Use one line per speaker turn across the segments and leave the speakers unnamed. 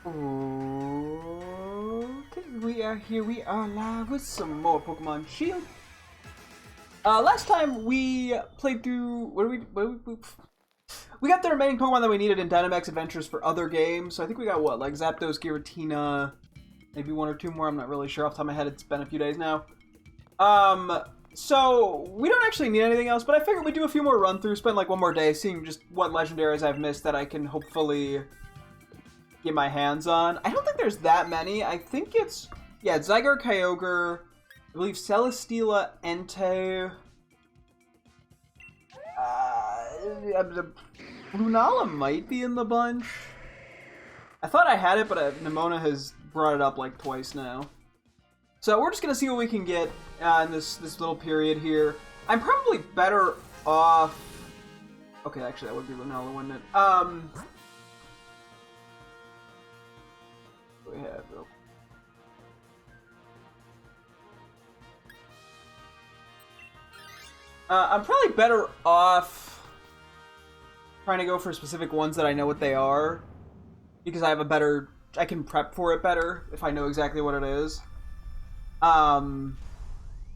Okay, we are here. We are live with some more Pokemon Shield. Last time we played through. We got the remaining Pokemon that we needed in Dynamax Adventures for other games. So I think we got what, like Zapdos, Giratina, maybe one or two more. I'm not really sure off the top of my head. It's been a few days now. So we don't actually need anything else, but I figured we'd do a few more run-throughs, spend like one more day, seeing just what legendaries I've missed that I can hopefully get my hands on. I don't think there's that many. I think it's Zygarde, Kyogre, I believe Celesteela, Entei. Lunala might be in the bunch. I thought I had it, but Nimona has brought it up like twice now. So we're just gonna see what we can get in this little period here. I'm probably better off. Okay, actually, that would be Lunala, wouldn't it? What do we have? Oh. I'm probably better off trying to go for specific ones that I know what they are, because I have a better. I can prep for it better if I know exactly what it is.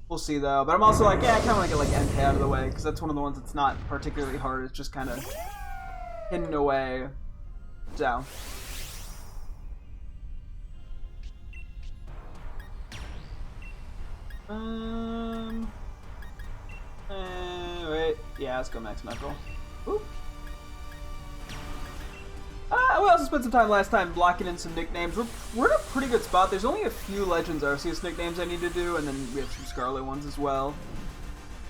We'll see though. But I'm also like, yeah, I kind of want to get like Entei out of the way, because that's one of the ones that's not particularly hard. It's just kind of hidden away. So. Wait. Yeah, let's go Max Knuckle. Oop. We also spent some time last time blocking in some nicknames. We're in a pretty good spot. There's only a few Legends Arceus nicknames I need to do, and then we have some Scarlet ones as well.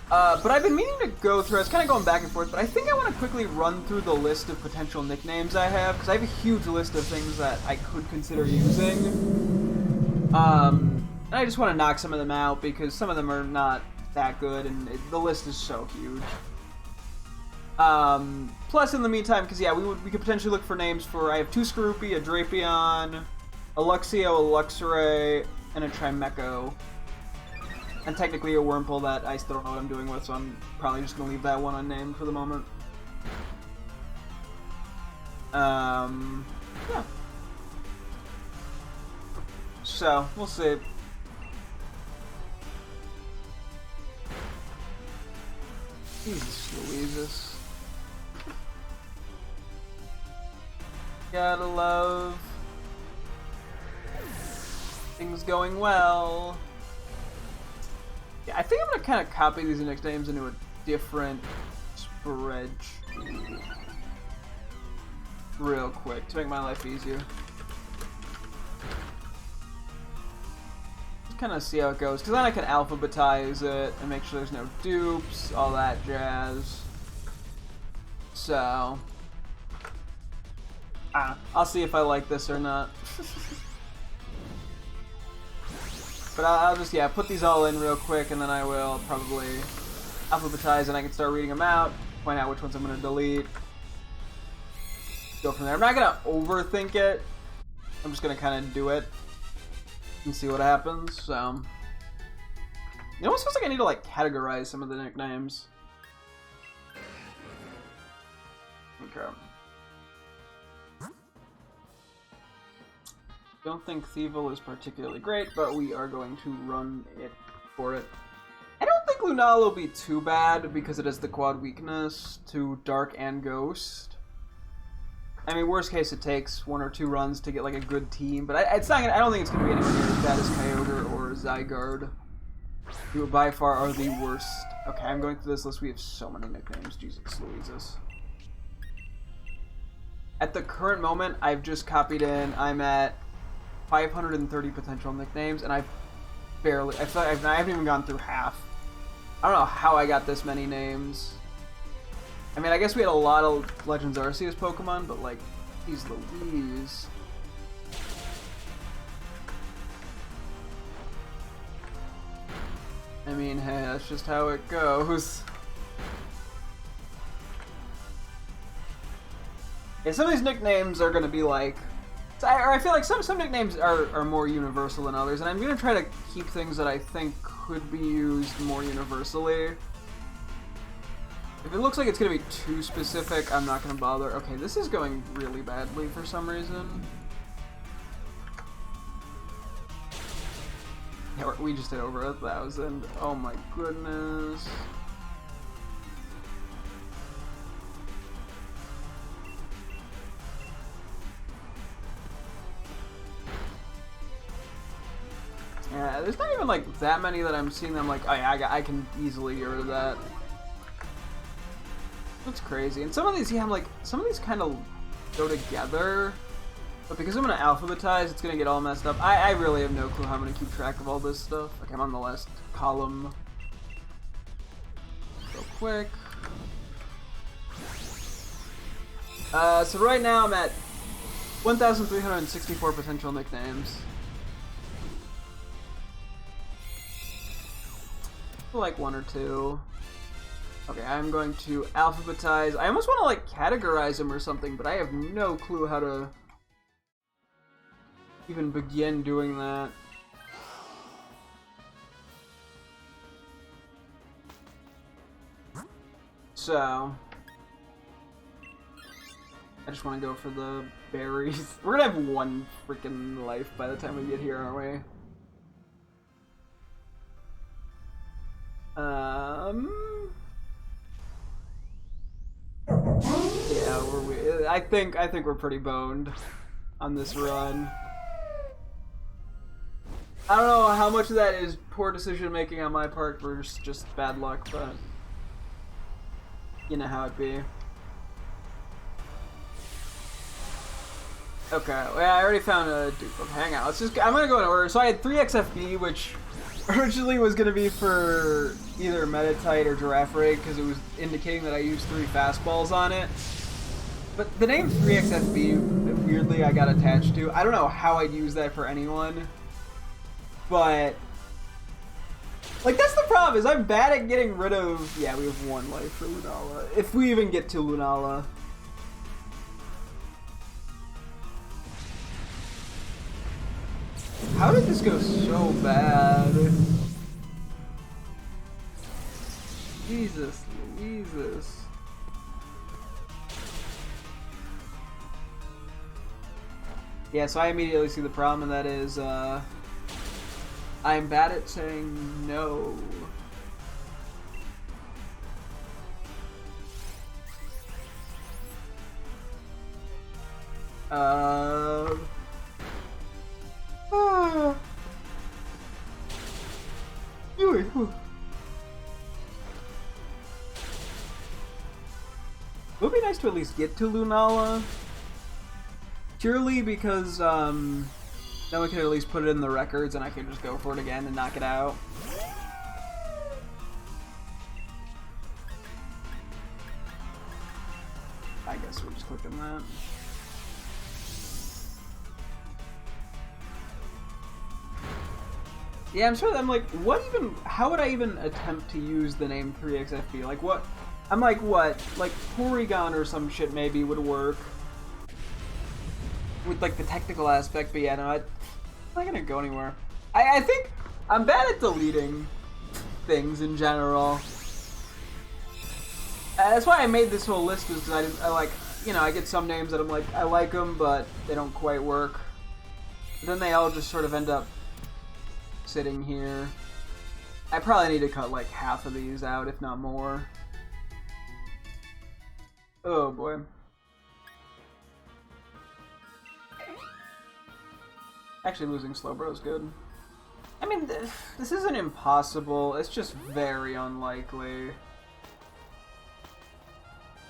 But I've been meaning to go through. I was kind of going back and forth, but I think I want to quickly run through the list of potential nicknames I have, because I have a huge list of things that I could consider using. And I just want to knock some of them out, because some of them are not that good, and the list is so huge. Plus, in the meantime, because yeah, we could potentially look for names for. I have two Skorupi, a Drapion, a Luxio, a Luxray, and a Trimecho, and technically a Wurmple that I still don't know what I'm doing with, so I'm probably just gonna leave that one unnamed for the moment. Yeah. So we'll see. Jesus Louises. Gotta love things going well. Yeah, I think I'm gonna kind of copy these nicknames into a different spreadsheet real quick to make my life easier. Just kind of see how it goes, because then I can alphabetize it and make sure there's no dupes, all that jazz. So. I'll see if I like this or not. But I'll just, yeah, put these all in real quick, and then I will probably alphabetize, and I can start reading them out, point out which ones I'm going to delete. Go from there. I'm not going to overthink it. I'm just going to kind of do it and see what happens. So, it almost feels like I need to, like, categorize some of the nicknames. Okay. Don't think Thievul is particularly great, but we are going to run it for it. I don't think Lunala will be too bad because it has the quad weakness to Dark and Ghost. I mean, worst case, it takes one or two runs to get like a good team, but it's not. I don't think it's going to be anywhere near as bad as Kyogre or Zygarde, who by far are the worst. Okay, I'm going through this list. We have so many nicknames. Jesus Louises. At the current moment, I've just copied in. I'm at 530 potential nicknames, and I haven't even gone through half. I don't know how I got this many names. I mean, I guess we had a lot of Legends Arceus Pokemon, but like, geez Louise. I mean, hey, that's just how it goes. Yeah, some of these nicknames are gonna be like, I feel like some nicknames are more universal than others, and I'm going to try to keep things that I think could be used more universally. If it looks like it's going to be too specific, I'm not going to bother. Okay, this is going really badly for some reason. Yeah, we just hit over 1,000. Oh my goodness. Yeah, there's not even like that many that I'm seeing. I'm like, oh yeah, I can easily get rid of that. That's crazy. And some of these, yeah, I'm like, some of these kind of go together. But because I'm going to alphabetize, it's going to get all messed up. I really have no clue how I'm going to keep track of all this stuff. Okay, I'm on the last column. Real quick. So right now I'm at 1,364 potential nicknames. Like one or two. Okay, I'm going to alphabetize. I almost want to like categorize them or something, but I have no clue how to even begin doing that. So I just want to go for the berries. We're gonna have one freaking life by the time we get here, aren't we? Yeah, I think we're pretty boned on this run. I don't know how much of that is poor decision making on my part versus just bad luck, but you know how it be. Okay, well, I already found a dupe. Okay, hang on. I'm gonna go in order. So I had 3 XFB, which originally was gonna be for either Meditite or Giraffe Rig because it was indicating that I used 3 fastballs on it. But the name 3XFB, weirdly, I got attached to. I don't know how I'd use that for anyone. But like that's the problem, is I'm bad at getting rid of. Yeah, we have 1 life for Lunala. If we even get to Lunala. How did this go so bad? Jesus Louises. Yeah, so I immediately see the problem, and that is, I'm bad at saying no. It would be nice to at least get to Lunala. Purely because, then we could at least put it in the records and I could just go for it again and knock it out. I guess we'll just click on that. Yeah, I'm like, what even, how would I even attempt to use the name 3XFB? Like, what, I'm like, what? Like, Porygon or some shit maybe would work. With, like, the technical aspect, but yeah, no, I'm not gonna go anywhere. I think I'm bad at deleting things in general. That's why I made this whole list, is because I like, you know, I get some names that I'm like, I like them, but they don't quite work. But then they all just sort of end up sitting here. I probably need to cut like half of these out, if not more. Oh boy. Actually, losing Slowbro is good. I mean, this isn't impossible, it's just very unlikely.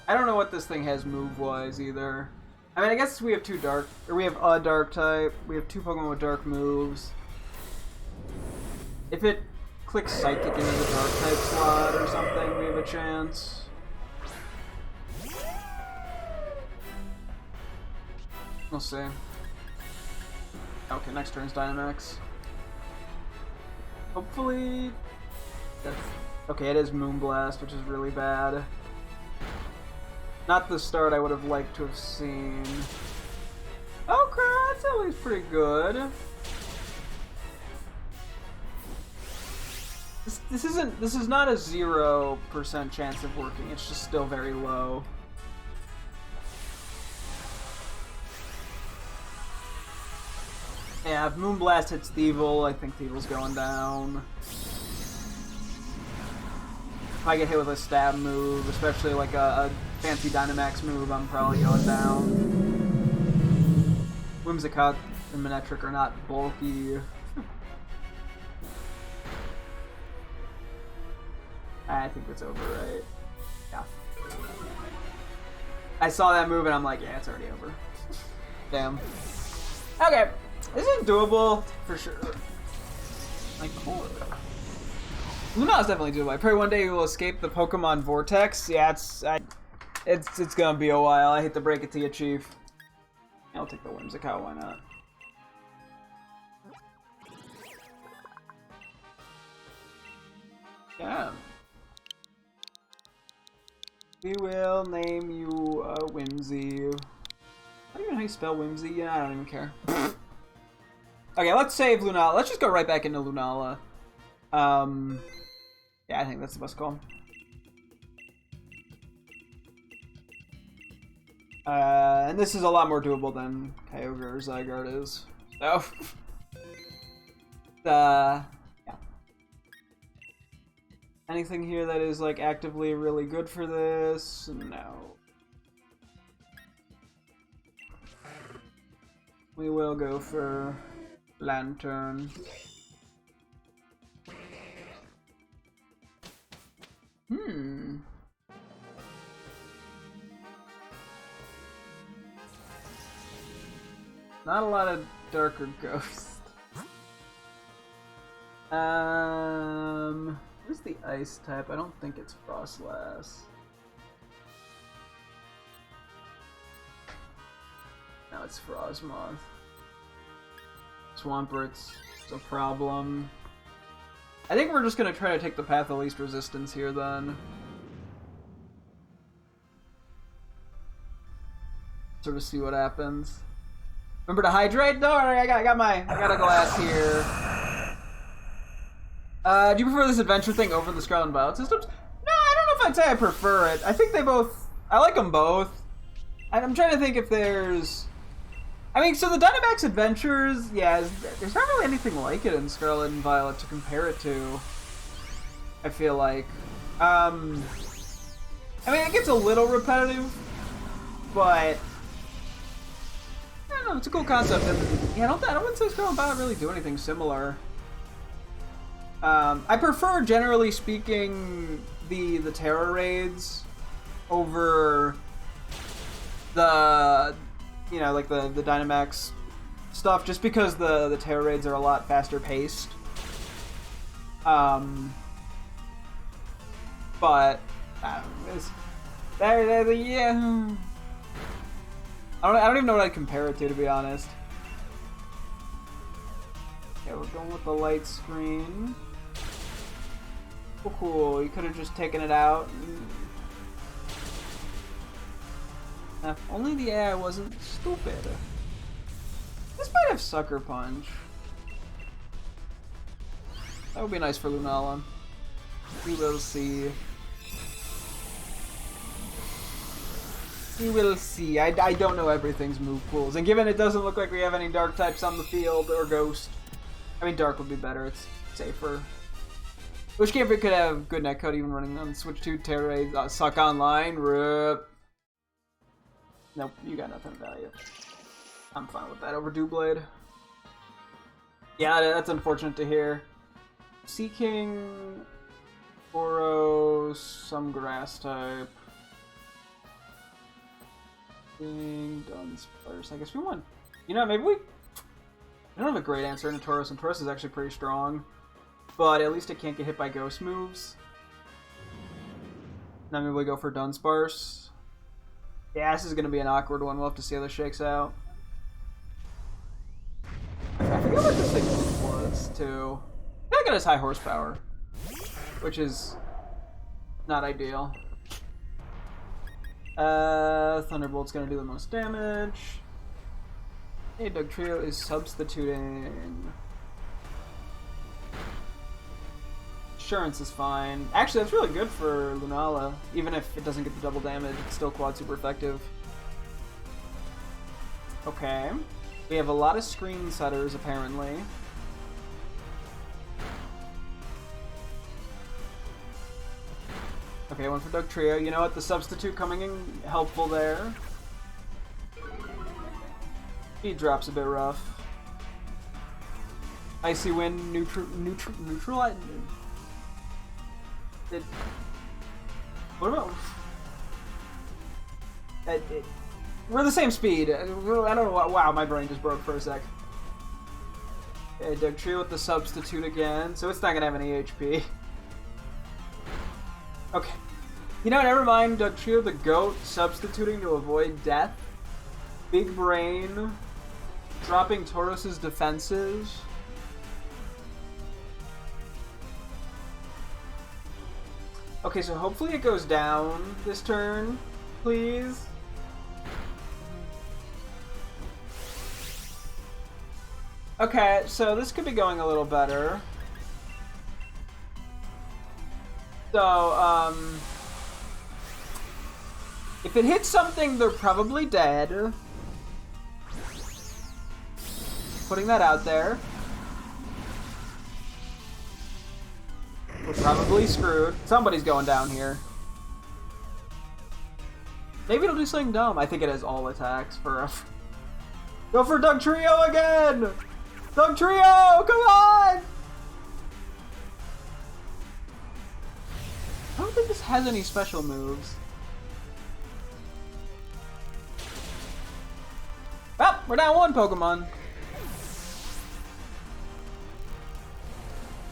I don't know what this thing has move-wise either. I mean, I guess we have 2 dark, or we have a dark type, we have 2 Pokemon with dark moves. If it clicks Psychic into the dark type slot or something, we have a chance. We'll see. Okay, next turn's Dynamax. Hopefully that's okay, it is Moonblast, which is really bad. Not the start I would have liked to have seen. Okay, that's at least pretty good. This is not a 0% chance of working, it's just still very low. Yeah, Yeah, if Moonblast hits Thievul, I think Thievel's going down. If I get hit with a stab move, especially like a fancy Dynamax move, I'm probably going down. Whimsicott and Manectric are not bulky. I think it's over, right? Yeah. I saw that move and I'm like, yeah, it's already over. Damn. Okay. This is doable, for sure. Like, cool. Lunala's definitely doable. I pray one day you will escape the Pokemon Vortex. Yeah, it's gonna be a while. I hate to break it to you, Chief. I'll take the Whimsicott, why not? Yeah. We will name you Whimsy. I don't even know how you spell Whimsy. Yeah, I don't even care. Okay, let's save Lunala. Let's just go right back into Lunala. Yeah, I think that's the best call. And this is a lot more doable than Kyogre or Zygarde is. So, yeah. Anything here that is like actively really good for this? No. We will go for Lantern. Not a lot of Dark or Ghost. What's the ice type? I don't think it's Frostlass. No, it's Frostmoth. Swampert's a problem. I think we're just gonna try to take the path of least resistance here then. Sort of see what happens. Remember to hydrate? No, I got a glass here. Do you prefer this adventure thing over the Scarlet and Violet systems? No, I don't know if I'd say I prefer it. I think they both... I like them both. I'm trying to think if there's... I mean, so the Dynamax Adventures, yeah, there's not really anything like it in Scarlet and Violet to compare it to, I feel like. I mean, it gets a little repetitive, but... I don't know, it's a cool concept. And, yeah, I wouldn't say Scarlet and Violet really do anything similar. I prefer, generally speaking, the Terra raids over the, you know, like the Dynamax stuff, just because the Terra raids are a lot faster paced. But yeah, I don't even know what I'd compare it to be honest. Okay, we're going with the light screen. Oh, cool. You could have just taken it out. Now, if only the AI wasn't stupid. This might have Sucker Punch. That would be nice for Lunala. We will see. We will see. I don't know everything's move pools. And given it doesn't look like we have any dark types on the field, or ghost. I mean, dark would be better. It's safer. Wish Camper could have good netcode even running on Switch 2, Terra Raid, Suck Online, RIP. Nope, you got nothing of value. I'm fine with that over Doublade. Yeah, that's unfortunate to hear. Seeking, Boros, some grass type. Dunsparce. I guess we won. You know, maybe we don't have a great answer into Tauros, and Tauros is actually pretty strong. But at least it can't get hit by ghost moves. Now maybe we go for Dunsparce. Yeah, this is going to be an awkward one. We'll have to see how this shakes out. I forget what this thing was, too. I think it has high horsepower. Which is not ideal. Thunderbolt's going to do the most damage. Hey, Dugtrio is substituting. Insurance is fine. Actually, that's really good for Lunala. Even if it doesn't get the double damage, it's still quad super effective. Okay. We have a lot of screen setters, apparently. Okay, one for Dugtrio. You know what? The substitute coming in helpful there. Speed drop's a bit rough. Icy Wind, neutral. What about? We're the same speed. I don't know. Wow, my brain just broke for a sec. Okay, Dugtrio with the substitute again, so it's not gonna have any HP. Okay. You know, never mind. Dugtrio the goat substituting to avoid death. Big brain. Dropping Taurus's defenses. Okay, so hopefully it goes down this turn, please. Okay, so this could be going a little better. So, if it hits something, they're probably dead. Putting that out there. We're probably screwed. Somebody's going down here. Maybe it'll do something dumb. I think it has all attacks for a... Go for Dugtrio again! Dugtrio, come on! I don't think this has any special moves. Well, we're down one Pokemon.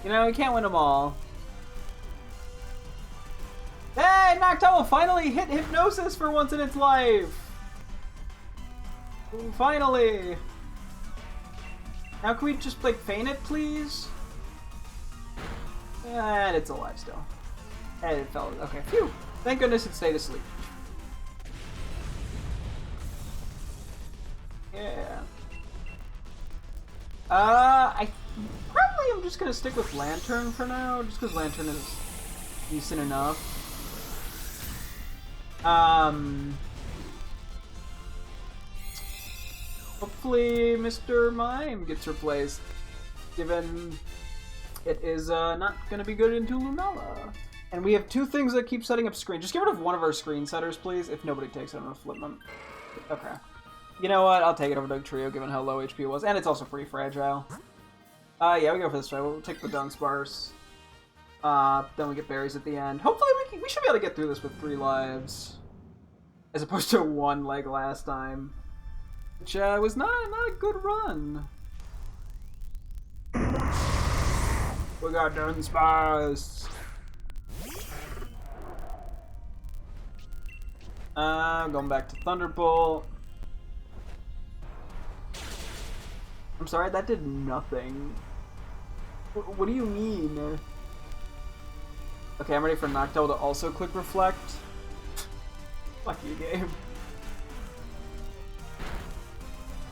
You know, you can't win them all. Hey, Noctowl finally hit Hypnosis for once in its life! Finally! Now can we just, like, feign it, please? And it's alive still. And it fell. Okay, phew! Thank goodness it stayed asleep. Yeah. I probably am just gonna stick with Lantern for now, just because Lantern is decent enough. Hopefully Mr. Mime gets replaced, given it is not going to be good into Lunala. And we have two things that keep setting up screen. Just get rid of one of our screen setters, please. If nobody takes it, I'm going to flip them. Okay. You know what? I'll take it over Dugtrio, given how low HP it was. And it's also pretty fragile. Yeah, we go for this try. We'll take the Dunsparce. Then we get berries at the end. Hopefully we should be able to get through this with 3 lives. As opposed to 1 like last time. Which was not a good run. We got Dunsparce. Going back to Thunderbolt. I'm sorry, that did nothing. What do you mean? Okay, I'm ready for Noctowl to also click Reflect. Fuck you, game.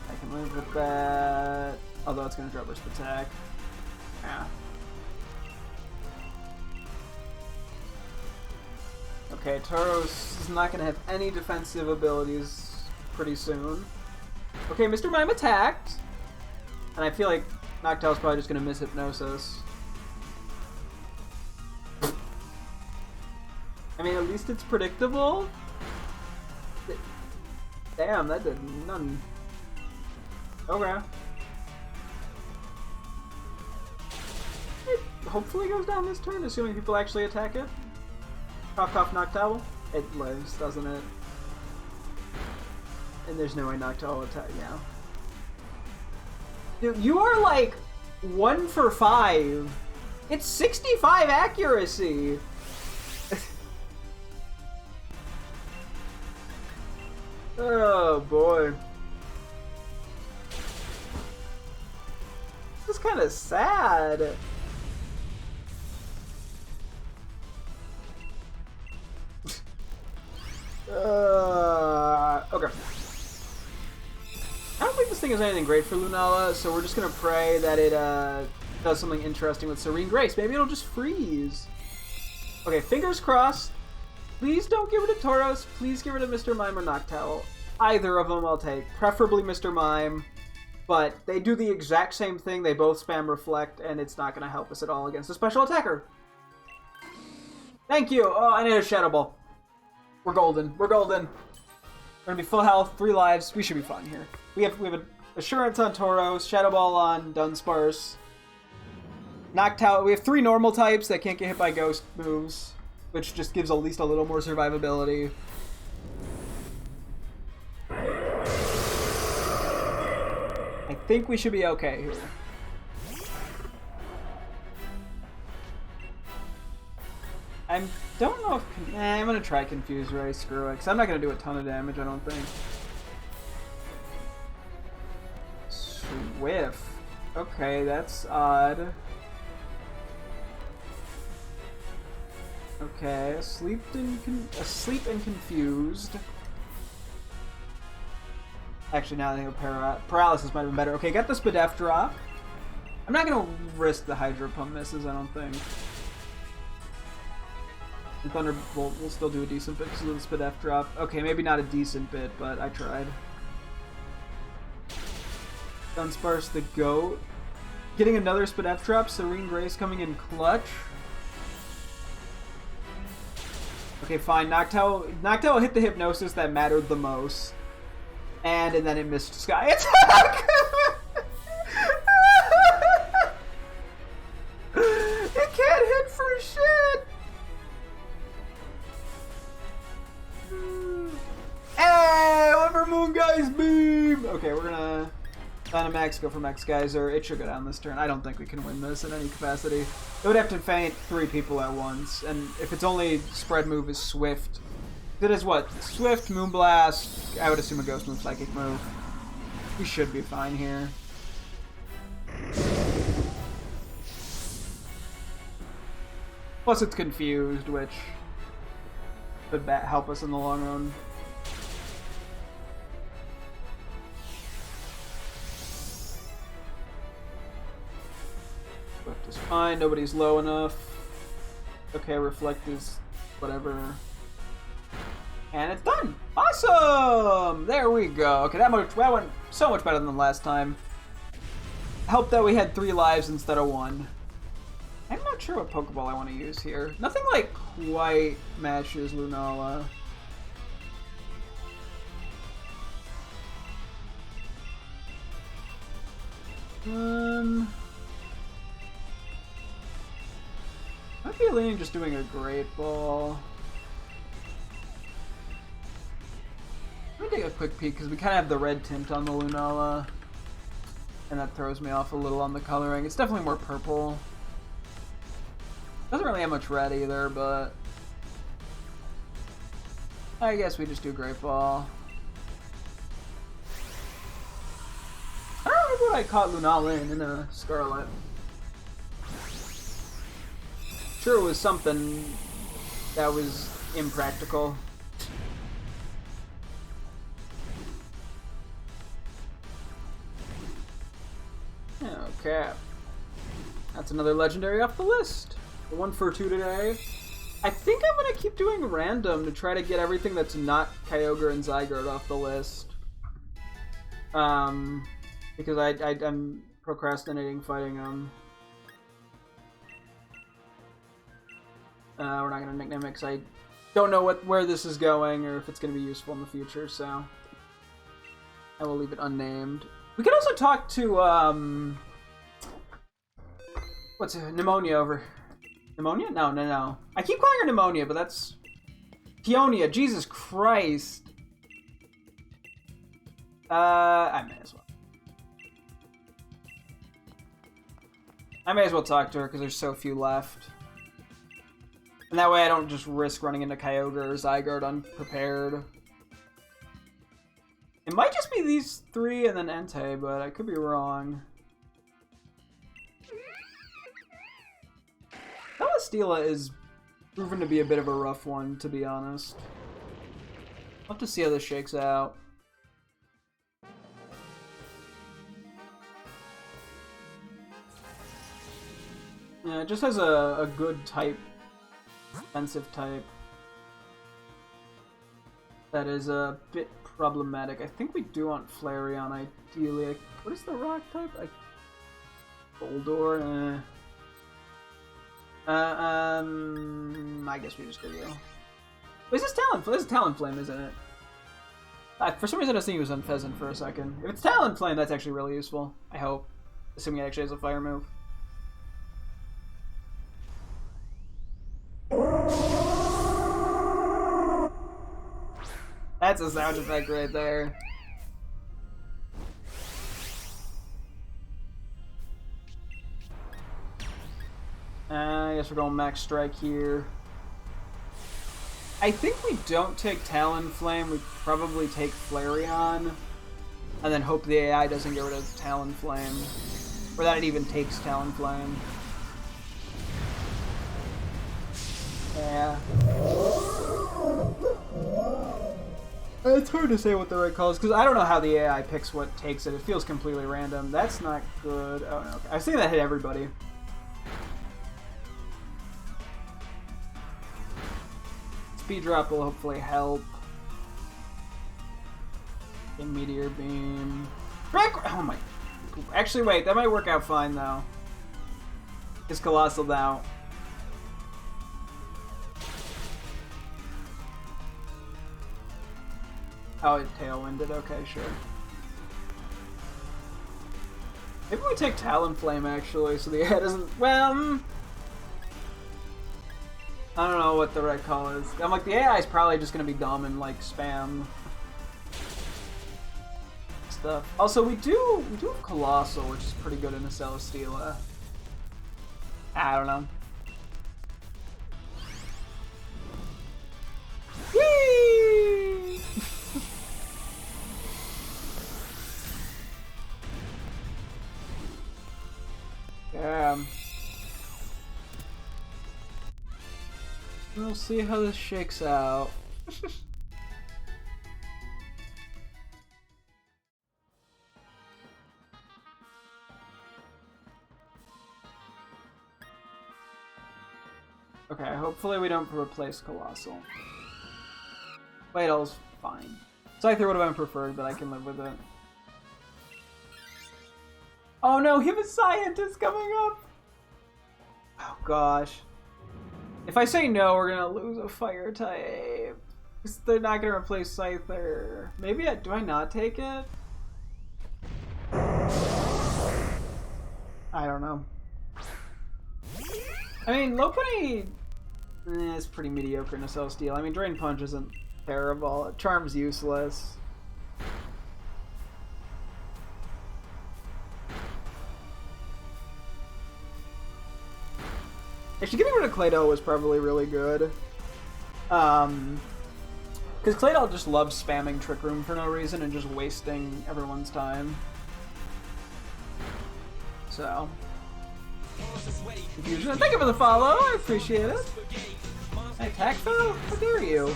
I can live with that. Although it's gonna drop Burst Attack. Yeah. Okay, Tauros is not gonna have any defensive abilities pretty soon. Okay, Mr. Mime attacked. And I feel like Noctowl's probably just gonna miss Hypnosis. I mean, at least it's predictable. Damn, that did none. Okay. It hopefully goes down this turn, assuming people actually attack it. Cough, cough, Noctowl. It lives, doesn't it? And there's no way Noctowl will attack, yeah. Dude, you are like 1 for 5. It's 65 accuracy. Oh boy. This is kind of sad. Okay. I don't think this thing is anything great for Lunala, so we're just gonna pray that it does something interesting with Serene Grace. Maybe it'll just freeze. Okay, fingers crossed. Please don't get rid of Tauros. Please get rid of Mr. Mime or Noctowl. Either of them I'll take. Preferably Mr. Mime. But they do the exact same thing. They both spam Reflect, and it's not going to help us at all against a special attacker. Thank you! Oh, I need a Shadow Ball. We're golden. We're golden. We're going to be full health, 3 lives. We should be fine here. We have an Assurance on Tauros, Shadow Ball on Dunsparce. Knocked out. We have 3 normal types that can't get hit by ghost moves, which just gives at least a little more survivability. I think we should be okay here. I don't know if... I'm going to try Confuse Ray, screw it, because I'm not going to do a ton of damage, I don't think. Swift. Okay, that's odd. Okay, asleep and confused. Actually, now I think paralysis might have been better. Okay, got the Spadef drop. I'm not gonna risk the Hydro Pump misses, I don't think. And Thunderbolt will still do a decent bit because of the Spadef drop. Okay, maybe not a decent bit, but I tried. Dunsparce the Goat. Getting another Spadef drop. Serene Grace coming in clutch. Okay, fine. Noctowl hit the Hypnosis that mattered the most. And then it missed Sky Attack! It can't hit for shit! Hey! Went for Moon Guy's Beam! Okay, we're gonna Dynamax, go for Max Geyser. It should go down this turn. I don't think we can win this in any capacity. It would have to feint 3 people at once, and if its only spread move is Swift, it is what? Swift, Moonblast, I would assume a Ghost move, Psychic move. We should be fine here. Plus it's confused, which could help us in the long run. Swift is fine, nobody's low enough. Okay, Reflect is whatever. And it's done! Awesome! There we go. Okay, that went so much better than last time. Helped that we had 3 lives instead of 1. I'm not sure what Pokeball I want to use here. Nothing like quite matches Lunala. I'd be leaning just doing a Great Ball. Let me take a quick peek, because we kind of have the red tint on the Lunala. And that throws me off a little on the coloring. It's definitely more purple. Doesn't really have much red either, but... I guess we just do Great Ball. I don't remember what I caught Lunala in a Scarlet. Sure, it was something that was impractical. Okay. That's another legendary off the list. 1 for 2 today. I think I'm going to keep doing random to try to get everything that's not Kyogre and Zygarde off the list. Because I'm procrastinating fighting them. We're not going to nickname it because I don't know where this is going or if it's going to be useful in the future, so I will leave it unnamed. We could also talk to, what's it, Pneumonia over... Pneumonia? No. I keep calling her Pneumonia, but that's... Peonia, Jesus Christ. I may as well. I may as well talk to her because there's so few left. And that way I don't just risk running into Kyogre or Zygarde unprepared. It might just be these 3 and then Entei, but I could be wrong. Celesteela is proven to be a bit of a rough one, to be honest. I'll have to see how this shakes out. Yeah, it just has a good type, defensive type. That is a bit problematic. I think we do want Flareon ideally. What is the rock type? Boldor. I guess we just go. Is this Talon? This is Talonflame, isn't it? For some reason, I was thinking he was on Pheasant for a second. If it's Talonflame, that's actually really useful. I hope, assuming it actually has a fire move. That's a sound effect right there. I guess we're going Max Strike here. I think we don't take Talonflame, we probably take Flareon, and then hope the AI doesn't get rid of Talonflame, or that it even takes Talonflame. Yeah. It's hard to say what the right call is, because I don't know how the AI picks what takes it. It feels completely random. That's not good. Oh, no. Okay. I've seen that hit everybody. Speed drop will hopefully help. And Meteor Beam. Oh my. Actually, wait. That might work out fine, though. Is Colossal now. Oh, it tailwinded. Okay, sure. Maybe we take Talonflame, actually, so the AI doesn't... Well... I don't know what the right call is. I'm like, the AI is probably just going to be dumb and, like, spam stuff. Also, we do have Colossal, which is pretty good in a Celesteela. I don't know. Whee! Damn. We'll see how this shakes out. Okay, hopefully we don't replace Colossal. Weightle's fine. Scyther would have been preferred, but I can live with it. Oh no, he have a Scientist coming up! Oh gosh. If I say no, we're gonna lose a fire type. They're not gonna replace Scyther. Maybe do I not take it? I don't know. I mean, Lopunny is pretty mediocre in a Celesteela. I mean, Drain Punch isn't terrible. Charm's useless. Actually, getting rid of Claydol was probably really good. Because Claydol just loves spamming Trick Room for no reason and just wasting everyone's time. So. Confusion. Thank you for the follow, I appreciate it. Hey, Tactfo? How dare you?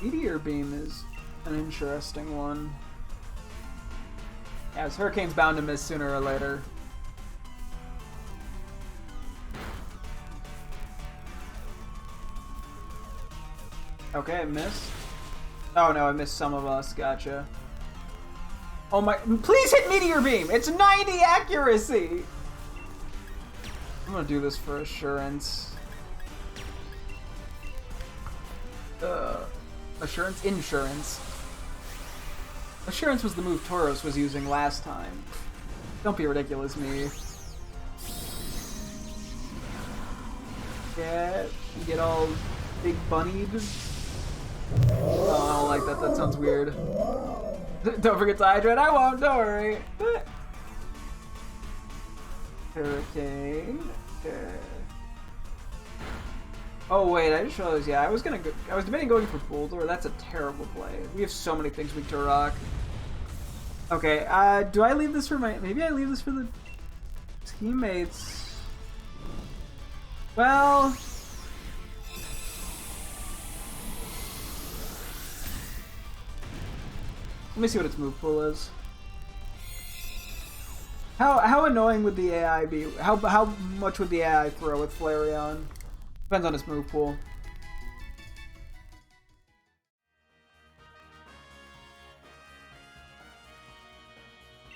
Meteor Beam is an interesting one. Yeah, this Hurricane's bound to miss sooner or later. Okay, I missed. Oh no, I missed some of us. Gotcha. Oh my... Please hit Meteor Beam! It's 90 accuracy! I'm gonna do this for assurance. Assurance? Insurance. Assurance was the move Tauros was using last time. Don't be ridiculous, me. Get all big bunnied. Oh, I don't like that. That sounds weird. Don't forget to hydrate. I won't. Don't worry. Hurricane. Okay. Oh wait, I just realized. Yeah, I was debating going for Boulder. That's a terrible play. We have so many things weak to rock. Okay. Do I leave this for my? Maybe I leave this for the teammates. Well. Let me see what its move pool is. How annoying would the AI be? How much would the AI throw with Flareon? Depends on his move pool.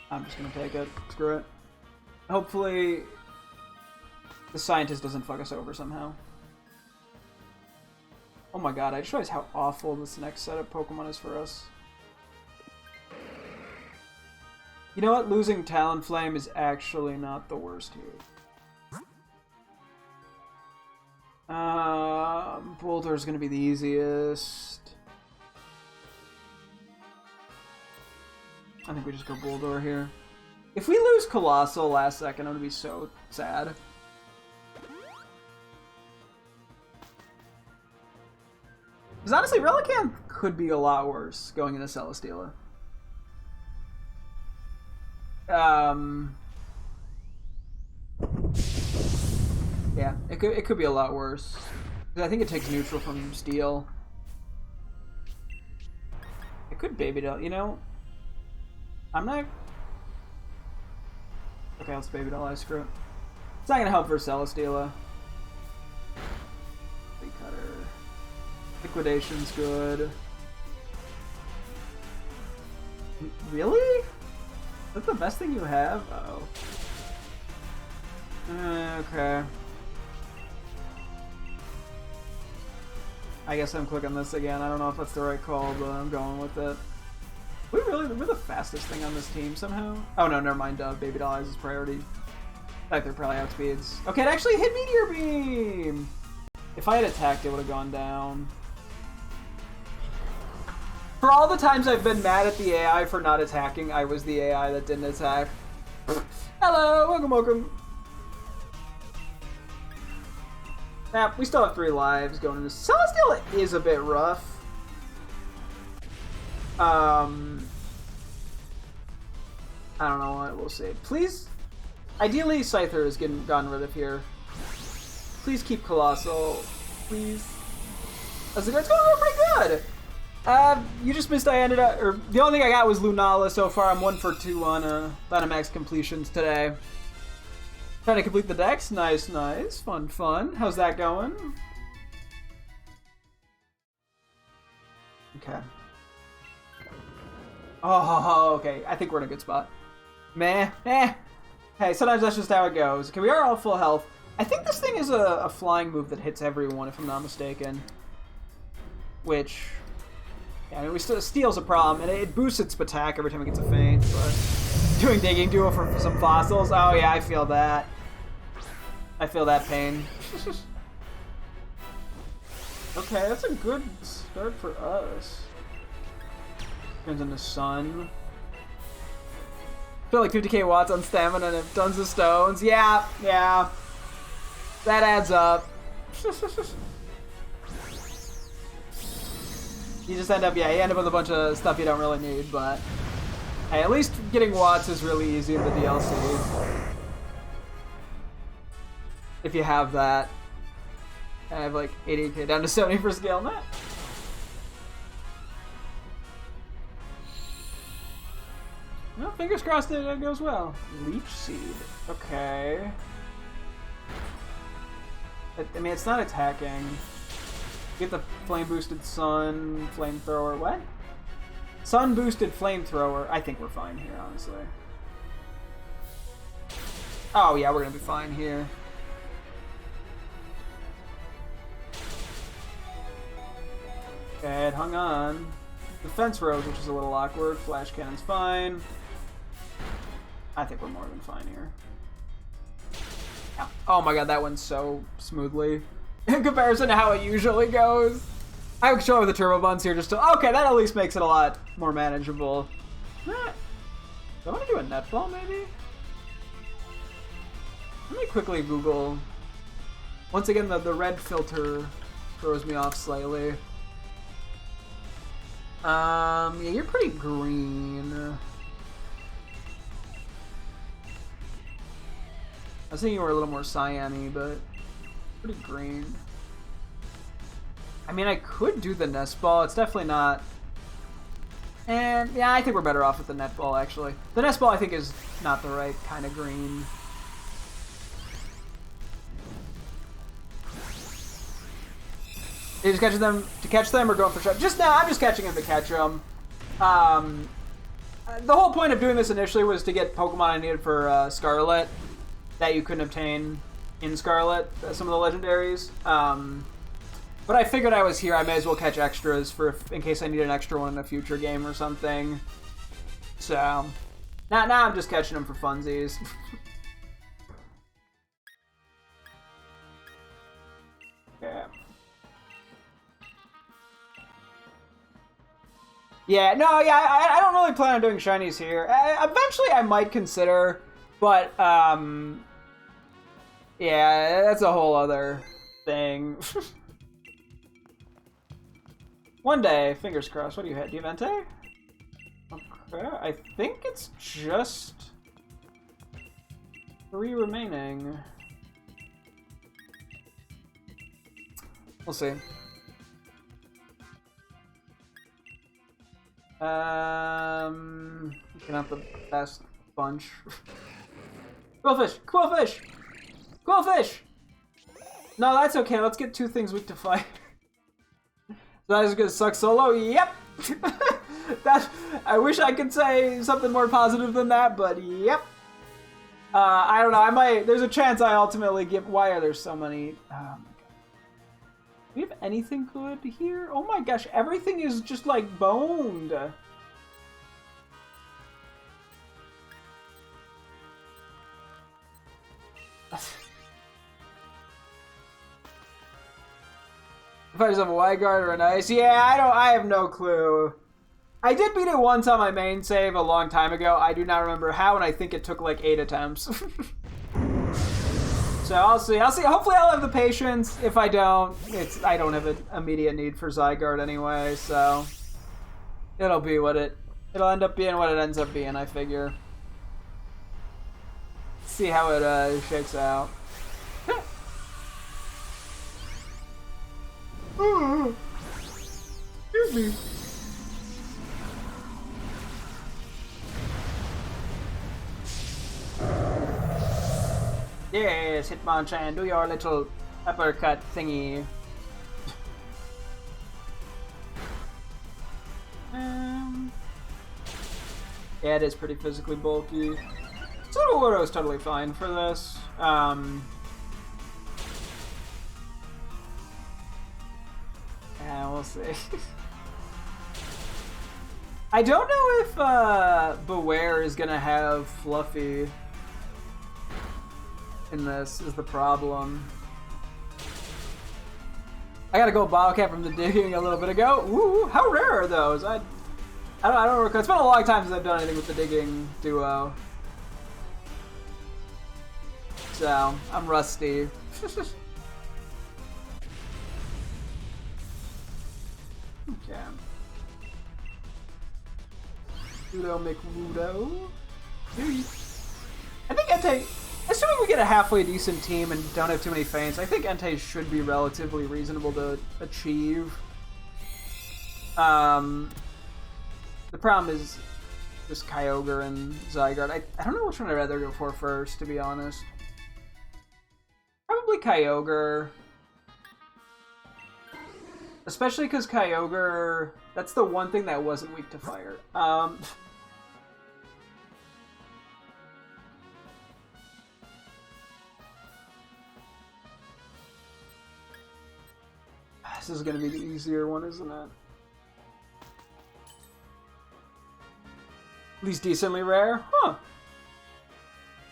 I'm just gonna take it. Screw it. Hopefully, the scientist doesn't fuck us over somehow. Oh my god, I just realized how awful this next set of Pokemon is for us. You know what? Losing Talonflame is actually not the worst here. Boulder's gonna be the easiest. I think we just go Boulder here. If we lose Colossal last second, I'm gonna be so sad. Because honestly, Relicanth could be a lot worse going into Celesteela. Yeah, it could be a lot worse. I think it takes neutral from Steel. It could Baby Doll, you know? I'm not... Okay, let's Baby Doll Ice, screw it. It's not gonna help for Celesteela. Big Cutter. Liquidation's good. Really? Is that the best thing you have? Uh-oh. Okay. I guess I'm clicking this again. I don't know if that's the right call, but I'm going with it. We're the fastest thing on this team somehow? Oh no, never mind. Baby Doll Eyes is priority. In fact, they're probably outspeeds. Okay, it actually hit Meteor Beam! If I had attacked, it would have gone down. For all the times I've been mad at the AI for not attacking, I was the AI that didn't attack. Hello, welcome. Snap, we still have 3 lives going into Celesteela is a bit rough. I don't know what we'll see. Please, ideally Scyther is gotten rid of here. Please keep Colossal, please. As the guy's going pretty good. You just missed. I ended up, or the only thing I got was Lunala so far. I'm 1 for 2 on Dynamax completions today. Trying to complete the decks. Nice. Fun. How's that going? Okay. Oh, okay. I think we're in a good spot. Meh. Hey, sometimes that's just how it goes. Okay, we are all full health. I think this thing is a flying move that hits everyone, if I'm not mistaken. Which, yeah, I mean, Steel's a problem, and it boosts its attack every time it gets a feint, but doing Digging Duo for some fossils? Oh yeah, I feel that. I feel that pain. Okay, that's a good start for us. Turns into Sun. I feel like 50k watts on stamina and tons of stones. Yeah. That adds up. You just end up, you end up with a bunch of stuff you don't really need, but hey, at least getting watts is really easy in the DLC. If you have that. I have like 80k down to 70 for scale net. Well, fingers crossed it goes well. Leech Seed. Okay. I mean, it's not attacking. Get the flame boosted sun, flamethrower. What? Sun boosted flamethrower. I think we're fine here, honestly. Oh, yeah, we're gonna be fine here. Okay, it hung on. Defense Rose, which is a little awkward. Flash Cannon's fine. I think we're more than fine here. Oh my god, that went so smoothly. In comparison to how it usually goes. I have control over the Turbo Buns here just to... Okay, that at least makes it a lot more manageable. Do I want to do a Netball, maybe? Let me quickly Google. Once again, the red filter throws me off slightly. Yeah, you're pretty green. I was thinking you were a little more cyan-y, but pretty green. I mean, I could do the Nest Ball. It's definitely not And yeah, I think we're better off with the netball, actually. The netball, I think, is not the right kind of green. Are you just catching them to catch them or going for shot? Just now, I'm just catching them to catch them. The whole point of doing this initially was to get Pokemon I needed for Scarlet that you couldn't obtain in Scarlet, some of the legendaries. But I figured I was here, I may as well catch extras in case I need an extra one in a future game or something. So, now I'm just catching them for funsies. Yeah. Yeah, no, yeah, I don't really plan on doing shinies here. Eventually I might consider, but, yeah, that's a whole other thing. One day, fingers crossed. What do you have? Do you have Entei? Okay, I think it's just 3 remaining. We'll see. Picking out the best bunch. Quillfish! Quillfish! Quillfish! No, that's okay. Let's get 2 things weak to fire. That is gonna suck solo? Yep! I wish I could say something more positive than that, but yep. I don't know, there's a chance I ultimately get, why are there so many? Oh my god. Do we have anything good here? Oh my gosh, everything is just like boned. If I just have a wide guard or an ice, yeah, I have no clue. I did beat it once on my main save a long time ago. I do not remember how, and I think it took like 8 attempts. So I'll see. Hopefully I'll have the patience. If I don't, I don't have an immediate need for Zygarde anyway, so it'll end up being what it ends up being, I figure. See how it shakes out. Excuse me. Yes, Hitmonchan, do your little uppercut thingy. Yeah, it is pretty physically bulky. Sudowoodo is totally fine for this. Yeah, we'll see. I don't know if Beware is gonna have Fluffy in this, is the problem. I gotta go Bobcat from the digging a little bit ago. Ooh, how rare are those? I don't recall. It's been a long time since I've done anything with the digging duo. So, I'm rusty. Okay. Udo McWudo. I think Entei, assuming we get a halfway decent team and don't have too many feints, I think Entei should be relatively reasonable to achieve. The problem is just Kyogre and Zygarde. I don't know which one I'd rather go for first, to be honest. Probably Kyogre. Especially because Kyogre, that's the one thing that wasn't weak to fire. This is going to be the easier one, isn't it? At least decently rare? Huh.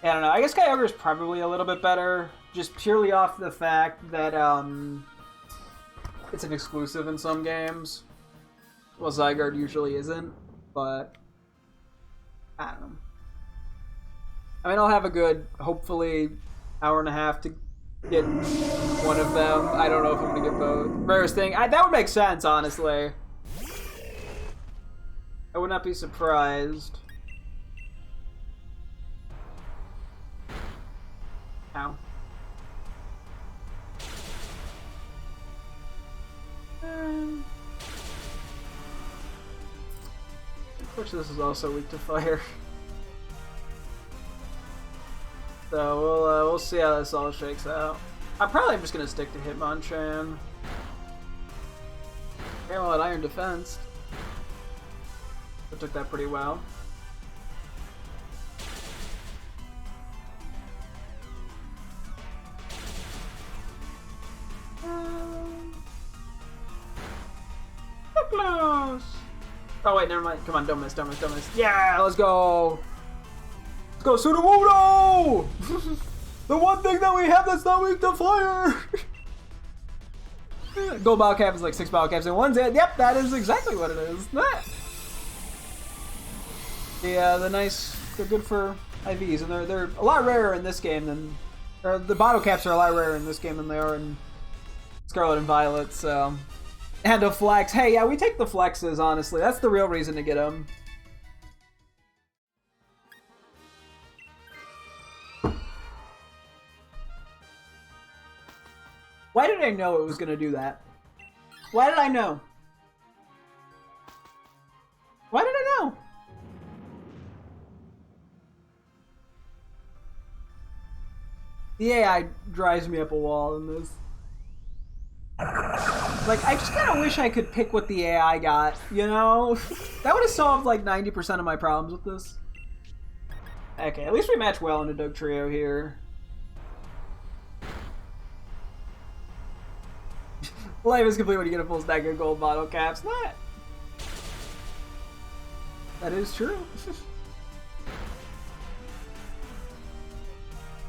Yeah, I don't know. I guess Kyogre is probably a little bit better, just purely off the fact that, it's an exclusive in some games. Well, Zygarde usually isn't, but I don't know. I mean, I'll have a good, hopefully, hour and a half to get one of them. I don't know if I'm going to get both. Rarest thing. That would make sense, honestly. I would not be surprised. Ow. Which this is also weak to fire. So we'll see how this all shakes out. I'm probably just gonna stick to Hitmonchan. Okay, well, at Iron Defense. I took that pretty well. Close. Oh wait, never mind. Come on, don't miss, don't miss, don't miss. Yeah, let's go. Let's go, Sudowoodo! The one thing that we have that's not weak to fire. Gold bottle cap is like 6 bottle caps in one. Yep, that is exactly what it is. Yeah, they're good for IVs, and they're a lot rarer in this game than, or the bottle caps are a lot rarer in this game than they are in Scarlet and Violet. So, and a flex. Hey, yeah, we take the flexes. Honestly, that's the real reason to get them. Why did I know it was gonna do that? Why did I know? Why did I know? The AI drives me up a wall in this. Like, I just kind of wish I could pick what the AI got, you know? That would have solved like 90% of my problems with this. Okay, at least we match well into Doug Trio here. Life is complete when you get a full stack of gold bottle caps. That is true.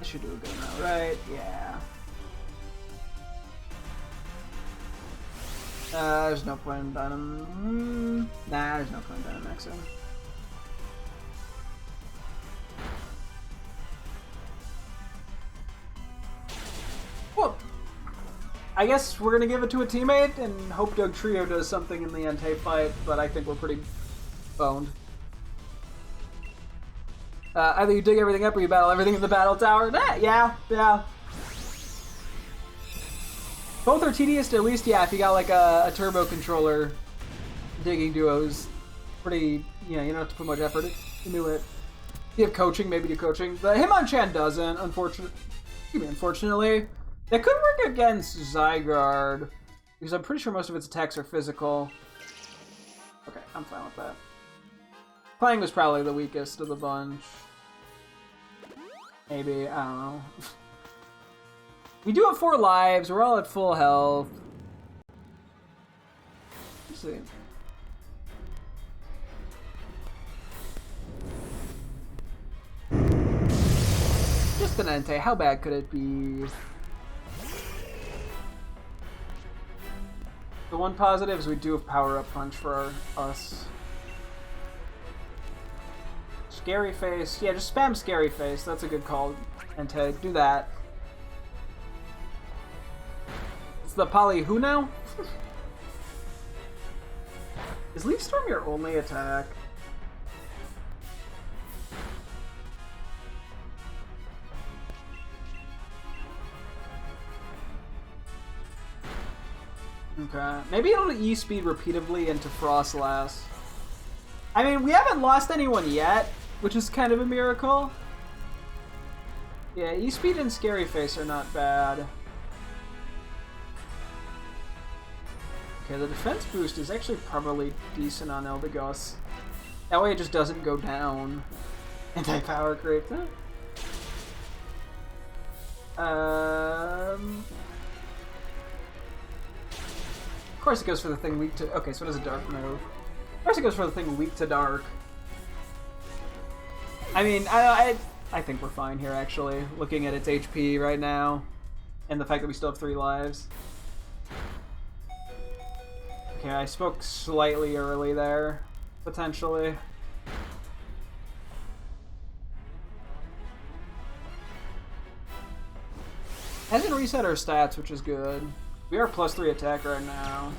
I should do a good amount, right? Yeah. There's no point in Dynamax. Nah, there's no point in Dynamaxing. Well, I guess we're gonna give it to a teammate and hope Doug Trio does something in the Entei fight, but I think we're pretty boned. Either you dig everything up or you battle everything in the battle tower. Yeah. Both are tedious, at least, yeah, if you got like a turbo controller digging duos. Pretty, you don't have to put much effort into it. If you have coaching, maybe do coaching. But Hitmonchan doesn't, unfortunately. That could work against Zygarde, because I'm pretty sure most of its attacks are physical. Okay, I'm fine with that. Playing was probably the weakest of the bunch. Maybe, I don't know. We do have 4 lives, we're all at full health. Let's see. Just an Entei, how bad could it be? The one positive is we do have Power Up Punch for us. Scary Face. Yeah, just spam Scary Face. That's a good call. Entei, do that. It's the Poly who now? Is Leaf Storm your only attack? Okay. Maybe it'll E-Speed repeatedly into Frostlass. I mean, we haven't lost anyone yet, which is kind of a miracle. Yeah, E-Speed and Scary Face are not bad. Okay, the defense boost is actually probably decent on Eldegoss. That way it just doesn't go down. Anti-power creep. Of course it goes for the thing weak to... Okay, so it does a dark move. Of course it goes for the thing weak to dark. I mean, I think we're fine here, actually. Looking at its HP right now. And the fact that we still have 3 lives. Okay, I spoke slightly early there. Potentially. Hasn't reset our stats, which is good. We are +3 attack right now.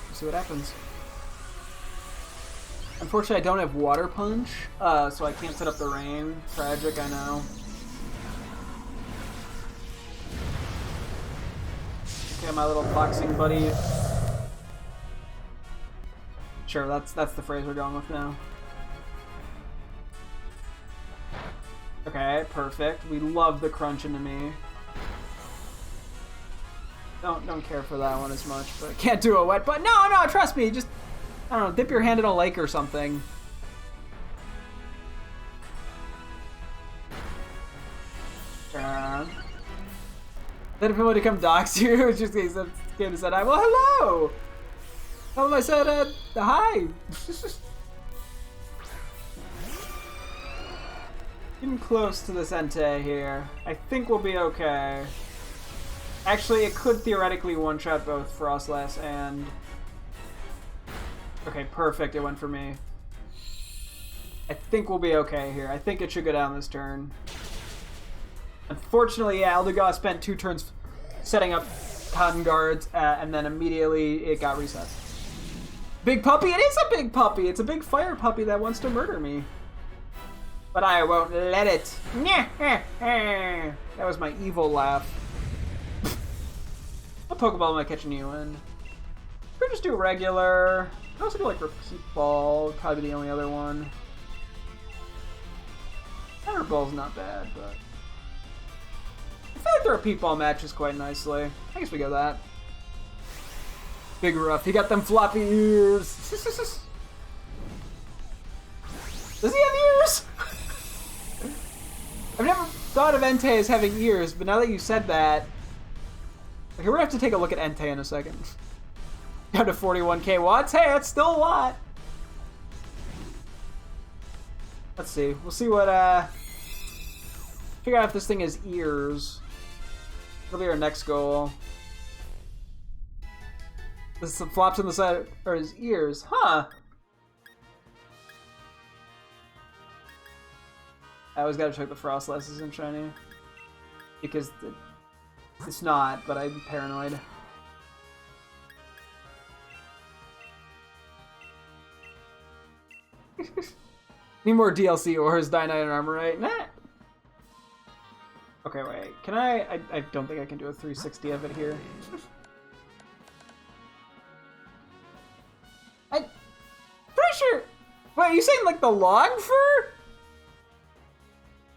Let's see what happens. Unfortunately, I don't have Water Punch, so I can't set up the rain. Tragic, I know. Okay, my little boxing buddy Sure, that's the phrase we're going with now. Okay, perfect. We love the crunch into me. Don't care for that one as much, but I can't do a wet butt. No, trust me. Just, I don't know, dip your hand in a lake or something. Then people to come dox you. Just came to say hi. Well, hello. Tell them I said hi. Getting close to this Entei here. I think we'll be okay. Actually, it could theoretically one-shot both Frostlass and... Okay, perfect. It went for me. I think we'll be okay here. I think it should go down this turn. Unfortunately, yeah, Eldegoss spent 2 turns setting up Cotton Guards, and then immediately it got reset. Big puppy? It is a big puppy! It's a big fire puppy that wants to murder me. But I won't let it. That was my evil laugh. What Pokeball am I catching you in? Could just do regular. Could also do like Repeat Ball. Probably the only other one. Counter Ball's not bad, but I feel like the Repeat Ball matches quite nicely. I guess we go that. Big Rough. He got them floppy ears. Does he have ears? I've never thought of Entei as having ears, but now that you said that... Okay, we're gonna have to take a look at Entei in a second. Down to 41k watts. Hey, that's still a lot. Let's see. We'll see what, figure out if this thing has ears. That'll be our next goal. This flops on the side, or his ears. Huh. I always gotta check the Frostlass isn't shiny. Because it's not, but I'm paranoid. Need more DLC or his Dynamite and Armorite? Nah. Okay, wait. Can I don't think I can do a 360 of it here. I'm pretty sure... Wait, are you saying like the long fur?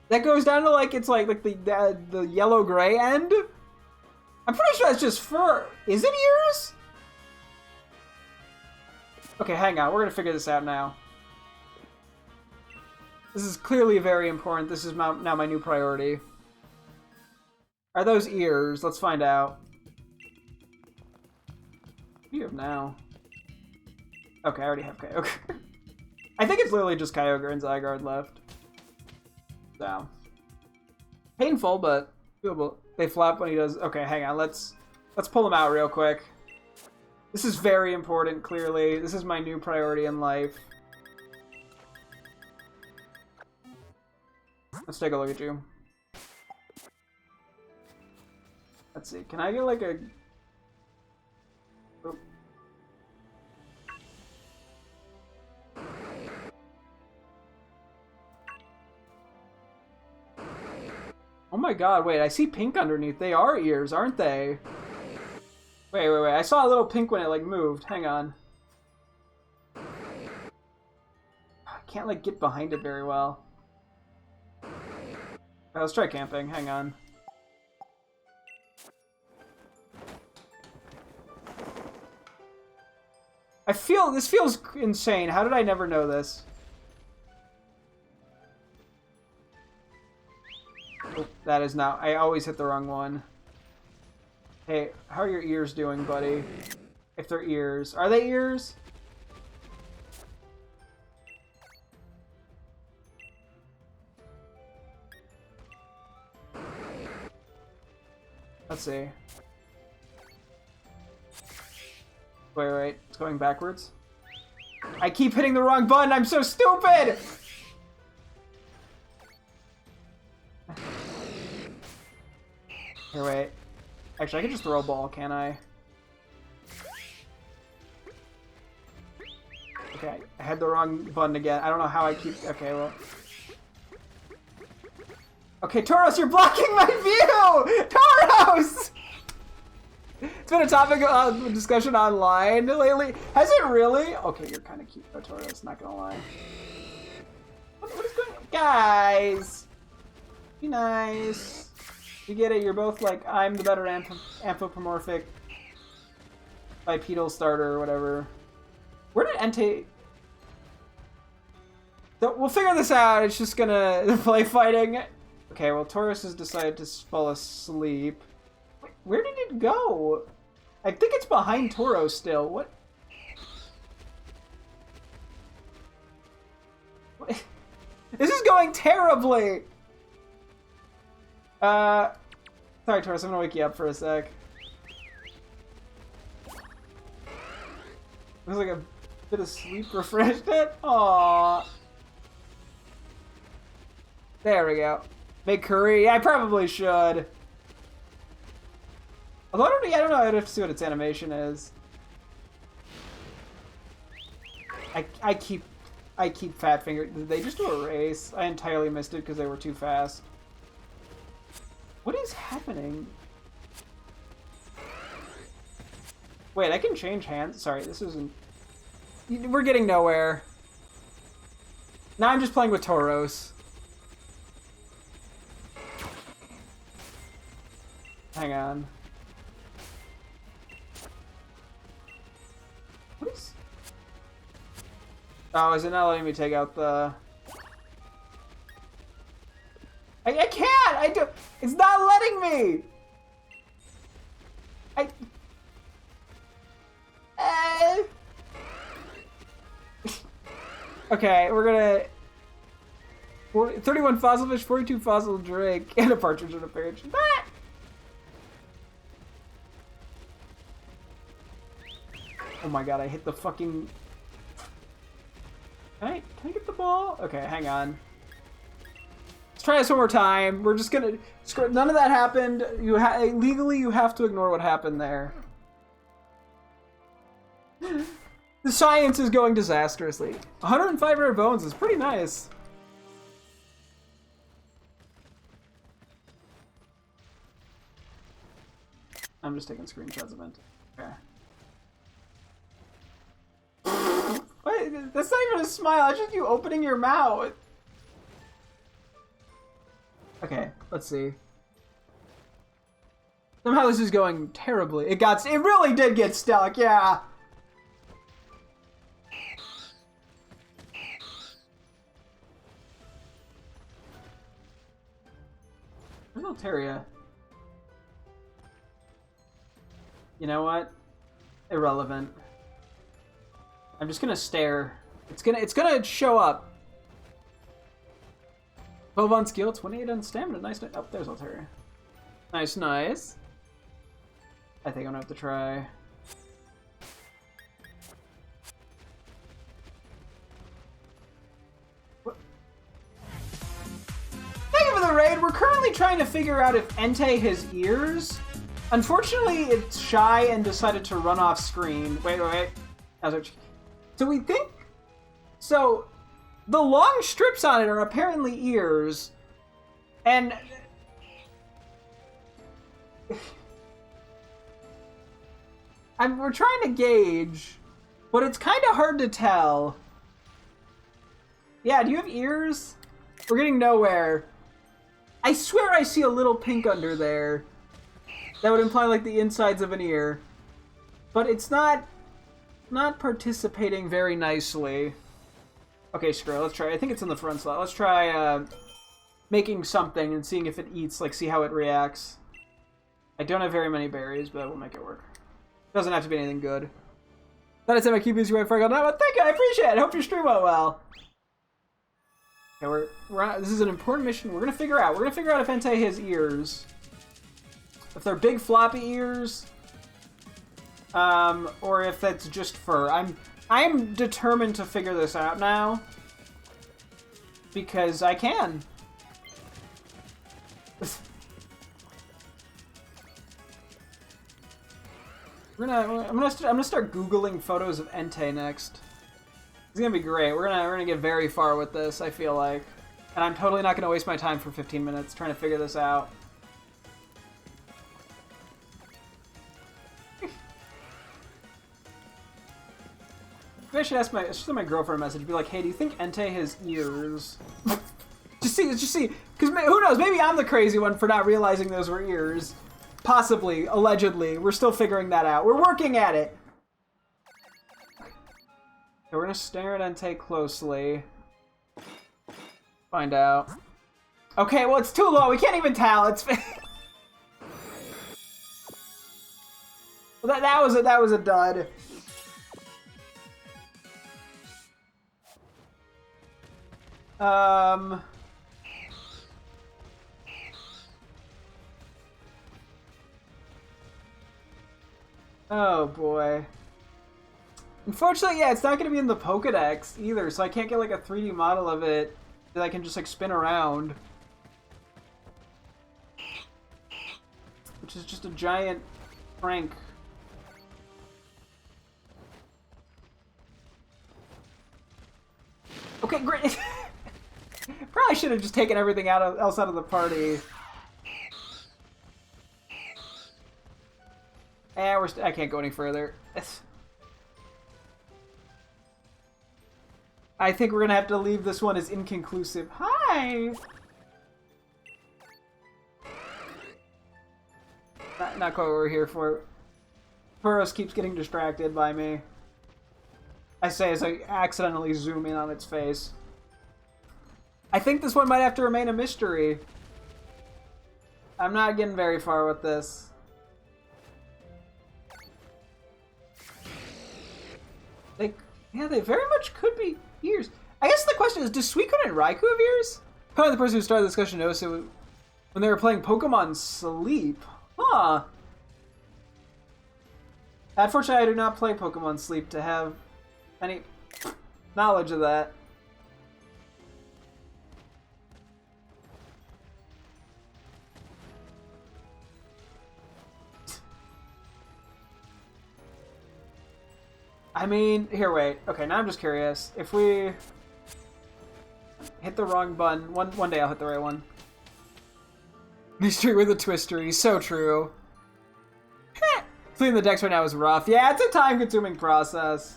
That goes down to like, it's like the yellow-gray end? I'm pretty sure that's just fur. Is it ears? Okay, hang on. We're gonna figure this out now. This is clearly very important. This is now my new priority. Are those ears? Let's find out. What do you have now? Okay, I already have Kyogre. I think it's literally just Kyogre and Zygarde left. So. Painful, but doable. They flap when he does... Okay, hang on. Let's pull him out real quick. This is very important, clearly. This is my new priority in life. Let's take a look at you. Let's see. Can I get like a... Oh. Oh my god, wait, I see pink underneath. They are ears, aren't they? Wait. I saw a little pink when it like moved. Hang on. I can't like get behind it very well. Right, let's try camping. Hang on. This feels insane. How did I never know this? Oh, that is not... I always hit the wrong one. Hey, how are your ears doing, buddy? If they're ears. Are they ears? Let's see. Wait. It's going backwards. I keep hitting the wrong button. I'm so stupid! Here, wait. Actually, I can just throw a ball, can't I? Okay, I had the wrong button again. I don't know how I keep... Okay, well... Okay, Tauros, you're blocking my view! Tauros! It's been a topic of discussion online lately. Has it really? Okay, you're kind of cute, Notorious, not gonna lie. What is going on? Guys! Be nice. You get it, you're both like, I'm the better anthropomorphic bipedal starter or whatever. Where did Entei... So we'll figure this out, it's just gonna play fighting. Okay, well, Taurus has decided to fall asleep. Wait, where did it go? I think it's behind Toro still. What? This is going terribly! Sorry, Taurus, I'm gonna wake you up for a sec. Looks like a bit of sleep refreshed it. Aww. There we go. Make curry. I probably should. Although I don't know. I'd have to see what its animation is. I keep fat finger. Did they just do a race? I entirely missed it because they were too fast. What is happening? Wait, I can change hands. Sorry, this isn't. We're getting nowhere. Now I'm just playing with Tauros. Hang on. What is... Oh, is it not letting me take out the... I can't! I do... It's not letting me! Okay, we're gonna... 31 fossil fish, 42 fossil drake, and a partridge in a pear. Oh my god, I hit the fucking... Can I get the ball? Okay, hang on. Let's try this one more time. We're just gonna... None of that happened. Legally, you have to ignore what happened there. The science is going disastrously. 105 rare bones is pretty nice. I'm just taking screenshots of it. Okay. Wait, that's not even a smile. It's just you opening your mouth. Okay, let's see. Somehow this is going terribly. It really did get stuck, yeah. Where's Altaria? You know what? Irrelevant. I'm just gonna stare. It's gonna show up. 12 on skill, 28 on stamina. Nice. Oh, there's Altaria. Nice, nice. I think I'm gonna have to try. What? Thank you for the raid. We're currently trying to figure out if Entei has ears. Unfortunately, it's shy and decided to run off screen. Wait. So we think... So, the long strips on it are apparently ears. And... we're trying to gauge, but it's kind of hard to tell. Yeah, do you have ears? We're getting nowhere. I swear I see a little pink under there. That would imply like the insides of an ear. But it's not participating very nicely. Okay, screw it. Let's try. I think it's in the front slot. Let's try making something and seeing if it eats, like see how it reacts. I don't have very many berries, but we'll make it work. Doesn't have to be anything good. That is my QB's right for but thank you, I appreciate it. I hope your stream went well. Okay, this is an important mission. We're gonna figure out if Entei has ears. If they're big floppy ears, or if that's just fur. I'm determined to figure this out now because I can. I'm gonna start Googling photos of Entei next. It's gonna be great. We're gonna get very far with this, I feel like, and I'm totally not gonna waste my time for 15 minutes trying to figure this out. should ask I should send my girlfriend a message. Be like, hey, do you think Entei has ears? just see. Because who knows? Maybe I'm the crazy one for not realizing those were ears. Possibly, allegedly. We're still figuring that out. We're working at it. Okay, we're gonna stare at Entei closely. Find out. Okay, well, it's too low. We can't even tell. It's... well, that was a dud. Oh boy. Unfortunately, yeah, it's not going to be in the Pokédex either, so I can't get like a 3D model of it that I can just like spin around. Which is just a giant prank. Okay, great. Probably should have just taken everything else out of the party. I can't go any further. I think we're gonna have to leave this one as inconclusive. Hi! Not quite what we're here for. Burros keeps getting distracted by me. I say as I accidentally zoom in on its face. I think this one might have to remain a mystery. I'm not getting very far with this. They very much could be ears. I guess the question is, does Suicune and Raikou have ears? Probably the person who started the discussion noticed it when they were playing Pokemon Sleep. Huh. Unfortunately, I do not play Pokemon Sleep to have any knowledge of that. I mean, here, wait. Okay, now I'm just curious. If we hit the wrong button, one day I'll hit the right one. Mystery with a twistery, so true. Cleaning the decks right now is rough. Yeah, it's a time-consuming process.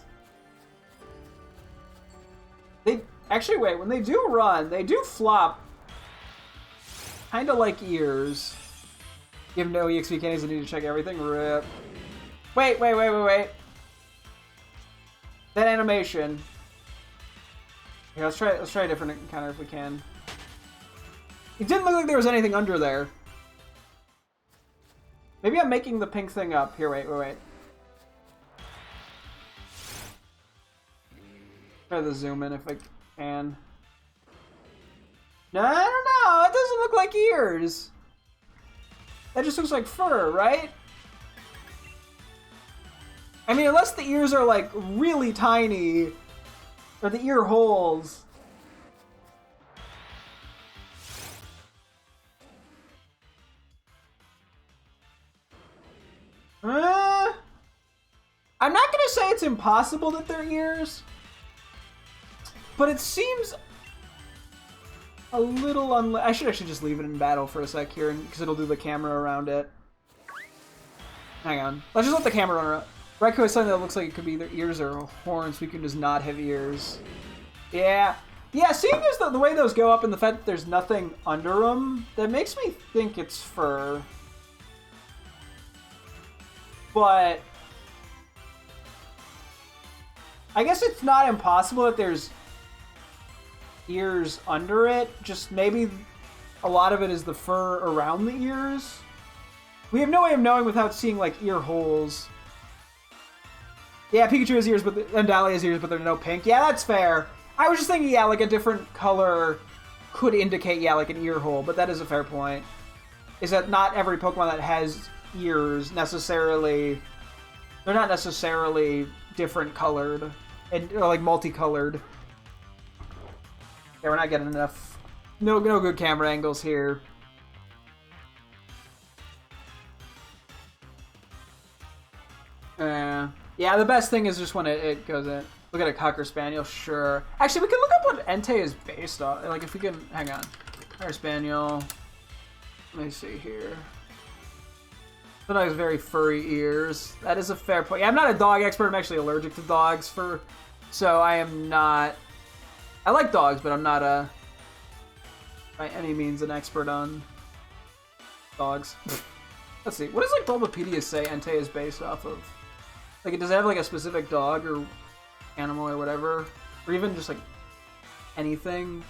Actually, wait, when they do run, they do flop. Kinda like ears. You have no EXP candies and need to check everything. Rip. Wait. That animation. Here, let's try a different encounter if we can. It didn't look like there was anything under there. Maybe I'm making the pink thing up. Here, wait. Try to zoom in if I can. No, I don't know. It doesn't look like ears. That just looks like fur, right? I mean, unless the ears are, like, really tiny, or the ear holes. I'm not gonna say it's impossible that they're ears, but it seems a little I should actually just leave it in battle for a sec here, because it'll do the camera around it. Hang on. Let's just let the camera run around. Raikou has something that looks like it could be either ears or horns. Suicune does not have ears. Yeah, seeing as the way those go up and the fact that there's nothing under them, that makes me think it's fur. But I guess it's not impossible that there's ears under it. Just maybe a lot of it is the fur around the ears. We have no way of knowing without seeing, like, ear holes. Yeah, Pikachu has ears, and Dally has ears, but there's no pink. Yeah, that's fair. I was just thinking, yeah, like a different color could indicate, yeah, like an ear hole, but that is a fair point. Is that not every Pokemon that has ears necessarily... They're not necessarily different colored, or like multicolored. Yeah, we're not getting enough... No good camera angles here. Yeah, the best thing is just when it goes in. Look at a Cocker Spaniel, sure. Actually, we can look up what Entei is based on. Like, if we can, hang on. Cocker Spaniel. Let me see here. Sometimes has very furry ears. That is a fair point. Yeah, I'm not a dog expert. I'm actually allergic to dogs for So I am not... I like dogs, but I'm not by any means an expert on dogs. Let's see. What does like Bulbapedia say Entei is based off of? Like, does it have like a specific dog or animal or whatever? Or even just like anything?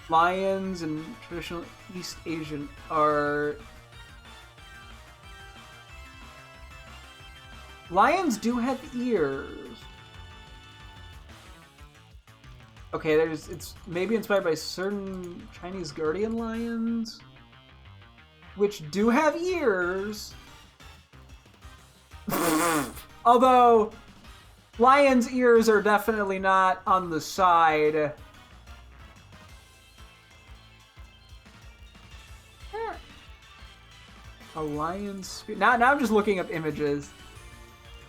Lions and traditional East Asian are... Lions do have ears. Okay, it's maybe inspired by certain Chinese guardian lions, which do have ears. Although, lions' ears are definitely not on the side. A lion's... Now I'm just looking up images.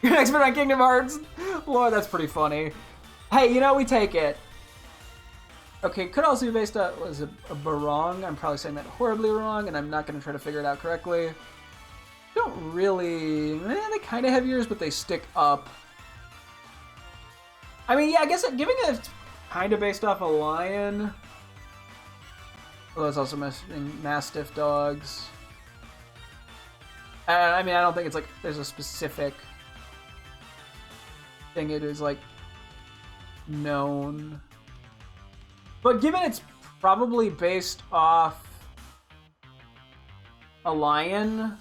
You're an expert on Kingdom Hearts? Lord, that's pretty funny. Hey, you know, we take it. Okay, could also be based on... Was it a barong? I'm probably saying that horribly wrong, and I'm not going to try to figure it out correctly. Don't really... they kind of have ears, but they stick up. I mean, yeah, I guess giving it kind of based off a lion. Well, that's also mentioning Mastiff dogs. I mean, I don't think it's like there's a specific thing it is like known. But given it's probably based off a lion,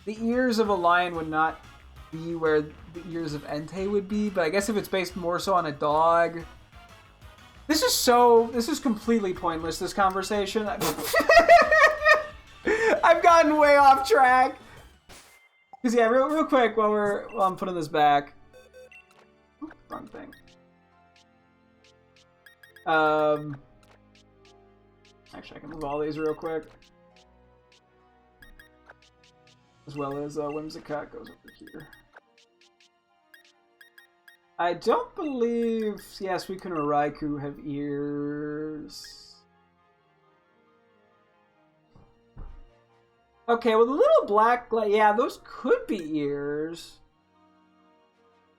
the ears of a lion would not be where the ears of Entei would be, but I guess if it's based more so on a dog... This is completely pointless, this conversation. I've gotten way off track. Cause yeah, real quick while I'm putting this back. Oops, wrong thing. Actually, I can move all these real quick. As well as Whimsicott goes over here. I don't believe... Yeah, Suicune or Raikou have ears. Okay, well the little black... Yeah, those could be ears.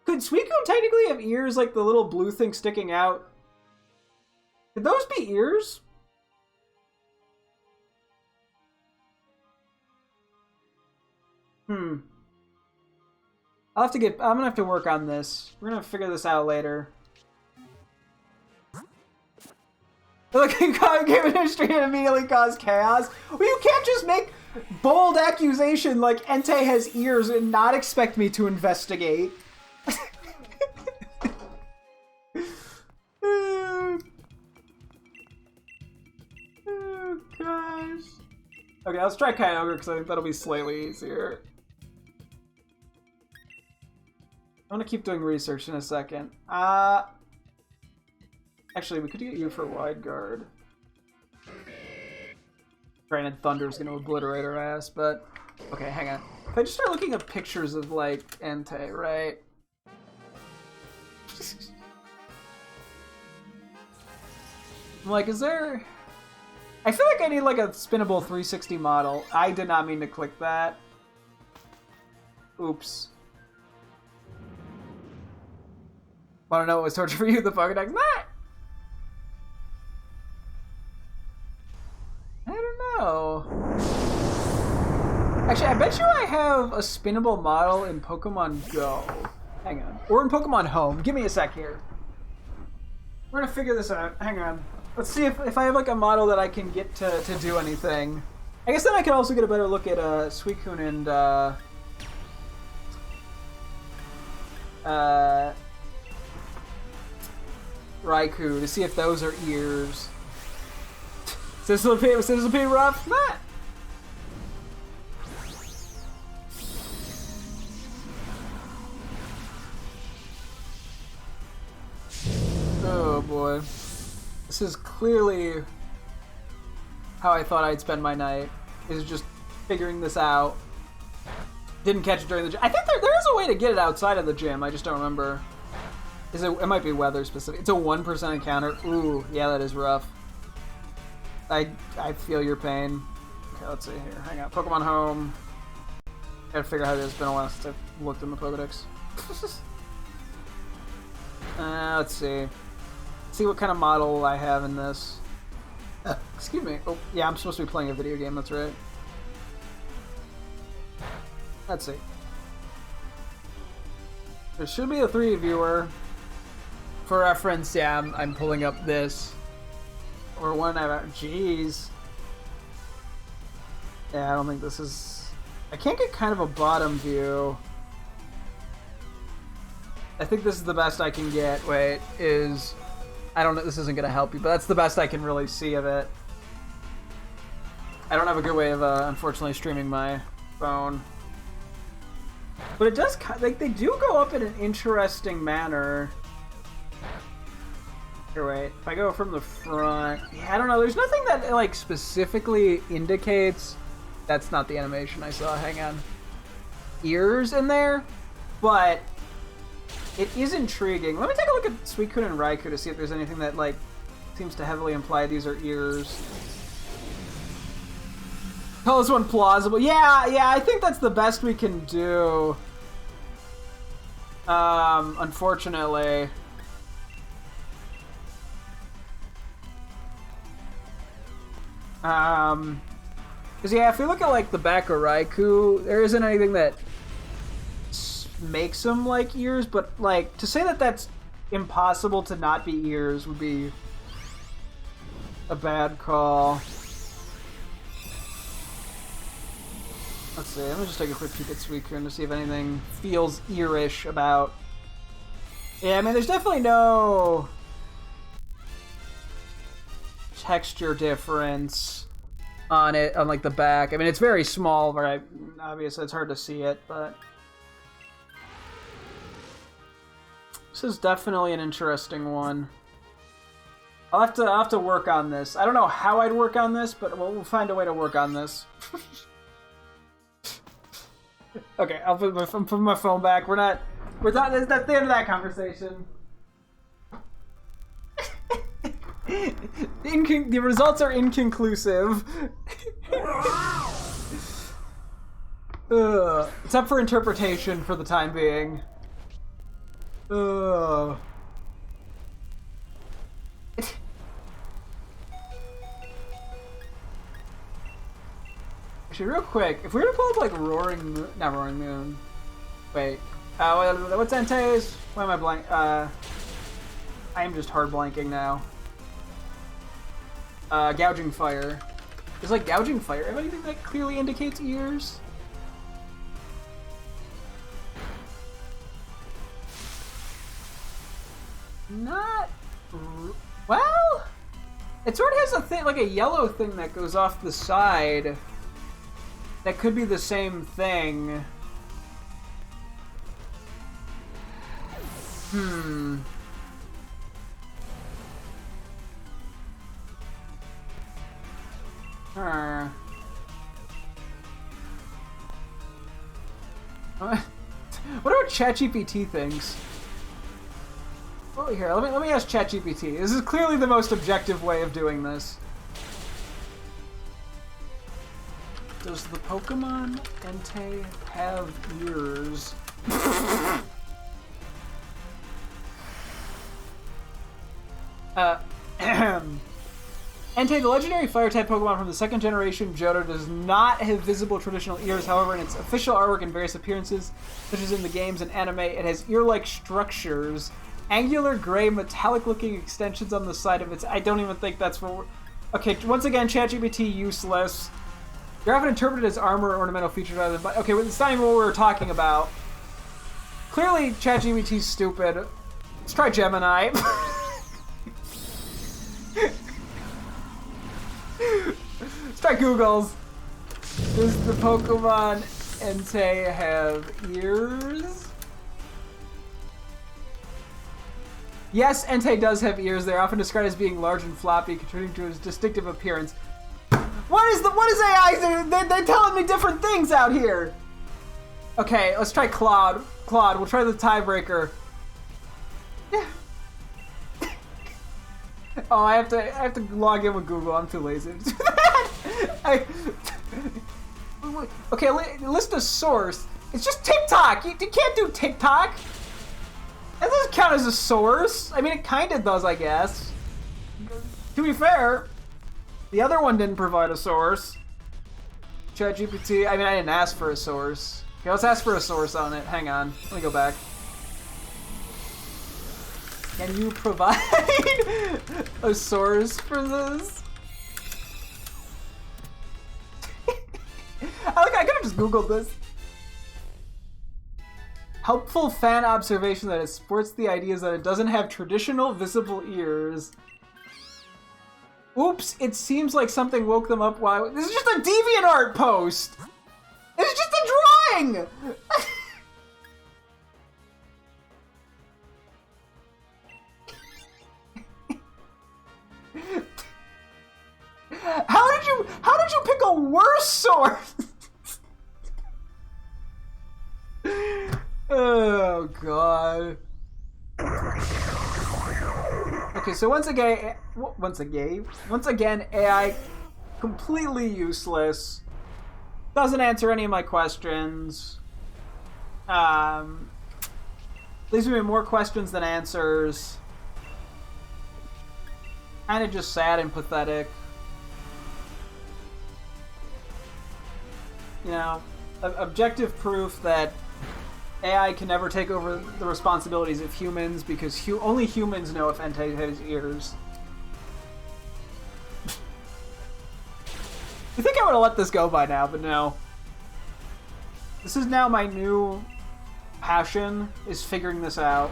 Could Suicune technically have ears like the little blue thing sticking out? Could those be ears? I'm gonna have to work on this. We're gonna figure this out later. Look, game industry and immediately cause chaos. Well, you can't just make bold accusation like Entei has ears and not expect me to investigate. Oh, gosh. Okay, let's try Kyogre because I think that'll be slightly easier. I'm gonna keep doing research in a second. Actually, we could get you for Wide Guard. Granted, Thunder's gonna obliterate her ass, but... Okay, hang on. If I just start looking at pictures of, like, Entei, right? I'm like, is there... I feel like I need, like, a spinnable 360 model. I did not mean to click that. Oops. Wanna know what was torture for you? The Pokédex? Not! I don't know. Actually, I bet you I have a spinnable model in Pokemon Go. Hang on. Or in Pokemon Home. Give me a sec here. We're gonna figure this out. Hang on. Let's see if I have like a model that I can get to do anything. I guess then I can also get a better look at Suicune and Raikou to see if those are ears. Sizzle rough? Nah. Oh boy. This is clearly how I thought I'd spend my night. Is just figuring this out. Didn't catch it during the gym. I think there is a way to get it outside of the gym. I just don't remember. It might be weather specific. It's a 1% encounter. Ooh, yeah, that is rough. I feel your pain. Okay, let's see here. Hang on. Pokemon Home. Gotta figure out how this. It's been a while since I've looked in the Pokedex. Let's see. See what kind of model I have in this. Excuse me. Oh, yeah, I'm supposed to be playing a video game, that's right. Let's see. There should be a 3 viewer. For reference, yeah, I'm pulling up this. Or one I've... Jeez. Yeah, I don't think this is... I can't get kind of a bottom view. I think this is the best I can get. Wait, is... I don't know, this isn't going to help you, but that's the best I can really see of it. I don't have a good way of, unfortunately, streaming my phone. But it does, like, they do go up in an interesting manner. Here, wait, if I go from the front... Yeah, I don't know, there's nothing that, like, specifically indicates... That's not the animation I saw, hang on. Ears in there, but... It is intriguing. Let me take a look at Suicune and Raikou to see if there's anything that, like, seems to heavily imply these are ears. Call this one plausible. Yeah, I think that's the best we can do. Unfortunately. Because, yeah, if we look at, like, the back of Raikou, there isn't anything that makes them like ears, but like to say that that's impossible to not be ears would be a bad call. Let's see, let me just take a quick peek at Suicune to see if anything feels earish about... Yeah, I mean, there's definitely no texture difference on it, on like the back. I mean, it's very small, right? Obviously it's hard to see it, but this is definitely an interesting one. I'll have to work on this. I don't know how I'd work on this, but we'll find a way to work on this. Okay, I'll put my phone back. That's the end of that conversation. The results are inconclusive. It's up for interpretation for the time being. Actually, real quick, if we were to pull up like not Roaring Moon. Wait, what's Entei's? Why am I blank? I am just hard blanking now. Gouging Fire. Is like Gouging Fire have anything that clearly indicates ears? Not... Well... It sort of has a thing, like a yellow thing that goes off the side. That could be the same thing. What about ChatGPT thinks? Oh, here, let me ask ChatGPT. This is clearly the most objective way of doing this. Does the Pokemon Entei have ears? Entei, the legendary fire-type Pokemon from the second generation Johto, does not have visible traditional ears. However, in its official artwork and various appearances, such as in the games and anime, it has ear-like structures. Angular gray metallic-looking extensions on the side of its... I don't even think that's what we're... Okay, once again, ChatGPT useless. You're often interpreted as armor or ornamental features rather than... Okay, it's not even what we were talking about. Clearly, ChatGPT's stupid. Let's try Gemini. Let's try Google's. Does the Pokemon Entei have ears? Yes, Entei does have ears. They're often described as being large and floppy, contributing to his distinctive appearance. What is AI? They're telling me different things out here. Okay, let's try Claude. We'll try the tiebreaker. Oh, I have to log in with Google. I'm too lazy to do that. Okay, list a source. It's just TikTok. You can't do TikTok. This is doesn't count as a source. I mean, it kind of does, I guess. To be fair, the other one didn't provide a source. ChatGPT, I mean, I didn't ask for a source. Okay, let's ask for a source on it. Hang on. Let me go back. Can you provide a source for this? I could have just Googled this. Helpful fan observation that it supports the ideas that it doesn't have traditional visible ears. Oops, it seems like something woke them up while... This is just a DeviantArt post! It's just a drawing! How did you pick a worse source? Oh god. Okay, so once again, AI completely useless. Doesn't answer any of my questions. Leaves me with more questions than answers. Kind of just sad and pathetic. You know, objective proof that AI can never take over the responsibilities of humans because only humans know if Entei has ears. You think I would have let this go by now, but no. This is now my new passion, is figuring this out.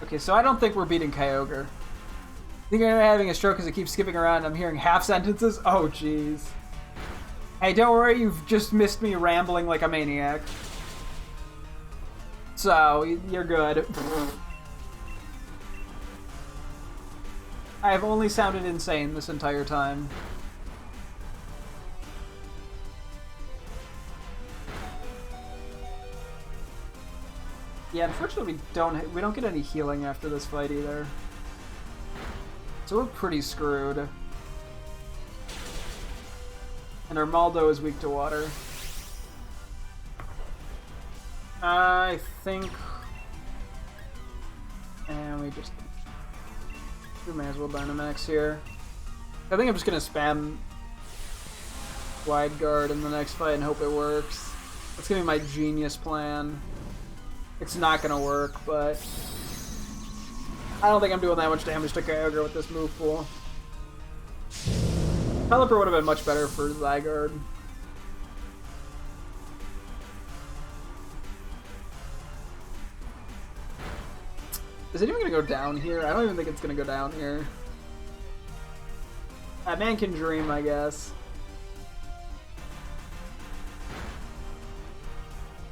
Okay, so I don't think we're beating Kyogre. I think I'm having a stroke because it keeps skipping around. I'm hearing half sentences. Oh, jeez. Hey, don't worry, you've just missed me rambling like a maniac. So, you're good. I have only sounded insane this entire time. Yeah, unfortunately we don't get any healing after this fight either. So we're pretty screwed. And our Maldo is weak to water. I think... And we may as well Dynamax here. I think I'm just gonna spam Wide Guard in the next fight and hope it works. That's gonna be my genius plan. It's not gonna work, but I don't think I'm doing that much damage to Kyogre with this move pool. Pelipper would have been much better for Zygarde. Is it even gonna go down here? I don't even think it's gonna go down here. That man can dream, I guess.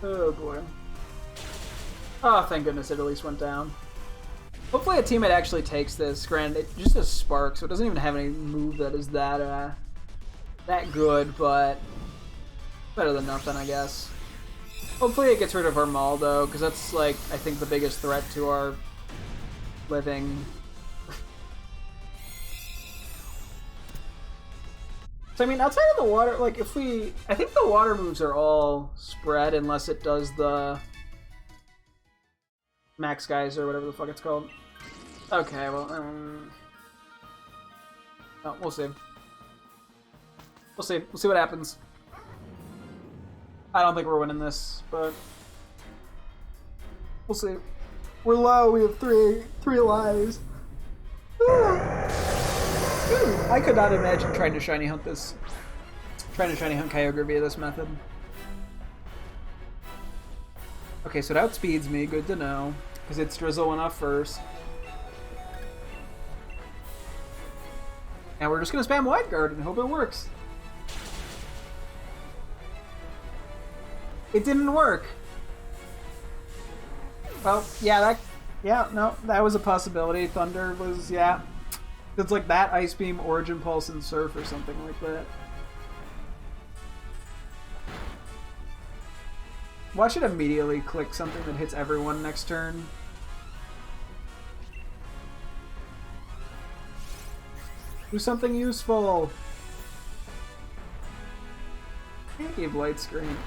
Oh boy. Oh, thank goodness it at least went down. Hopefully a teammate actually takes this. Granted, it just has Spark, so it doesn't even have any move that is that good, but better than nothing, I guess. Hopefully it gets rid of our Maldo, because that's, like, I think the biggest threat to our living. So, I mean, outside of the water, like, I think the water moves are all spread, unless it does the Max Guys or whatever the fuck it's called. Okay, well, oh, we'll see. We'll see. We'll see what happens. I don't think we're winning this, but we'll see. We're low. We have three lives. I could not imagine trying to shiny hunt this. Trying to shiny hunt Kyogre via this method. Okay, so it outspeeds me. Good to know. Because it's Drizzle went off first. And we're just going to spam Wide Guard and hope it works. It didn't work. Well, yeah, no, that was a possibility. Thunder was, yeah. It's like that, Ice Beam, Origin Pulse, and Surf or something like that. Watch it immediately click something that hits everyone next turn. Do something useful. think he gave Light Screen.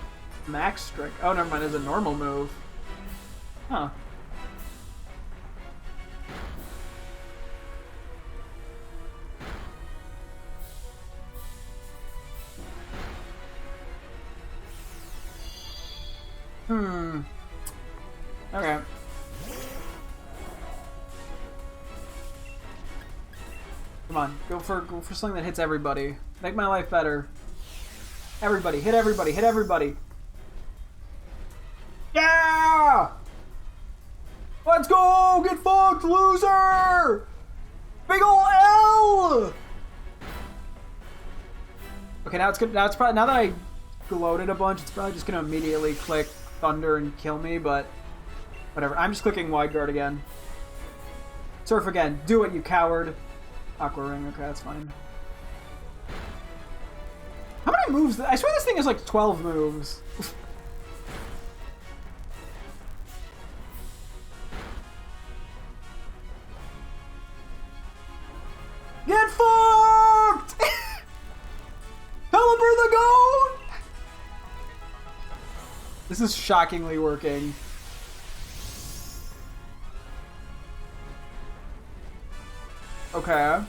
Max Strike. Oh, never mind. It's a normal move. Huh. Okay. Come on, go for something that hits everybody. Make my life better. Everybody, hit everybody, hit everybody. Yeah! Let's go! Get fucked, loser! Big ol' L! Okay, now it's good. Now it's probably, now that I gloated a bunch, it's probably just gonna immediately click Thunder and kill me, but whatever. I'm just clicking Wide Guard again. Surf again. Do it, you coward. Aqua Ring. Okay, that's fine. How many moves? I swear this thing is like 12 moves. Get fucked! Pelipper the goat! This is shockingly working. Okay.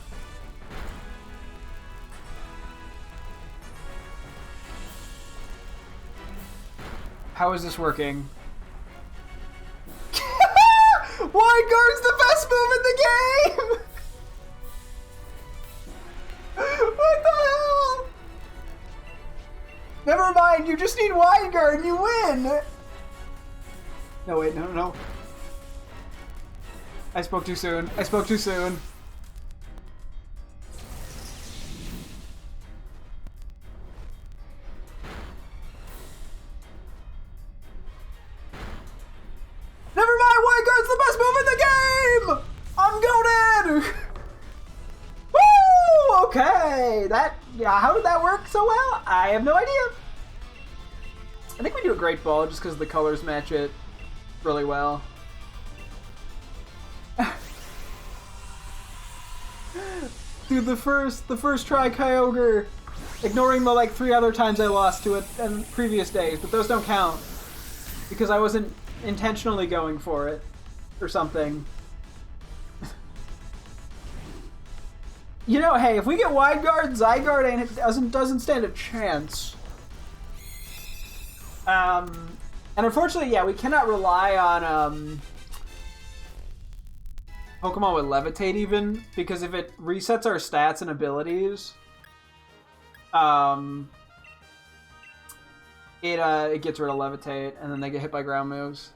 How is this working? Wide Guard's the best move in the game! What the hell? Never mind, you just need Wide Guard and you win! No, wait, no, no. I spoke too soon. I spoke too soon. Never mind, Wide Guard's the best move in the game! I'm goated! Woo! Okay, yeah, how did that work so well? I have no idea. I think we do a Great Ball just because the colors match it really well. Dude, the first try Kyogre, ignoring the like 3 other times I lost to it in previous days, but those don't count because I wasn't intentionally going for it or something. You know, hey, if we get Wide Guard, Zygarde doesn't stand a chance. And unfortunately, yeah, we cannot rely on Pokemon with Levitate even, because if it resets our stats and abilities, it gets rid of Levitate, and then they get hit by ground moves.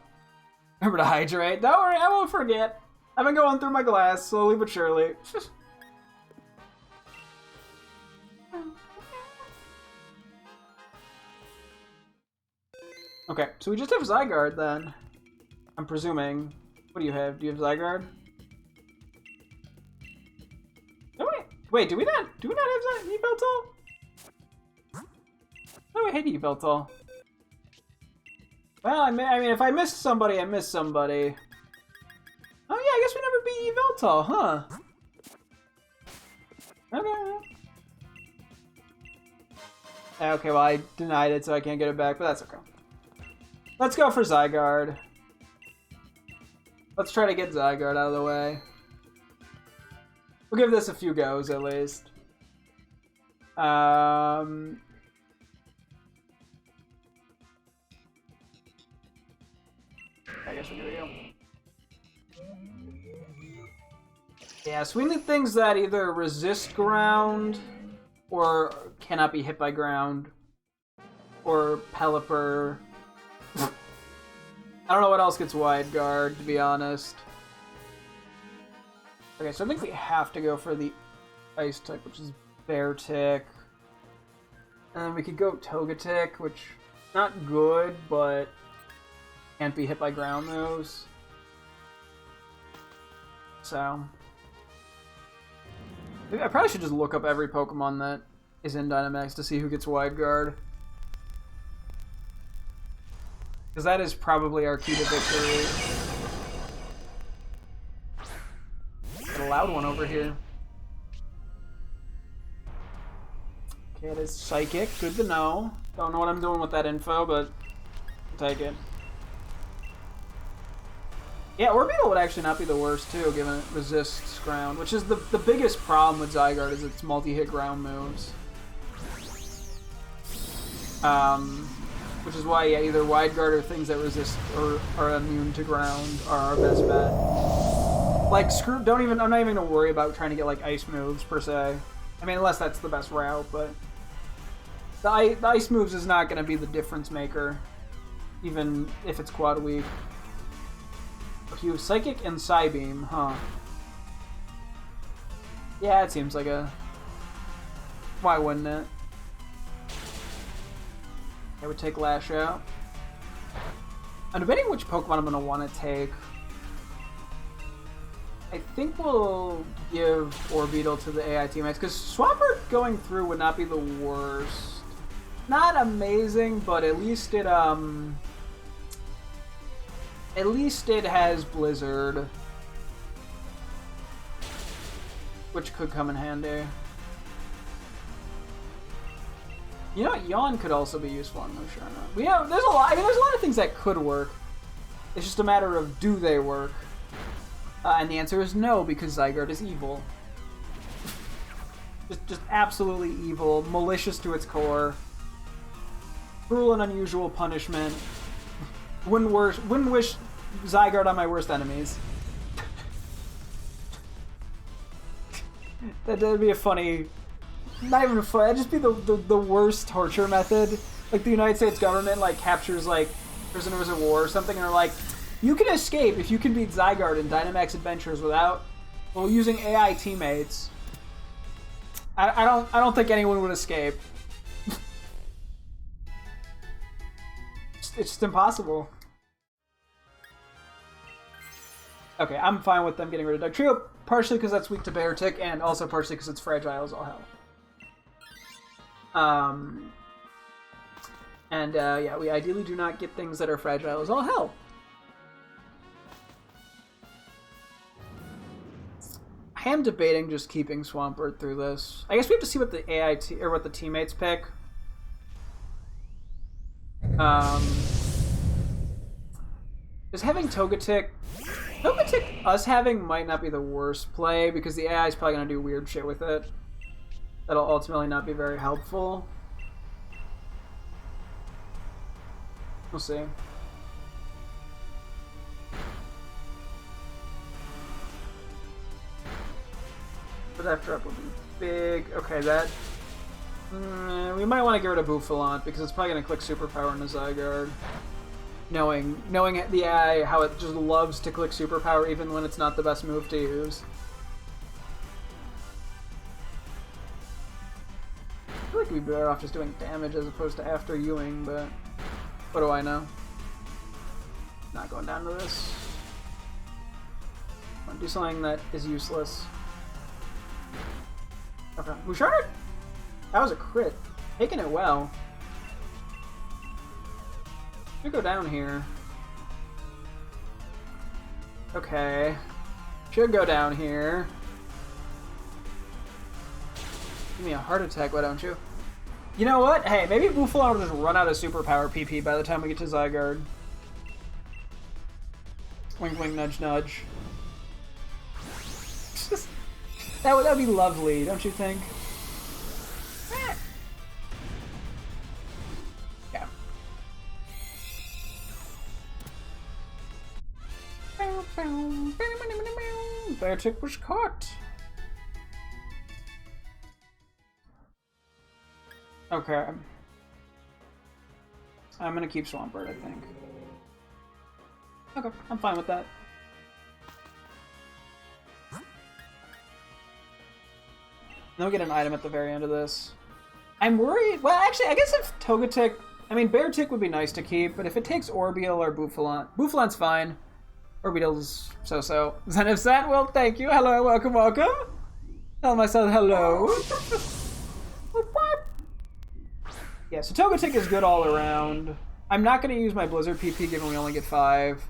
Remember to hydrate. Don't worry, I won't forget. I've been going through my glass slowly but surely. Okay, so we just have Zygarde then. I'm presuming. What do you have? Do you have Zygarde? No, wait, do we not have Yveltal? No, I hate Yveltal. Well, I mean, if I missed somebody, I missed somebody. Oh yeah, I guess we never beat Yveltal, huh? Okay. Okay, well, I denied it, so I can't get it back, but that's okay. Let's go for Zygarde. Let's try to get Zygarde out of the way. We'll give this a few goes, at least. I guess we're gonna go. Yeah, so we need things that either resist ground or cannot be hit by ground. Or Pelipper. I don't know what else gets Wide Guard, to be honest. Okay, so I think we have to go for the Ice type, which is Beartic. And then we could go Togetic, which not good, but can't be hit by ground moves. So I probably should just look up every Pokemon that is in Dynamax to see who gets Wide Guard. Because that is probably our key to victory. Got a loud one over here. Okay, it is Psychic. Good to know. Don't know what I'm doing with that info, but I'll take it. Yeah, Orbeetle would actually not be the worst, too, given it resists ground, which is the biggest problem with Zygarde, is its multi-hit ground moves. Which is why, yeah, either Wide Guard or things that resist or are immune to ground are our best bet. Like, I'm not even gonna worry about trying to get, like, ice moves, per se. I mean, unless that's the best route, but the ice moves is not gonna be the difference maker, even if it's quad weak. You have Psychic and Psybeam, huh? Yeah, it seems like a... Why wouldn't it? I would take Lash Out. I'm debating which Pokemon I'm going to want to take. I think we'll give Orbeetle to the AI teammates, because Swampert going through would not be the worst. Not amazing, but at least it has Blizzard, which could come in handy. You know what? Yawn could also be useful on Musharna. There's a lot. I mean, there's a lot of things that could work. It's just a matter of do they work? And the answer is no, because Zygarde is evil. just absolutely evil, malicious to its core, cruel and unusual punishment. Wouldn't wish Zygarde on my worst enemies. That'd be a funny... Not even fun. That'd just be the worst torture method. Like, the United States government, like, captures, like, prisoners of war or something, and they're like, you can escape if you can beat Zygarde in Dynamax Adventures without... Well, using AI teammates. I don't think anyone would escape. It's just impossible. Okay, I'm fine with them getting rid of Dugtrio, partially because that's weak to Beartic, and also partially because it's fragile as all hell. Yeah, we ideally do not get things that are fragile as all hell. I am debating just keeping Swampert through this. I guess we have to see what the or what the teammates pick. Is having Togetic us having might not be the worst play, because the AI is probably going to do weird shit with it. That'll ultimately not be very helpful. We'll see. But that drop will be big. Okay, that... we might want to get rid of Bouffalant, because it's probably going to click Superpower into Zygarde. Knowing the AI, how it just loves to click Superpower even when it's not the best move to use. I feel like we'd be better off just doing damage as opposed to after Ewing, but what do I know? Not going down to this. I want to do something that is useless. Okay, Musharna? That was a crit. Taking it well. Should go down here. Okay. Should go down here. Give me a heart attack, why don't you? You know what? Hey, maybe Bouffalant will just run out of superpower PP by the time we get to Zygarde. Wink, wink, nudge, nudge. that would be lovely, don't you think? Yeah. Beartic was caught. Okay. I'm gonna keep Swampert, I think. Okay, I'm fine with that. Then we'll get an item at the very end of this. I'm worried... Well, actually, I guess if Togetic... I mean, Beartic would be nice to keep, but if it takes Orbeetle or Bouffalant... Bouffalant's fine. Orbeetle's so-so. Zenithsat, well, thank you. Hello, welcome, welcome. Tell myself hello. Yeah, so Togetic is good all around. I'm not going to use my Blizzard PP given we only get 5.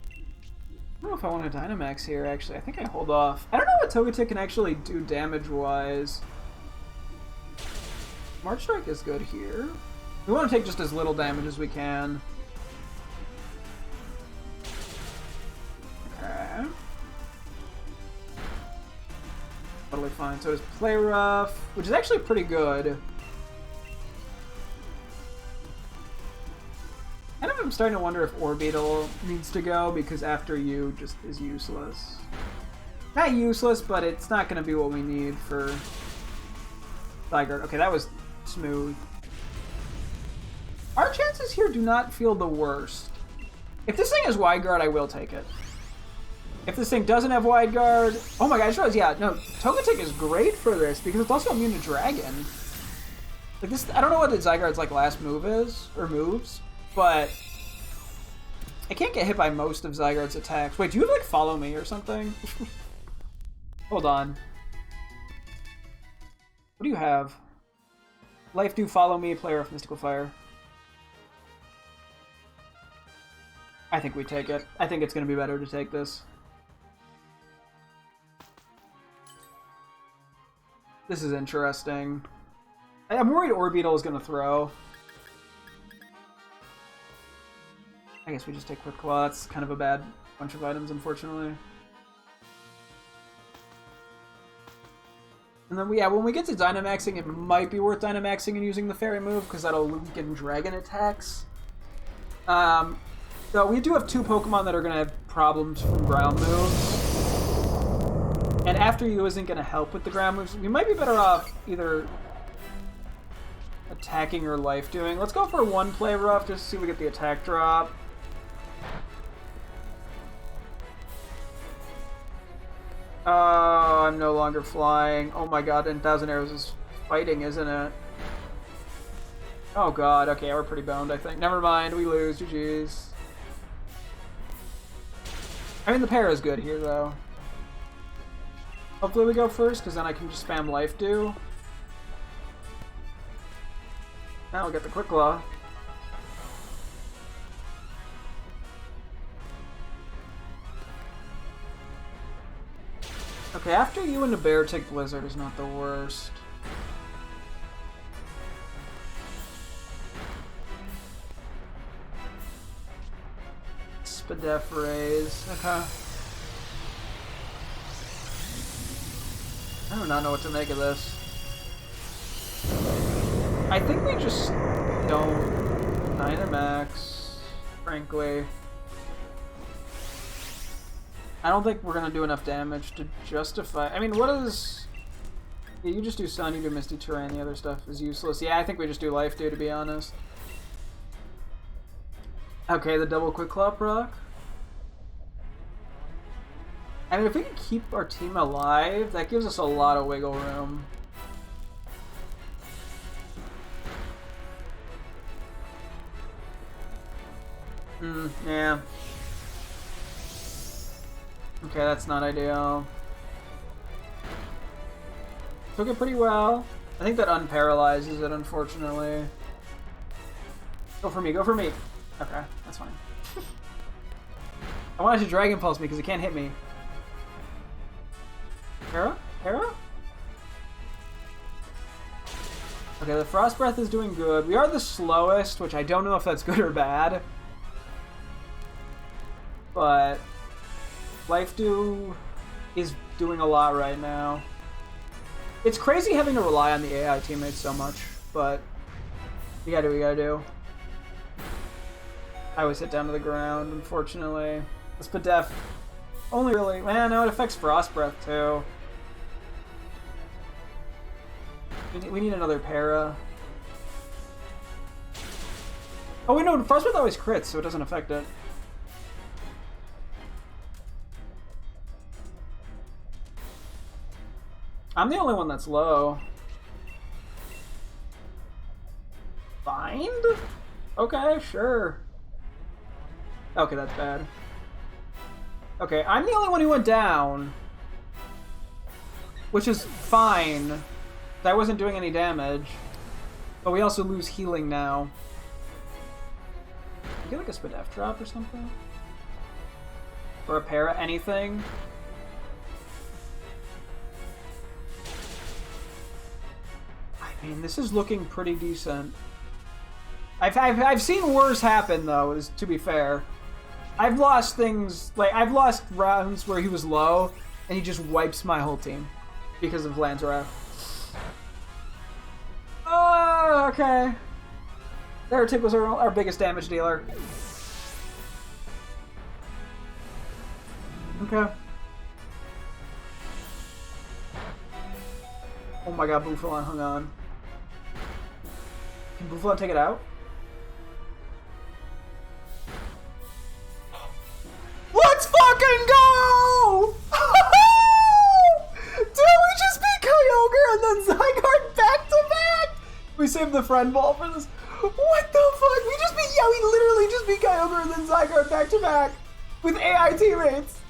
I don't know if I want a Dynamax here, actually. I think I hold off. I don't know what Togetic can actually do damage-wise. Smart Strike is good here. We want to take just as little damage as we can. Okay. Totally fine. So does Play Rough, which is actually pretty good. Kind of I'm starting to wonder if Orbeetle needs to go, because After You just is useless. Not useless, but it's not going to be what we need for Zygarde. Okay, that was smooth. Our chances here do not feel the worst. If this thing has Wide Guard, I will take it. If this thing doesn't have Wide Guard... Oh my god, I just realized, yeah, no, Togetic is great for this, because it's also immune to Dragon. Like this, I don't know what the Zygarde's like last move is, or moves, but I can't get hit by most of Zygarde's attacks. Wait, do you have like Follow Me or something? Hold on. What do you have? Life Do, Follow Me, Player of Mystical Fire. I think we take it. I think it's going to be better to take this. This is interesting. I'm worried Orbeetle is going to throw. I guess we just take Quick Claw. That's kind of a bad bunch of items, unfortunately. And then, yeah, when we get to Dynamaxing, it might be worth Dynamaxing and using the Fairy move, because that'll weaken Dragon attacks. So we do have two Pokemon that are going to have problems from ground moves. And After You isn't going to help with the ground moves. We might be better off either attacking or Life Doing. Let's go for one Play Rough just to see if we get the attack drop. Oh, I'm no longer flying. Oh my god, and 1,000 Arrows is fighting, isn't it? Oh god, okay, we're pretty boned, I think. Never mind, we lose. GG's. I mean, the pair is good here, though. Hopefully we go first, because then I can just spam Life Do. Now we'll get the Quick Claw. Okay, After You and the Beartic Blizzard is not the worst. Spadef Raise. Okay. I do not know what to make of this. I think we just don't Dynamax, frankly. I don't think we're going to do enough damage to justify... I mean, what is... Yeah, you just do Sun, you do Misty Terrain, the other stuff is useless. Yeah, I think we just do Life Do, to be honest. Okay, the double Quick Claw proc. I mean, if we can keep our team alive, that gives us a lot of wiggle room. Yeah. Okay, that's not ideal. Took it pretty well. I think that unparalyzes it, unfortunately. Go for me, go for me. Okay, that's fine. I wanted to Dragon Pulse me because it can't hit me. Hera? Hera? Okay, the Frost Breath is doing good. We are the slowest, which I don't know if that's good or bad. But Life Do is doing a lot right now. It's crazy having to rely on the AI teammates so much, but we gotta do what we gotta do. I always hit down to the ground, unfortunately. This Spadef only really... Man, no, it affects Frost Breath, too. We need another para. Oh, wait, no, Frost Breath always crits, so it doesn't affect it. I'm the only one that's low. Bind? Okay, sure. Okay, that's bad. Okay, I'm the only one who went down. Which is fine. I wasn't doing any damage. But we also lose healing now. Can you get like a Spadef drop or something? Or a para, anything? I mean, this is looking pretty decent. I've seen worse happen, though, to be fair. I've lost things, like, I've lost rounds where he was low, and he just wipes my whole team because of Land's Wrath. Oh, okay. Heretic was our biggest damage dealer. Okay. Oh my god, Buffalon hung on. Can Buffalon take it out? Let's fucking go! Did we just beat Kyogre and then Zygarde back to back? We saved the friend ball for this. What the fuck? We just beat, yeah, we literally just beat Kyogre and then Zygarde back to back with AI teammates.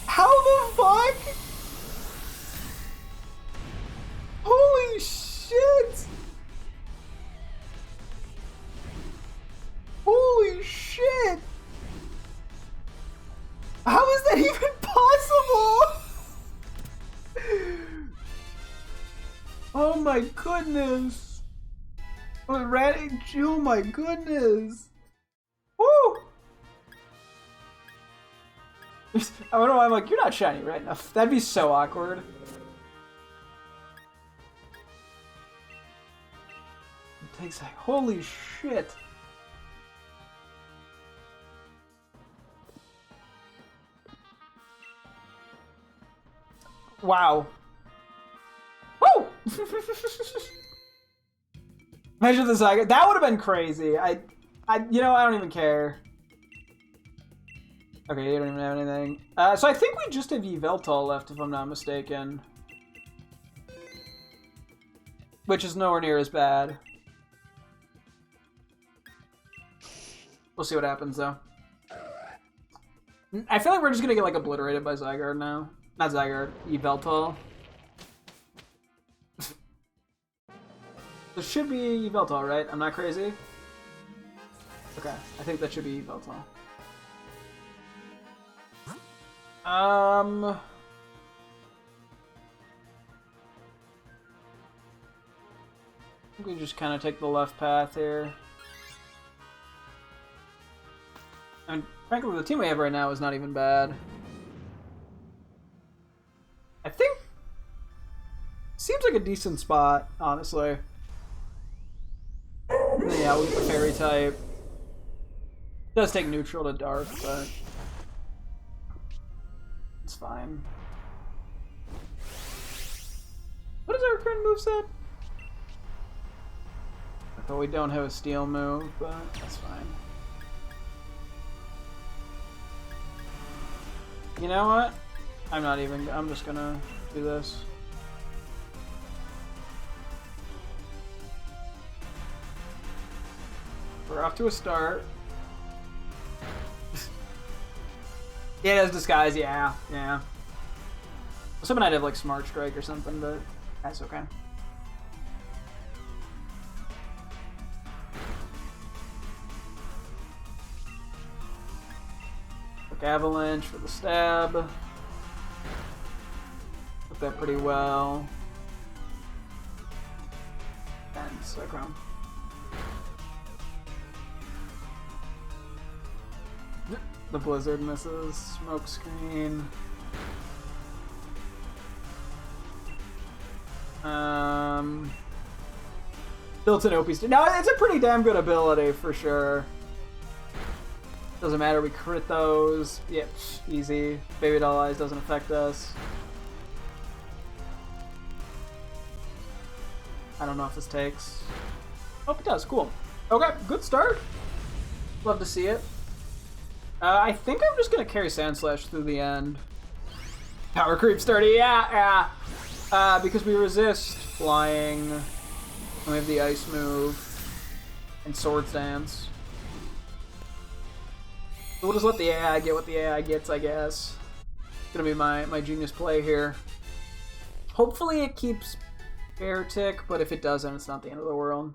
How the fuck? Holy shit! Holy shit! How is that even possible? Oh my goodness! Oh my goodness! Woo! I wonder why I'm like, you're not shiny right enough. That'd be so awkward. It takes like, holy shit. Wow. Woo! Measure the Zygarde. That would have been crazy. You know, I don't even care. Okay, you don't even have anything. So I think we just have Yveltal left, if I'm not mistaken. Which is nowhere near as bad. We'll see what happens, though. I feel like we're just gonna get, like, obliterated by Zygarde now. Not Zygarde, Yveltal. This should be Yveltal, right? I'm not crazy? Okay, I think that should be Yveltal. I think we just kind of take the left path here. I mean, frankly, the team we have right now is not even bad. I think... Seems like a decent spot, honestly. Yeah, we'll get the Fairy type. It does take neutral to dark, but... It's fine. What is our current moveset? I thought we don't have a steel move, but that's fine. You know what? I'm just gonna do this. We're off to a start. Yeah, it has disguise, yeah. I was hoping I'd have like Smart Strike or something, but that's okay. Quick Avalanche for the stab. Took that pretty well. And Cyclone. The Blizzard misses. Smoke screen. Built-in OP. No, it's a pretty damn good ability for sure. Doesn't matter, we crit those. Yep, easy. Baby Doll Eyes doesn't affect us. I don't know if this takes. Oh, it does. Cool. Okay, good start. Love to see it. I think I'm just gonna carry Sandslash through the end. Power creep sturdy, yeah. Because we resist flying, and we have the ice move, and Swords Dance. So we'll just let the AI get what the AI gets, I guess. It's gonna be my genius play here. Hopefully it keeps Beartic, but if it doesn't, it's not the end of the world.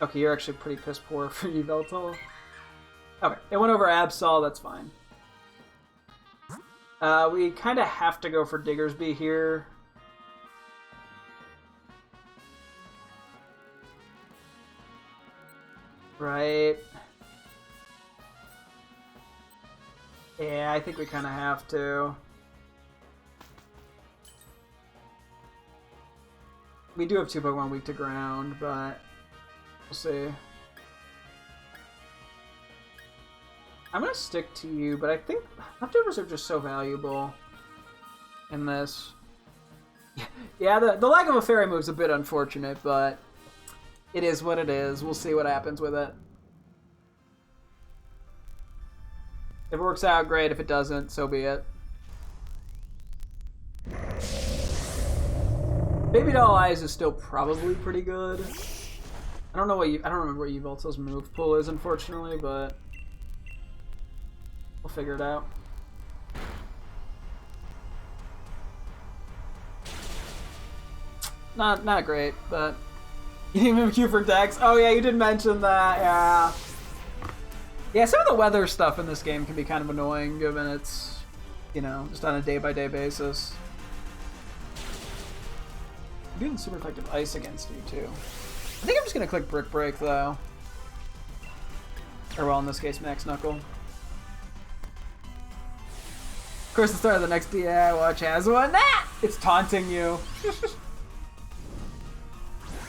Okay, you're actually pretty piss poor for Yveltal. Okay, it went over Absol, that's fine. We kind of have to go for Diggersby here. Right. Yeah, I think we kind of have to. We do have 2 Pokemon weak to ground, but we'll see. I'm gonna stick to you, but I think leftovers are just so valuable in this. Yeah, the lack of a fairy move is a bit unfortunate, but it is what it is. We'll see what happens with it. If it works out, great. If it doesn't, so be it. Baby Doll Eyes is still probably pretty good. I don't remember what Yveltal's move pool is, unfortunately, but we'll figure it out. Not great, but you need Mimikyu for Dex. Oh yeah, you did mention that. Yeah. Yeah, some of the weather stuff in this game can be kind of annoying, given it's, you know, just on a day-by-day basis. I'm doing super effective ice against you, too. I think I'm just going to click Brick Break, though. Or, well, in this case, Max Knuckle. Of course, the start of the next DI watch has one. Ah! It's taunting you.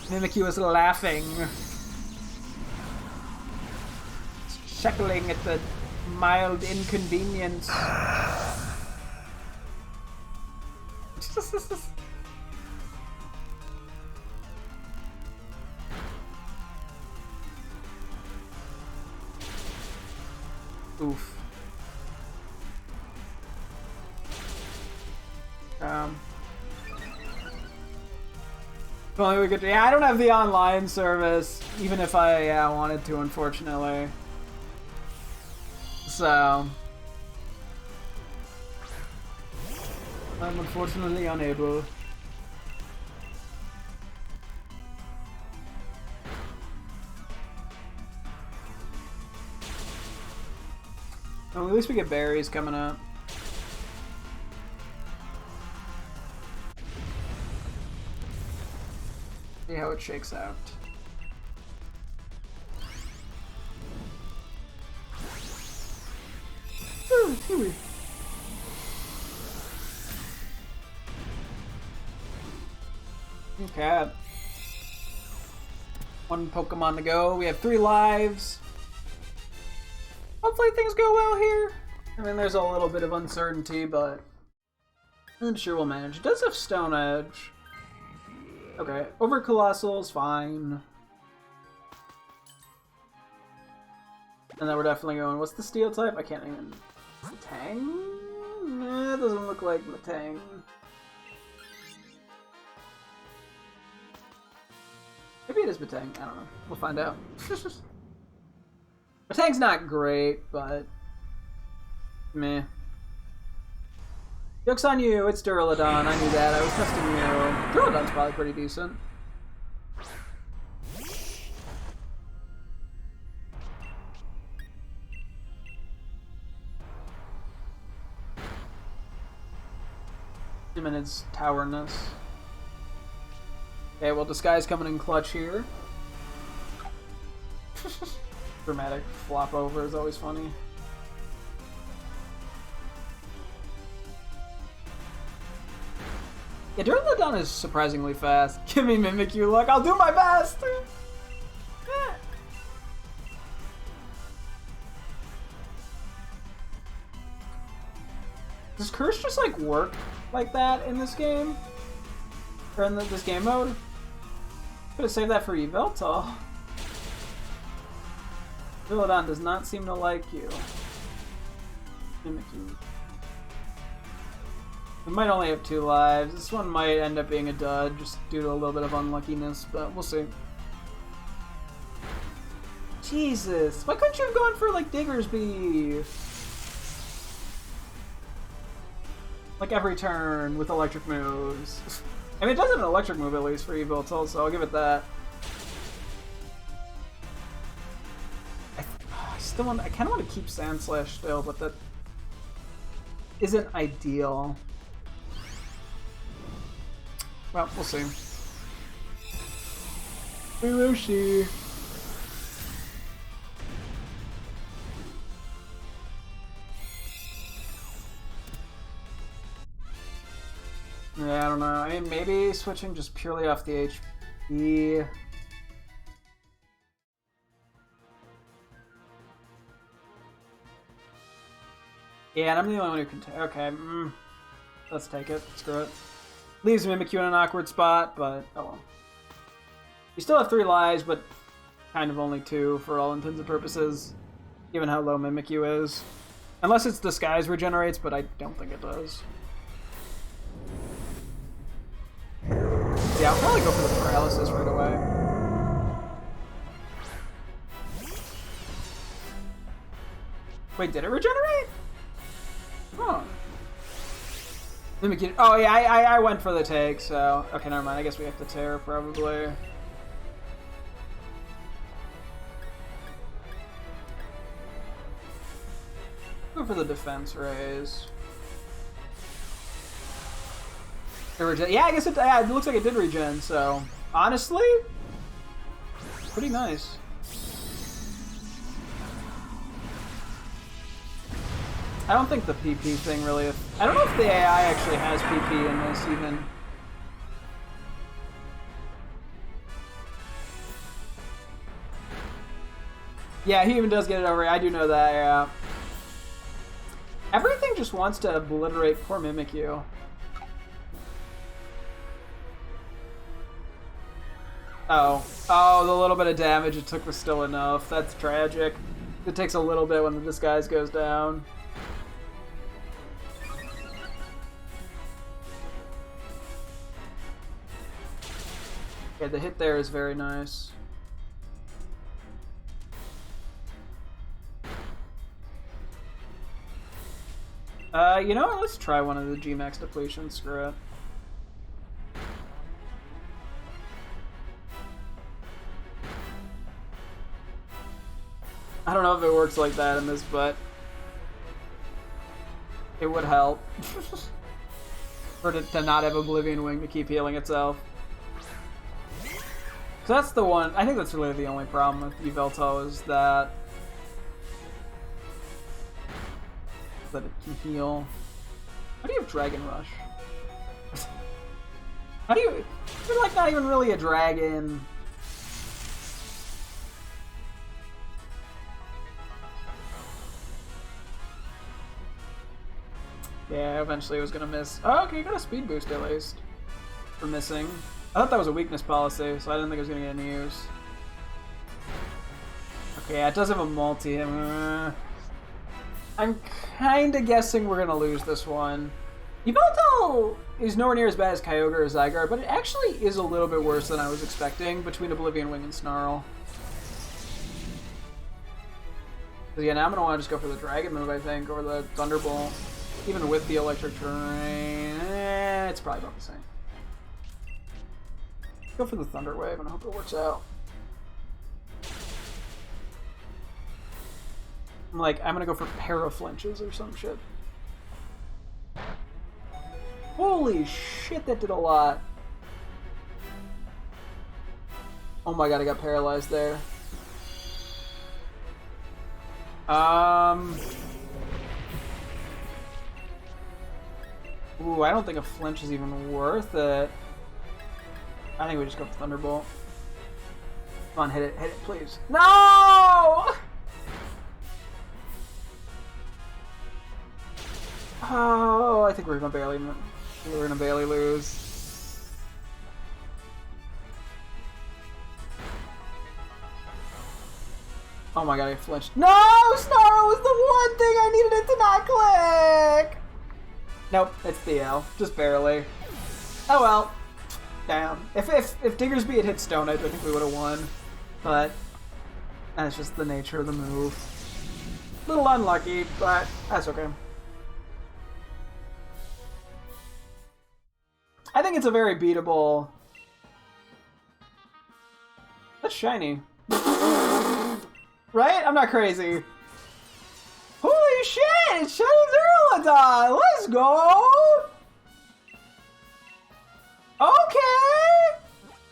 Mimikyu is laughing. Chuckling at the mild inconvenience. Oof. If only we could. Yeah, I don't have the online service, even if I wanted to, unfortunately. So I'm unfortunately unable. Well, at least we get berries coming up. See how it shakes out. Oh, Kiwi. Okay. 1 Pokemon to go. We have 3 lives. Hopefully things go well here. I mean, there's a little bit of uncertainty, but I'm sure we'll manage. It does have Stone Edge. Okay, over Colossal is fine. And then we're definitely going, what's the Steel type? I can't even... Matang? Nah, it doesn't look like Matang. Maybe it is Matang, I don't know. We'll find out. Matang's not great, but... meh. Joke's on you, it's Duraludon, I knew that, I was testing you. Duraludon's probably pretty decent. Him and his towerness. Okay, well, Disguise coming in clutch here. Dramatic flop over is always funny. Yeah, Duraludon is surprisingly fast. Give me Mimikyu luck, I'll do my best! Does Curse just, like, work like that in this game? Or in this game mode? Could have saved that for Yveltal. Duraludon does not seem to like you. Mimikyu. We might only have 2 lives. This one might end up being a dud, just due to a little bit of unluckiness, but we'll see. Jesus, why couldn't you have gone for, like, Diggersby? Like, every turn with electric moves. I mean, it does have an electric move, at least, for Yveltal, so I'll give it that. I kind of want to keep Sandslash still, but that isn't ideal. Well, we'll see. We will see. Yeah, I don't know. I mean, maybe switching just purely off the HP. Yeah, and I'm the only one who can take. Okay, let's take it. Screw it. Leaves Mimikyu in an awkward spot, but oh well. We still have 3 lives, but kind of only 2 for all intents and purposes, given how low Mimikyu is. Unless its Disguise regenerates, but I don't think it does. Yeah, I'll probably go for the Paralysis right away. Wait, did it regenerate? Huh. Mimikyu. Oh yeah, I went for the take, so okay, never mind. I guess we have to tear probably. Go for the defense raise. Yeah, I guess it looks like it did regen, so honestly, pretty nice. I don't think the PP thing really... I don't know if the AI actually has PP in this, even. Yeah, he even does get it over. I do know that, yeah. Everything just wants to obliterate poor Mimikyu. Oh. Oh, the little bit of damage it took was still enough. That's tragic. It takes a little bit when the Disguise goes down. Yeah, the hit there is very nice. You know what? Let's try one of the G-Max depletions. Screw it. I don't know if it works like that in this, but it would help. For it to not have Oblivion Wing to keep healing itself. So that's the one. I think that's really the only problem with Yveltal is that it can heal. How do you have Dragon Rush? How do you? You're like not even really a dragon. Yeah, eventually it was gonna miss. Oh, okay, you got a speed boost at least for missing. I thought that was a weakness policy, so I didn't think it was gonna get any use. Okay, yeah, it does have a multi. I'm kinda guessing we're gonna lose this one. Yveltal is nowhere near as bad as Kyogre or Zygarde, but it actually is a little bit worse than I was expecting between Oblivion Wing and Snarl. So yeah, now I'm gonna want to just go for the Dragon move, I think, or the Thunderbolt. Even with the electric terrain, it's probably about the same. Go for the Thunder Wave and I hope it works out. I'm gonna go for Paraflinches or some shit. Holy shit, that did a lot. Oh my god, I got paralyzed there. Ooh, I don't think a flinch is even worth it. I think we just go for Thunderbolt. Come on, hit it, please. No! Oh, I think we're gonna barely lose. Oh my god, I flinched. No! Snarl was the one thing I needed it to not click! Nope, it's DL. Just barely. Oh well. Damn. If Diggersby had hit Stone Edge, I think we would have won. But that's just the nature of the move. A little unlucky, but that's okay. I think it's a very beatable... That's shiny. Right? I'm not crazy. Holy shit! It's shiny Zerladon! Let's go! Okay!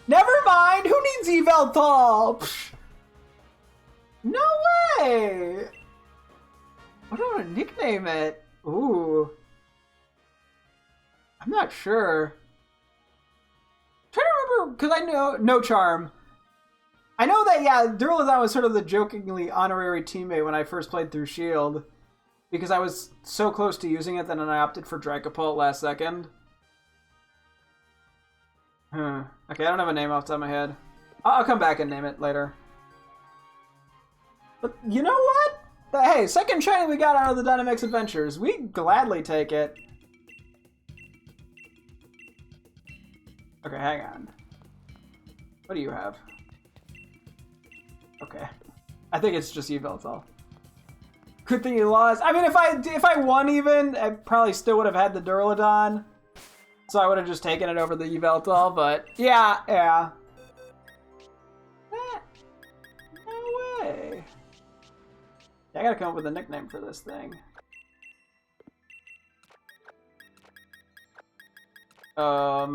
Never mind! Who needs Yveltal? No way! What do I want to nickname it? Ooh. I'm not sure. because I know no charm. I know that Duraludon was sort of the jokingly honorary teammate when I first played through Shield, because I was so close to using it, then I opted for Dragapult last second. Okay, I don't have a name off the top of my head. I'll come back and name it later. But you know what? Hey, second shiny we got out of the Dynamax Adventures. We gladly take it. Okay, hang on. What do you have? Okay. I think it's just Yveltal. Good thing you lost. I mean, if I won even, I probably still would have had the Duraludon. So I would have just taken it over the Yveltal, but yeah. No way. I gotta come up with a nickname for this thing. I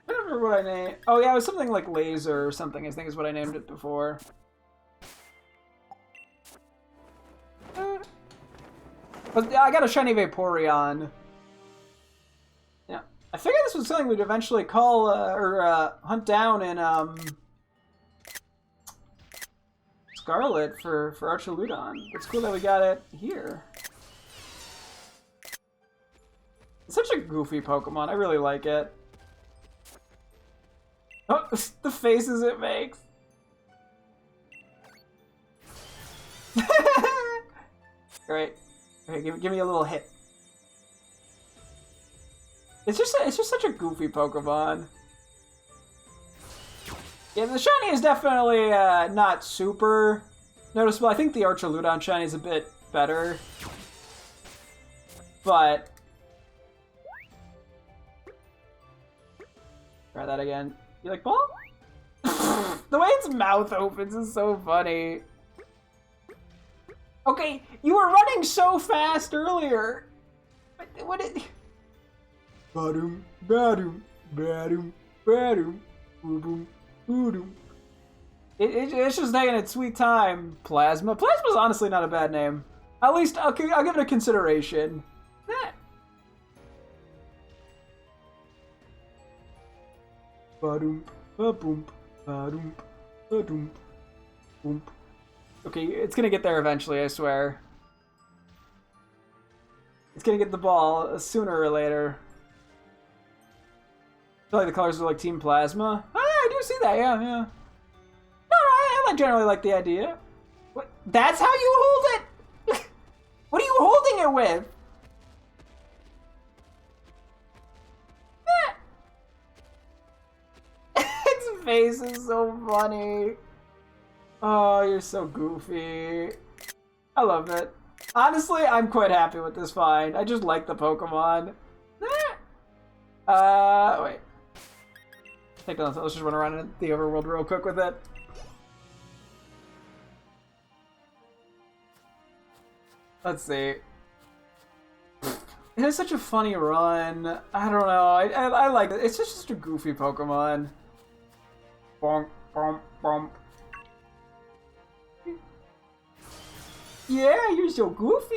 don't remember what I named. Oh yeah, it was something like Laser or something, I think is what I named it before. But yeah, I got a shiny Vaporeon. Yeah, I figured this was something we'd eventually call or hunt down in Scarlet for Archaludon. It's cool that we got it here. It's such a goofy Pokemon. I really like it. Oh, the faces it makes. Great. Okay, give me a little hit. It's just such a goofy Pokemon. Yeah, the shiny is definitely not super noticeable. I think the Archaludon shiny is a bit better, but try that again. You like ball? The way its mouth opens is so funny. Okay, you were running so fast earlier. What did? Badum, badum, badum, badum, boom, boom. It's just taking its sweet time. Plasma. Plasma's honestly not a bad name. At least I'll give it a consideration. Badum, ba-boom, badum, ba-doom, boom. Okay, it's gonna get there eventually, I swear. It's gonna get the ball sooner or later. I feel like the colors are like Team Plasma. Oh, yeah, I do see that, yeah. No, I generally like the idea. What? That's how you hold it? What are you holding it with? Its face is so funny. Oh, you're so goofy. I love it. Honestly, I'm quite happy with this find. I just like the Pokemon. Wait. Take that. Let's just run around in the overworld real quick with it. Let's see. It is such a funny run. I don't know. I like it. It's just a goofy Pokemon. Bonk, bonk, bonk. Yeah, you're so goofy.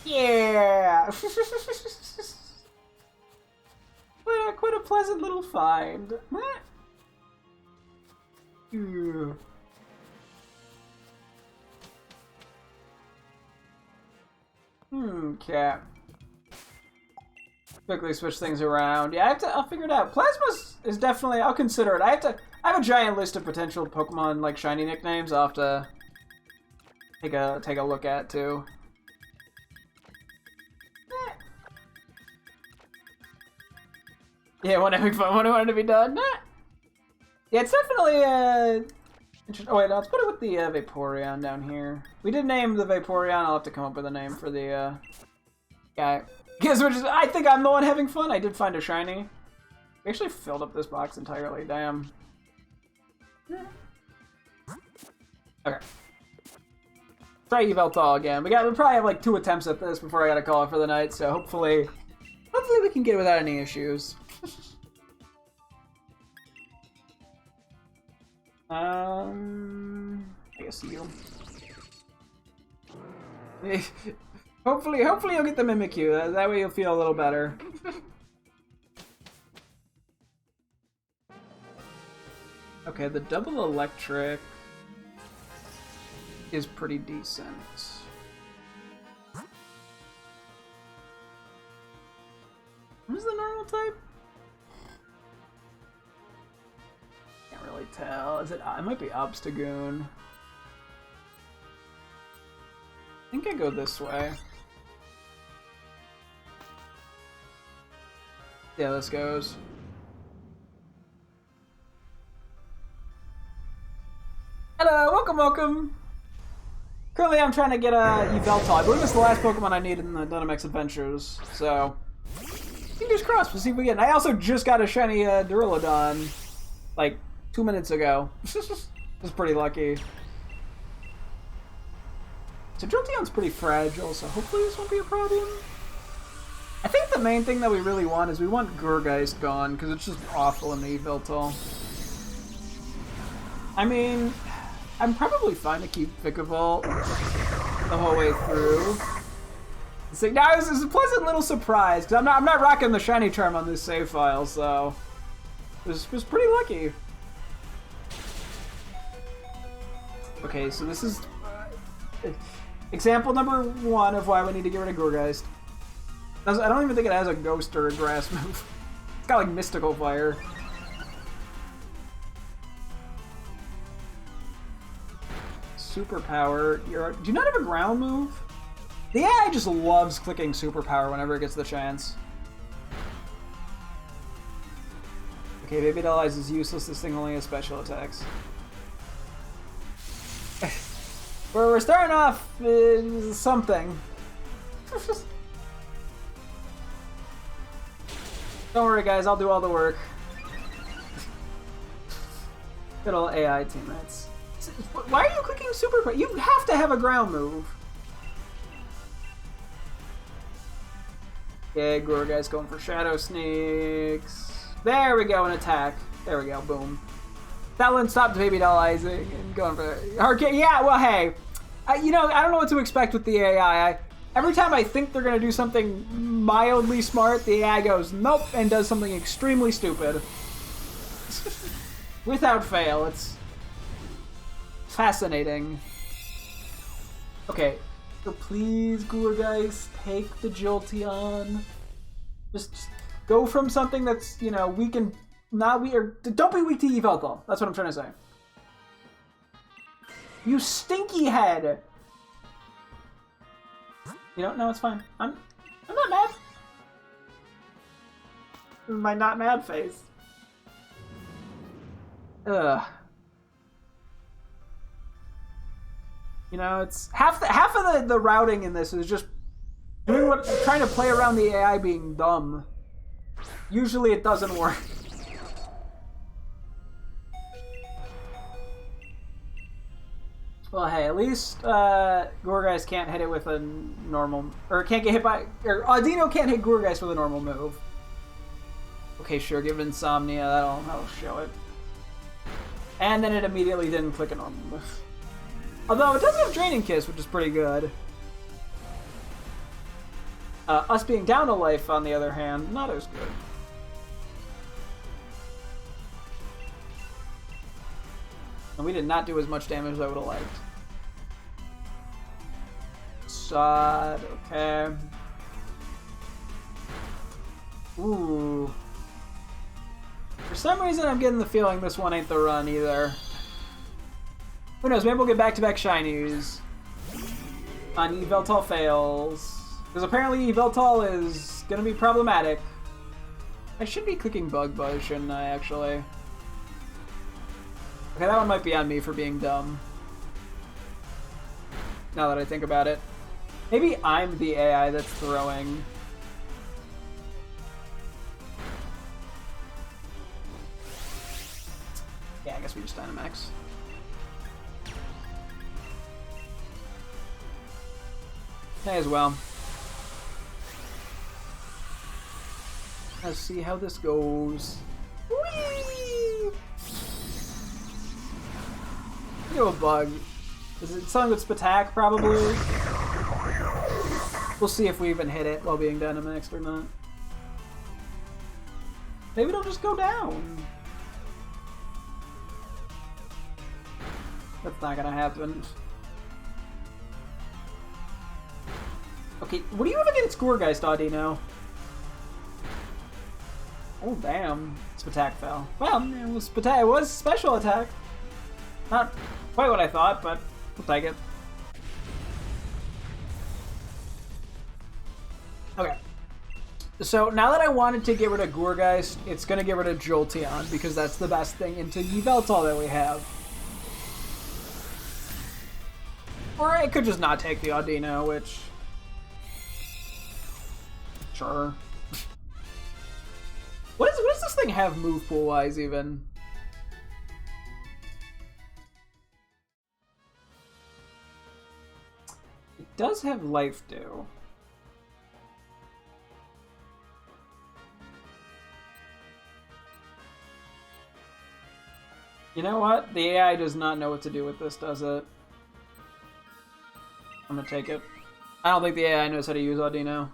Yeah. Quite a pleasant little find. Okay. Quickly switch things around. Yeah, I'll figure it out. Plasma is definitely, I'll consider it. I have a giant list of potential Pokemon like shiny nicknames I'll have to take a look at too. Yeah, when having fun, when I wanted to be done. Yeah, it's definitely interesting. Oh wait, no, let's put it with the Vaporeon down here. We did name the Vaporeon. I'll have to come up with a name for the guy. Because I think I'm the one having fun. I did find a shiny. We actually filled up this box entirely. Damn. Okay. Try Yveltal again. We probably have like 2 attempts at this before I gotta call it for the night. So hopefully we can get it without any issues. I guess you. Hopefully you'll get the Mimikyu. That way you'll feel a little better. Okay, the double electric is pretty decent. What is the normal type? Can't really tell. Is it? It might be Obstagoon. I think I go this way. Yeah, this goes. Hello, welcome. Currently, I'm trying to get a Yveltal. I believe it's the last Pokemon I need in the Dynamax Adventures. So, fingers crossed. We'll see if we get. I also just got a shiny Duraludon, like 2 minutes ago. Was pretty lucky. So Jolteon's pretty fragile, so hopefully this won't be a problem. I think the main thing that we really want is we want Gourgeist gone, because it's just awful in the Yveltal. I mean, I'm probably fine to keep Vikavolt the whole way through. It's like, now this is a pleasant little surprise, because I'm not rocking the shiny charm on this save file, so it was pretty lucky. Okay, so this is example number 1 of why we need to get rid of Gourgeist. I don't even think it has a ghost or a grass move. It's got like Mystical Fire. Superpower. Do you not have a ground move? The AI just loves clicking Superpower whenever it gets the chance. Okay, Baby Doll Eyes is useless. This thing only has special attacks. We're starting off something. Don't worry, guys. I'll do all the work. Good old AI teammates. Why are you clicking Super? You have to have a ground move. Okay, Gourgeist going for Shadow Sneaks. There we go, an attack. There we go, boom. That one stopped Baby Doll Eyes and going for Arcade. Yeah, well, hey. You know, I don't know what to expect with the AI. Every time I think they're going to do something mildly smart, the AI goes, nope, and does something extremely stupid. Without fail, it's fascinating. Okay, so please, Gourgeist, take the Jolteon. Just go from something that's, you know, weak and not weak, or don't be weak to Yveltal. That's what I'm trying to say. You stinky head! You know, no, it's fine. I'm not mad. My not mad face. Ugh. You know, it's half of the routing in this is just doing trying to play around the AI being dumb. Usually it doesn't work. Well, hey, at least Gourgeist can't hit it with a normal, or can't get hit by, or Audino can't hit Gourgeist with a normal move. Okay, sure, give it Insomnia, that'll show it. And then it immediately didn't click a normal move. Although it does have Draining Kiss, which is pretty good. Us being down a life, on the other hand, not as good. And we did not do as much damage as I would have liked. Sod, okay. Ooh. For some reason, I'm getting the feeling this one ain't the run either. Who knows, maybe we'll get back-to-back shinies on Yveltal fails. Because apparently Yveltal is going to be problematic. I should be clicking Bug Buzz, shouldn't I, actually? Okay, that one might be on me for being dumb. Now that I think about it. Maybe I'm the AI that's throwing. Yeah, I guess we just Dynamax. May as well. Let's see how this goes. Whee! Do a bug. Is it something with Spatak, probably? We'll see if we even hit it while being Dynamaxed or not. Maybe it'll just go down. That's not gonna happen. Okay, what do you have against Gourgeist, Audino? Oh, damn. Its attack fell. Well, it was special attack. Not quite what I thought, but we'll take it. Okay. So now that I wanted to get rid of Gourgeist, it's going to get rid of Jolteon, because that's the best thing into Yveltal that we have. Or it could just not take the Audino, which... Sure. What does this thing have move pool wise even? It does have Life Dew. You know what? The AI does not know what to do with this, does it? I'm gonna take it. I don't think the AI knows how to use Audino.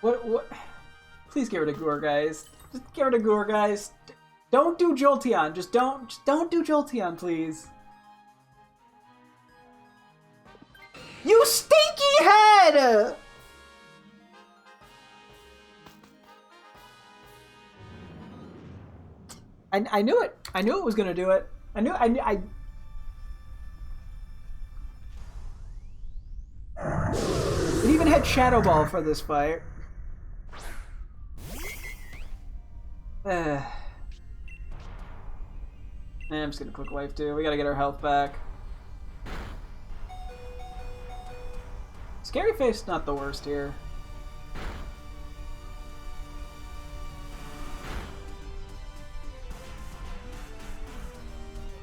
What? Please get rid of Gourgeist. Just get rid of Gourgeist. Don't do Jolteon. Just don't do Jolteon, please. You stinky head! I knew it. I knew it was gonna do it. I It even had Shadow Ball for this fight. I'm just gonna click Life Dew. We gotta get our health back. Scary Face not the worst here.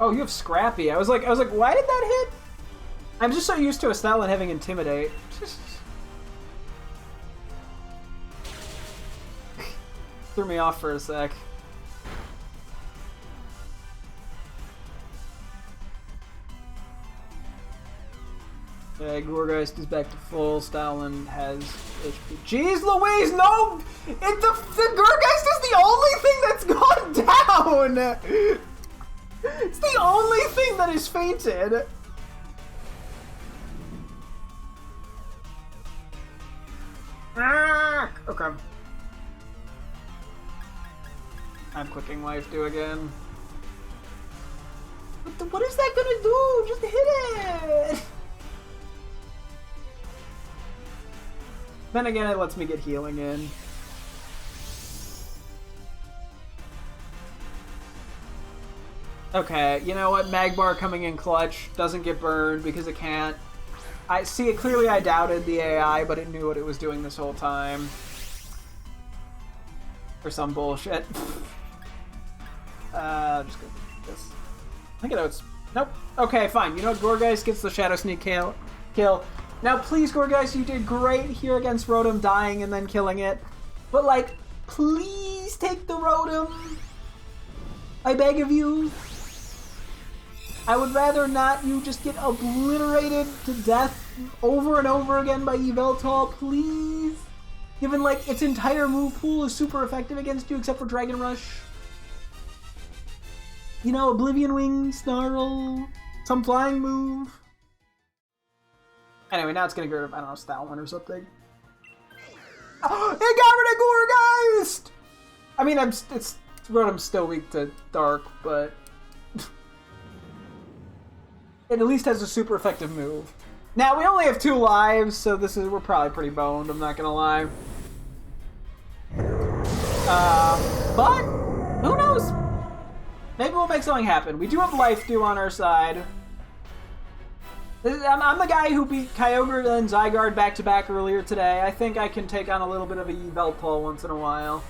Oh, you have Scrappy. I was like, why did that hit? I'm just so used to Estelle and having Intimidate. Threw me off for a sec. Okay, Gourgeist is back to full. Stalin has HP. Jeez Louise, no! The Gourgeist is the only thing that's gone down! It's the only thing that is fainted! Okay. I'm clicking Life Dew again. What is that gonna do? Just hit it! Then again, it lets me get healing in. Okay, you know what? Magmar coming in clutch doesn't get burned because it can't. I see it clearly. I doubted the AI, but it knew what it was doing this whole time. For some bullshit. Just go this. I think it's nope. Okay, fine. You know what? Gourgeist gets the Shadow Sneak kill. Now, please, Gourgeist, you did great here against Rotom dying and then killing it. But like, please take the Rotom. I beg of you. I would rather not you just get obliterated to death over and over again by Yveltal, please. Given, like, its entire move pool is super effective against you except for Dragon Rush. You know, Oblivion Wing, Snarl, some flying move. Anyway, now it's gonna get rid of, I don't know, Stalin or something. Oh, it got rid of Gourgeist! I mean, Rotom's still weak to Dark, but... it at least has a super effective move. Now, we only have 2 lives, so we're probably pretty boned, I'm not gonna lie. But, who knows? Maybe we'll make something happen. We do have Life Dew on our side. I'm the guy who beat Kyogre and Zygarde back-to-back earlier today. I think I can take on a little bit of a Yveltal once in a while.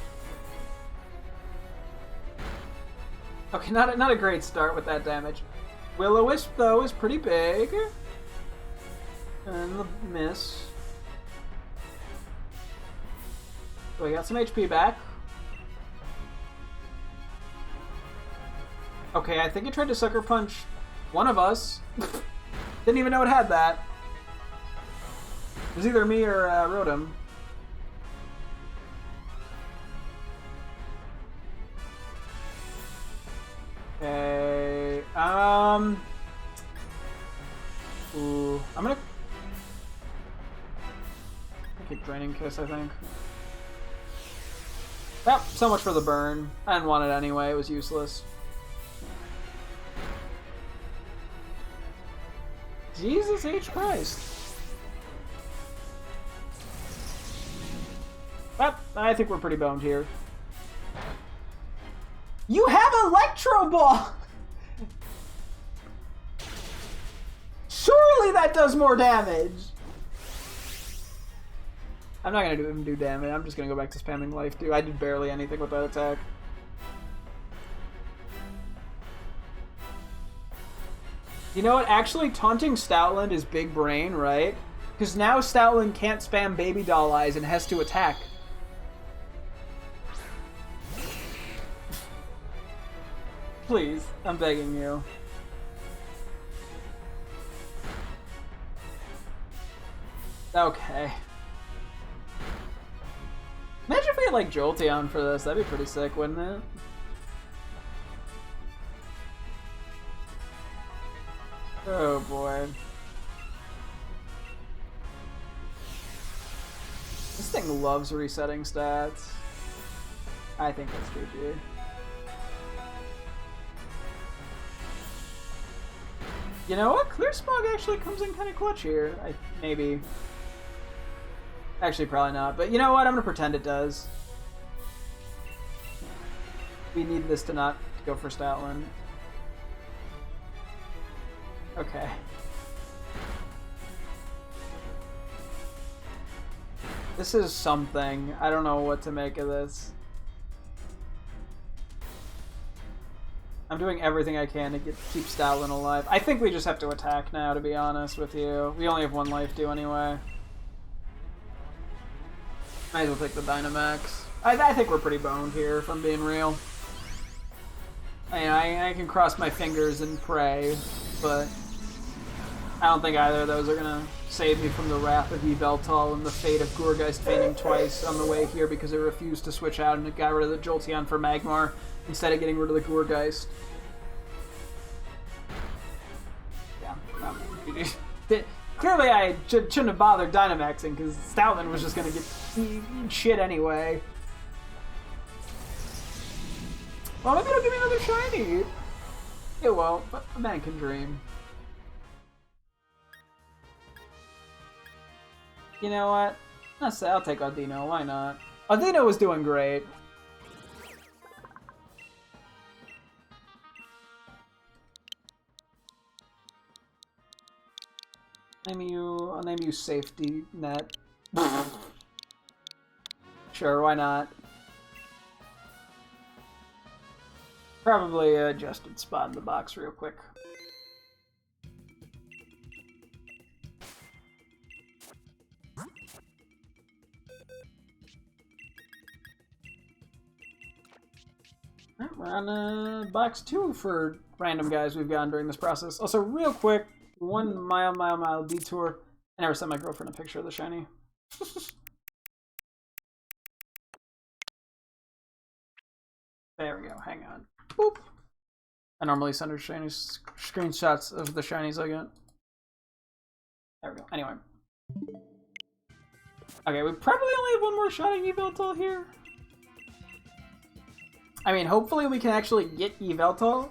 Okay, not a great start with that damage. Will-O-Wisp, though, is pretty big. And the miss. So we got some HP back. Okay, I think it tried to Sucker Punch one of us. Didn't even know it had that. It was either me or Rotom. Okay, ooh, I'm gonna keep Draining Kiss, I think. Yep, so much for the burn. I didn't want it anyway, it was useless. Jesus H. Christ. Yep, I think we're pretty boned here. You have Electro Ball! Surely that does more damage! I'm not gonna even do damage, I'm just gonna go back to spamming Life Dew. I did barely anything with that attack. You know what? Actually, taunting Stoutland is big brain, right? Because now Stoutland can't spam Baby Doll Eyes and has to attack. Please, I'm begging you. Okay. Imagine if we had like Jolteon for this, that'd be pretty sick, wouldn't it? Oh boy. This thing loves resetting stats. I think that's GG. You know what? Clear Smog actually comes in kind of clutch here. Maybe. Actually, probably not. But you know what? I'm going to pretend it does. We need this to not go for Stoutland. Okay. This is something. I don't know what to make of this. I'm doing everything I can to keep Stoutland alive. I think we just have to attack now, to be honest with you. We only have one Life Dew anyway. Might as well take the Dynamax. I think we're pretty boned here, if I'm being real. I can cross my fingers and pray, but I don't think either of those are gonna save me from the wrath of Yveltal and the fate of Gourgeist fainting twice on the way here because it refused to switch out and it got rid of the Jolteon for Magmar instead of getting rid of the Gourgeist. Yeah. Clearly I shouldn't have bothered Dynamaxing because Stoutland was just gonna get shit anyway. Well, maybe it'll give me another shiny. It won't, but a man can dream. You know what? I'll take Audino, why not? Audino was doing great. I'll name you Safety Net. Sure, why not? Probably adjusted spot in the box real quick. We're on box 2 for random guys we've gotten during this process. Also, real quick, 1 mile detour. I never sent my girlfriend a picture of the shiny. There we go, hang on. Boop. I normally send her shinies, screenshots of the shinies I get. There we go, anyway. Okay, we probably only have one more shot at Yveltal here. I mean, hopefully we can actually get Yveltal,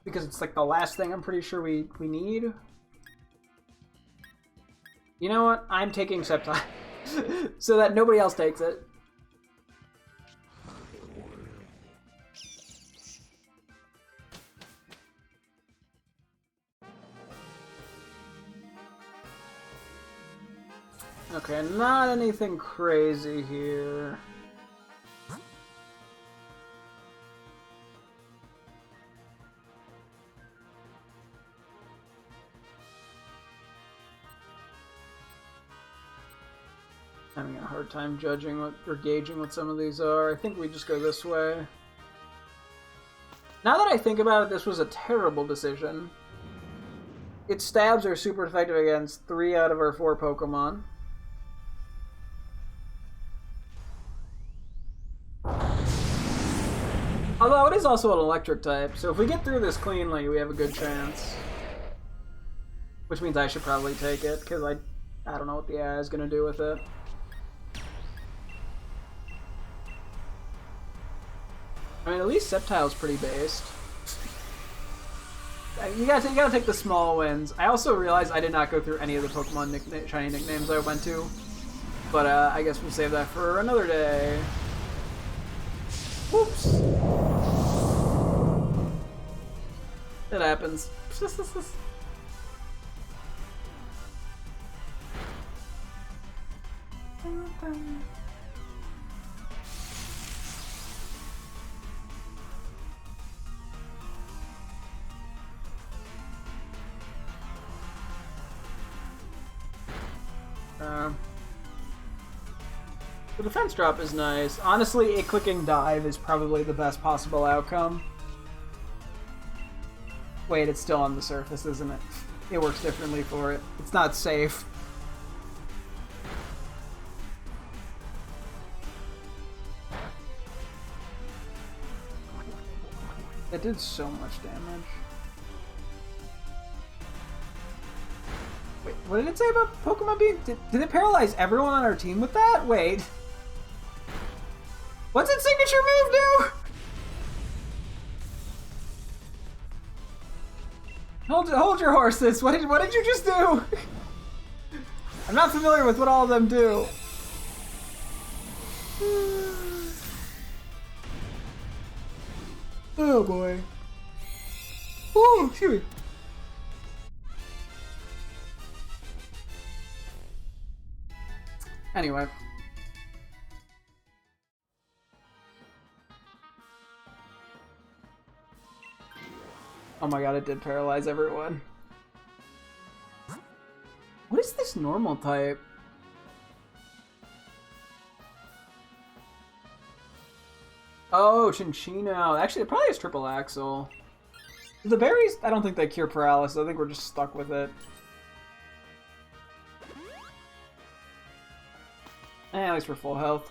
because it's like the last thing I'm pretty sure we need. You know what? I'm taking Sceptile, so that nobody else takes it. Okay, not anything crazy here. Having a hard time judging what or gauging what some of these are. I think we just go this way. Now that I think about it, this was a terrible decision. Its stabs are super effective against 3 out of our 4 Pokemon. Although it is also an electric type, so if we get through this cleanly, we have a good chance. Which means I should probably take it, because I don't know what the AI is going to do with it. I mean, at least Sceptile's pretty based. You gotta take the small wins. I also realized I did not go through any of the Pokemon shiny nicknames I went to. But I guess we'll save that for another day. Whoops. It happens. The defense drop is nice. Honestly, a clicking dive is probably the best possible outcome. Wait, it's still on the surface, isn't it? It works differently for it. It's not safe. That did so much damage. Wait, what did it say about Pokemon being... Did it paralyze everyone on our team with that? Wait. What's its signature move do? Hold your horses. What did you just do? I'm not familiar with what all of them do. Oh boy. Ooh, excuse me. Anyway. Oh my god, it did paralyze everyone. What is this normal type? Oh, Chinchino. Actually, it probably has triple axle. The berries, I don't think they cure paralysis. I think we're just stuck with it. At least we're full health.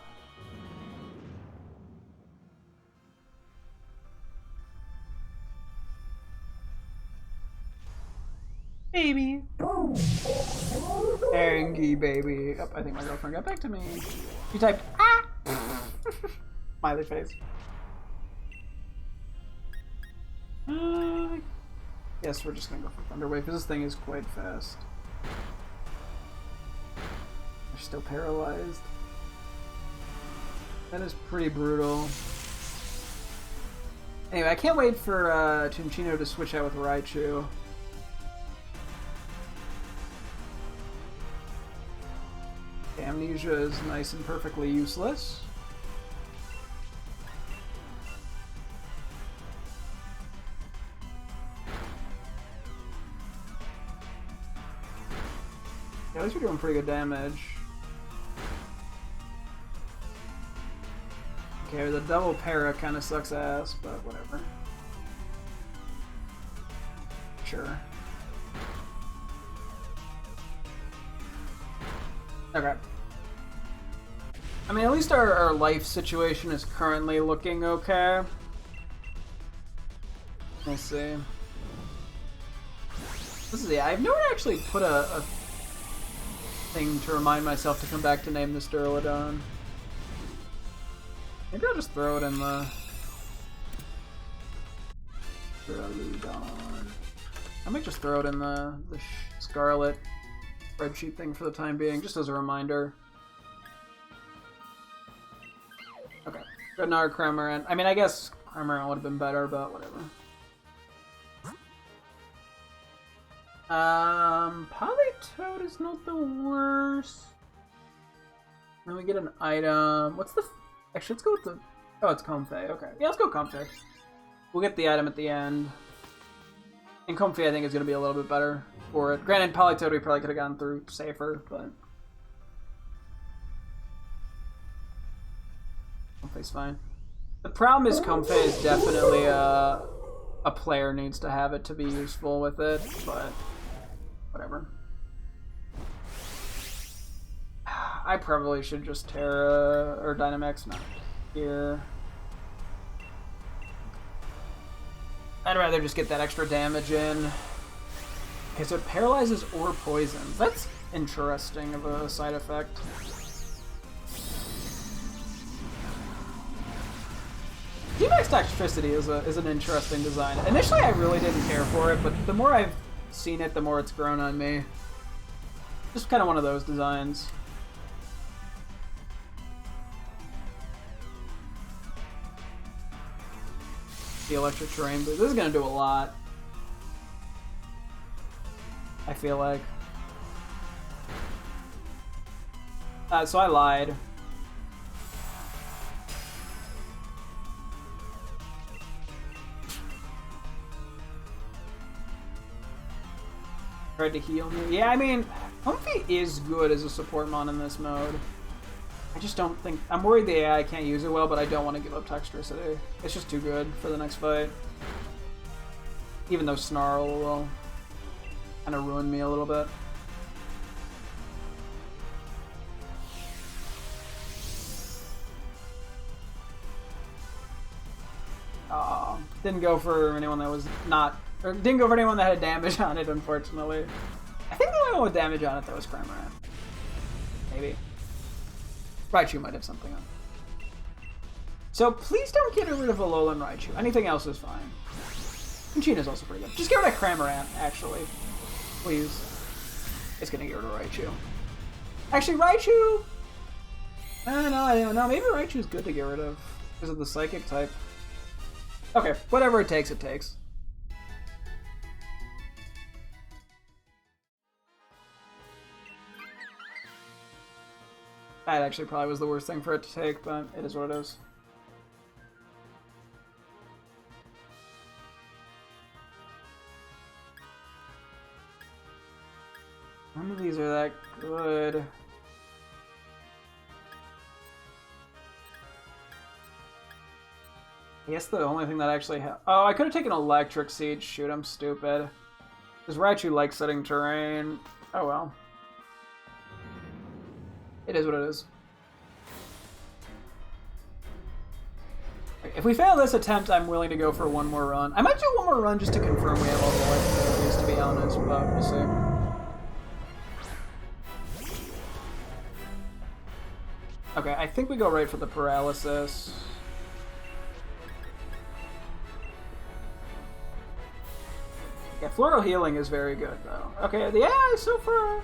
Baby. Angie, baby. Oh, I think my girlfriend got back to me. She typed, ah! Smiley face. Yes, we're just gonna go for Thunder Wave, because this thing is quite fast. They're still paralyzed. That is pretty brutal. Anyway, I can't wait for Chinchino to switch out with Raichu. Amnesia is nice and perfectly useless. Yeah, at least we're doing pretty good damage. Okay, the double para kind of sucks ass, but whatever. Sure. Okay. I mean, at least our life situation is currently looking okay. We'll see. This is it. I've never actually put a thing to remind myself to come back to name this Duraludon. Maybe I'll just throw it in the Duraludon. I might just throw it in the Scarlet spreadsheet thing for the time being, just as a reminder. Okay, got another Cramorant. I mean, I guess Cramorant would have been better, but whatever. Politoed is not the worst. Then we get an item. What's the... Actually, let's go with the... Oh, it's Comfey. Okay. Yeah, let's go Comfey. We'll get the item at the end. And Comfey, I think, is going to be a little bit better for it. Granted, Politoed we probably could have gone through safer, but... Comfey's fine. The problem is Comfey is definitely a player needs to have it to be useful with it, but whatever. I probably should just Terra or Dynamax not here. I'd rather just get that extra damage in. Okay, so it paralyzes or poisons. That's interesting of a side effect. Dynamax Toxicity is an interesting design. Initially, I really didn't care for it, but the more I've seen it, the more it's grown on me. Just kind of one of those designs. The electric terrain boost. This is going to do a lot. I feel like. So I lied. Tried to heal me. Yeah, I mean, Humpy is good as a support mon in this mode. I just don't think... I'm worried the AI can't use it well, but I don't want to give up Toxicity. It's just too good for the next fight. Even though Snarl will kind of ruin me a little bit. Didn't go for anyone that was not... Or didn't go for anyone that had damage on it, unfortunately. I think the only one with damage on it that was Cramorant. Maybe. Raichu might have something on. So please don't get rid of Alolan Raichu. Anything else is fine. Conchina's also pretty good. Just get rid of Cramorant, actually. Please. It's gonna get rid of Raichu. Actually, Raichu... I don't know. Maybe Raichu's good to get rid of. Because of the Psychic type. Okay, whatever it takes, it takes. That actually probably was the worst thing for it to take, but it is what it is. None of these are that good. I guess the only thing that actually oh, I could have taken Electric Seed. Shoot, I'm stupid. Because Raichu likes setting terrain. Oh well. It is what it is. If we fail this attempt, I'm willing to go for one more run. I might do one more run just to confirm we have all the life abilities, to be honest, but we'll see. Okay, I think we go right for the paralysis. Yeah, Floral Healing is very good, though. Okay, yeah, so far...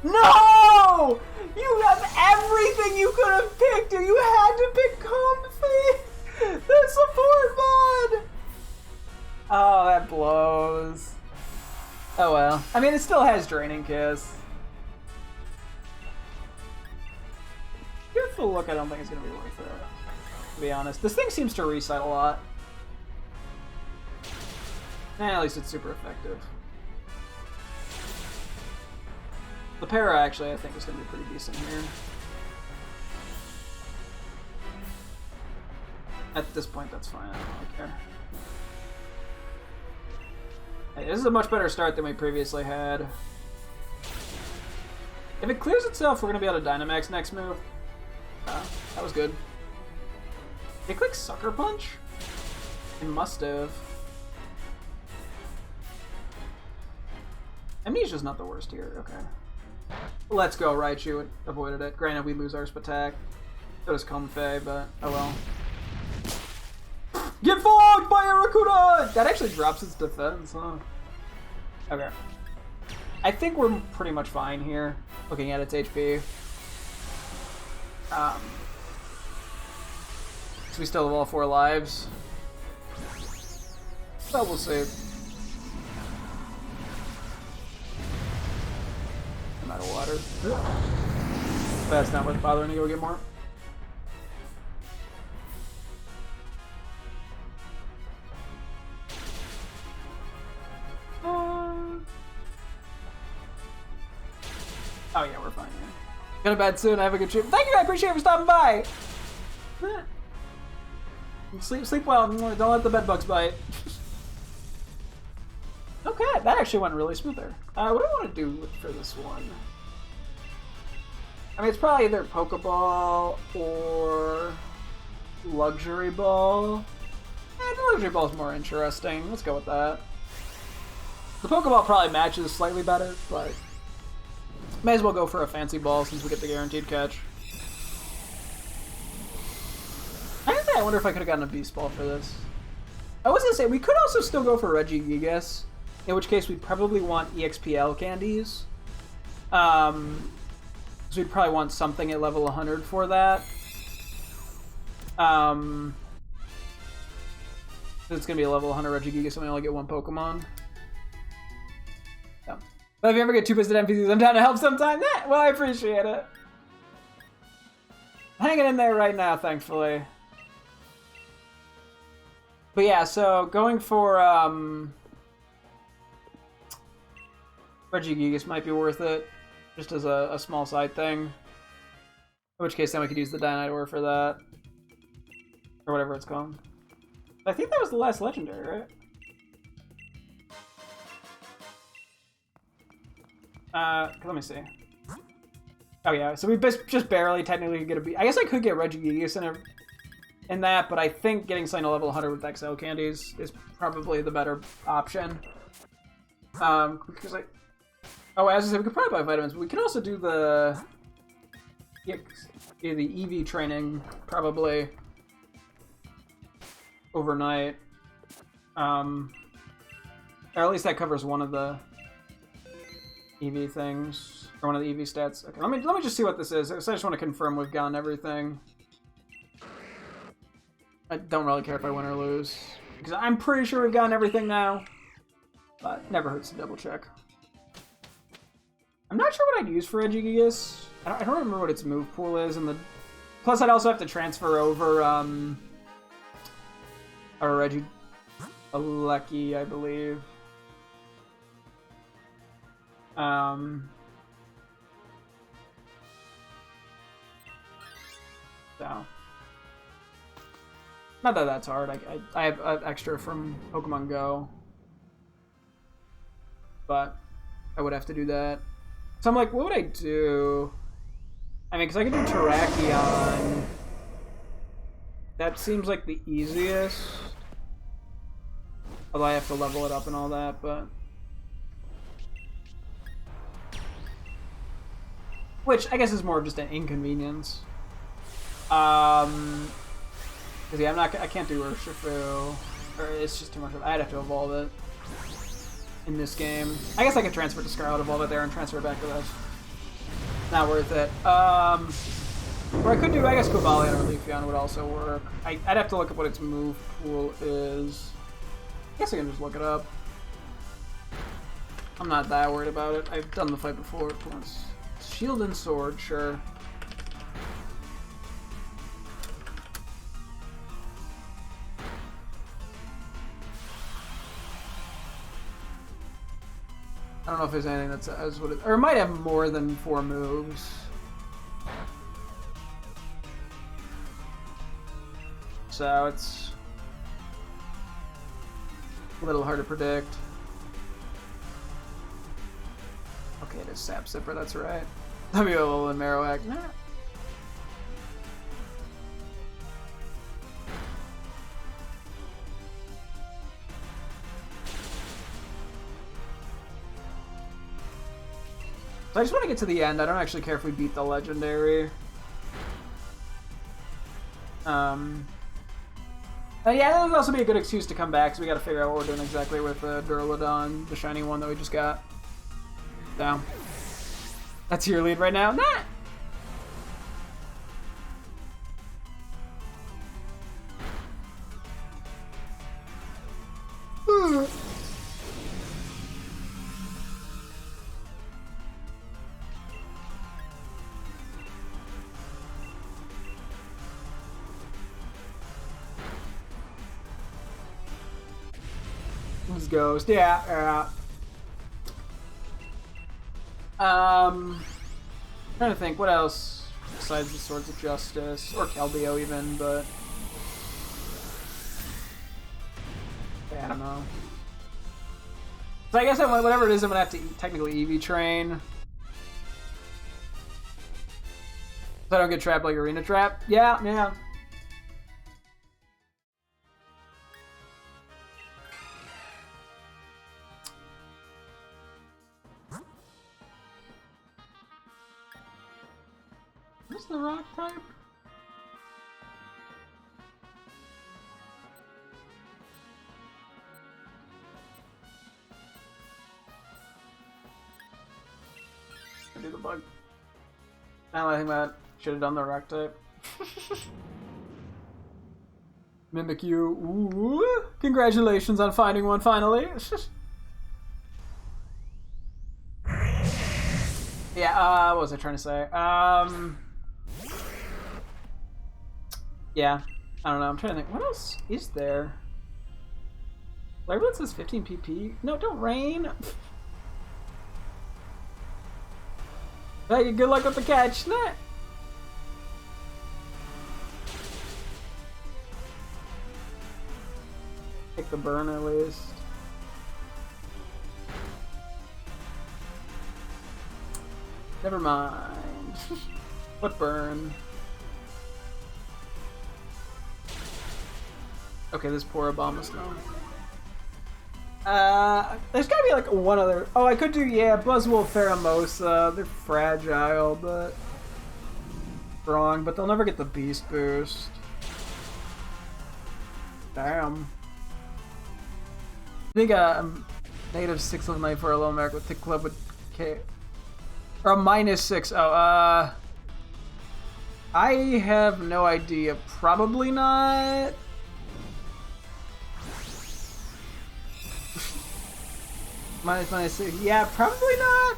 No! You have everything you could have picked, and you had to pick Comfy! The support mod! Oh, that blows. Oh well. I mean, it still has Draining Kiss. Careful look, I don't think it's going to be worth it, to be honest. This thing seems to reset a lot. At least it's super effective. The para, actually, I think is going to be pretty decent here. At this point, that's fine. I don't really care. Hey, this is a much better start than we previously had. If it clears itself, we're going to be able to Dynamax next move. That was good. Did it click Sucker Punch? It must have. Amnesia's not the worst here. Okay. Let's go, Raichu. It avoided it. Granted, we lose our Spatak. So does Comfey, but oh well. Get fogged by Arrokuda! That actually drops its defense, huh? Okay. I think we're pretty much fine here, looking at its HP. So we still have all 4 lives. But we'll see. I'm out of water. That's not worth bothering to go get more. Oh yeah, we're fine here. Go to bed soon, have a good trip. Thank you, I appreciate it for stopping by! Sleep well, don't let the bed bugs bite. that actually went really smooth there. What do I want to do for this one? I mean, it's probably either Pokeball or Luxury Ball. The Luxury Ball is more interesting. Let's go with that. The Pokeball probably matches slightly better, but may as well go for a fancy ball since we get the guaranteed catch. I wonder if I could have gotten a Beast Ball for this. I was gonna say, we could also still go for Regigigas, in which case we'd probably want EXPL candies. So we'd probably want something at level 100 for that. It's gonna be a level 100 Regigigas, so we only get one Pokemon. Yeah. But if you ever get 2 Twisted NPCs, I'm down to help sometime. Well, I appreciate it. Hanging in there right now, thankfully. But yeah, so going for Regigigas might be worth it, just as a small side thing. In which case, then we could use the Dynamax for that, or whatever it's called. I think that was the last legendary, right? Let me see. Oh yeah, so we just barely technically get a B. I guess I could get Regigigas in that, but I think getting something to level 100 with XL candies is probably the better option. Because oh, as I said, we could probably buy vitamins, but we can also do the EV training probably overnight. Or at least that covers one of the EV things, or one of the EV stats. Okay, let me just see what this is. So I just want to confirm we've gotten everything. I don't really care if I win or lose, because I'm pretty sure we've gotten everything now, but never hurts to double check. I'm not sure what I'd use for Regigigas. I don't remember what its move pool is, and plus I'd also have to transfer over a Regieleki, I believe. So. Not that that's hard. I have extra from Pokemon Go, but I would have to do that. So I'm like, what would I do? I mean, because I could do Terrakion. That seems like the easiest. Although I have to level it up and all that, but... Which, I guess is more of just an inconvenience. Because yeah, I can't do Urshifu, or it's just too much. I'd have to evolve it in this game. I guess I could transfer to Scarlet, evolve it there, and transfer it back to this. Not worth it. Or I could do, I guess, Cobalion or Leafeon would also work. I'd have to look up what its move pool is. I guess I can just look it up. I'm not that worried about it. I've done the fight before. Shield and Sword, sure. I don't know if there's anything that says what it... Or it might have more than 4 moves. So it's a little hard to predict. Okay, it is Sap Sipper, that's right. WOL and Marowak. Nah. So I just want to get to the end. I don't actually care if we beat the legendary. Yeah, that would also be a good excuse to come back, so we got to figure out what we're doing exactly with Duraludon, the shiny one that we just got. So, that's your lead right now. Nah! Ghost, yeah. Trying to think what else besides the Swords of Justice or Keldeo even, but yeah, I don't know. So I guess whatever it is, I'm gonna have to technically EV train. So I don't get trapped like Arena Trap. Yeah, yeah. What's the rock type? I do the bug. Now I think that should have done the rock type. Mimic you. Ooh, congratulations on finding one finally. Yeah, what was I trying to say? Yeah, I don't know. I'm trying to think. What else is there? Everyone says 15 PP. No, don't rain. Hey, good luck with the catch. Nah. Take the burn at least. Never mind. What burn? Okay, this poor Obama snow. There's gotta be like one other. Oh, I could do, yeah, Buzzwole Pheromosa. They're fragile, but strong, but they'll never get the beast boost. Damn. I think negative 6 on night for a low mark with thick club with K. Or a -6. Oh, I have no idea. Probably not. -6. Yeah, probably not.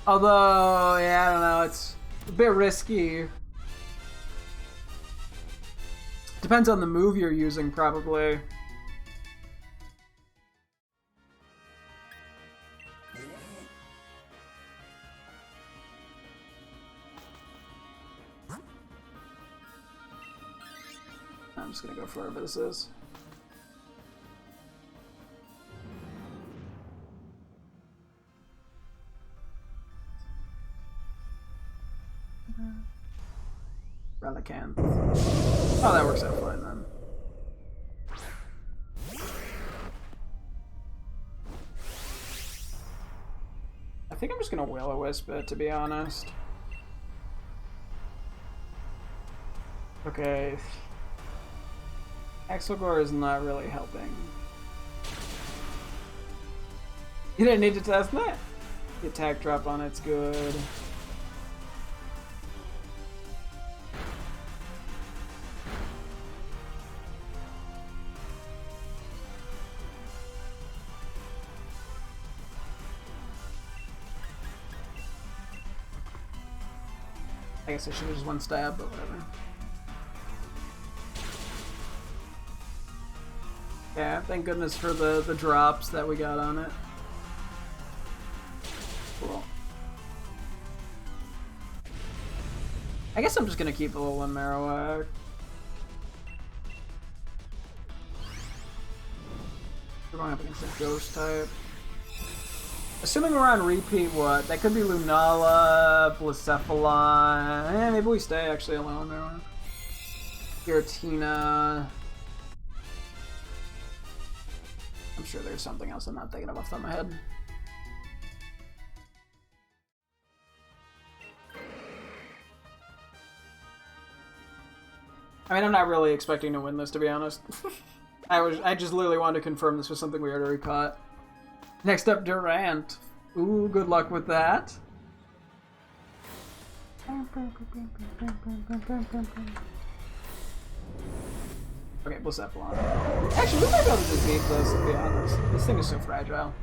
Although, yeah, I don't know. It's a bit risky. Depends on the move you're using, probably. I'm just gonna go for whatever this is. Relicanth. Oh, that works out fine then. I think I'm just gonna Will-O-Wisp it, to be honest. Okay. Exogore is not really helping. You didn't need to test that. The attack drop on it's good. I guess I should have just one stab, but whatever. Yeah, thank goodness for the drops that we got on it. Cool. I guess I'm just gonna keep a little Marowak. We're going up against a ghost type. Assuming we're on repeat, what? That could be Lunala, Blacephalon. Eh, maybe we stay actually alone there. Giratina. I'm sure there's something else I'm not thinking of off the top of my head. I mean, I'm not really expecting to win this, to be honest. I just literally wanted to confirm this was something we had already caught. Next up, Durant. Ooh, good luck with that. Okay, Blacephalon. Actually, we might be able to just beat this, to be honest. This thing is so fragile.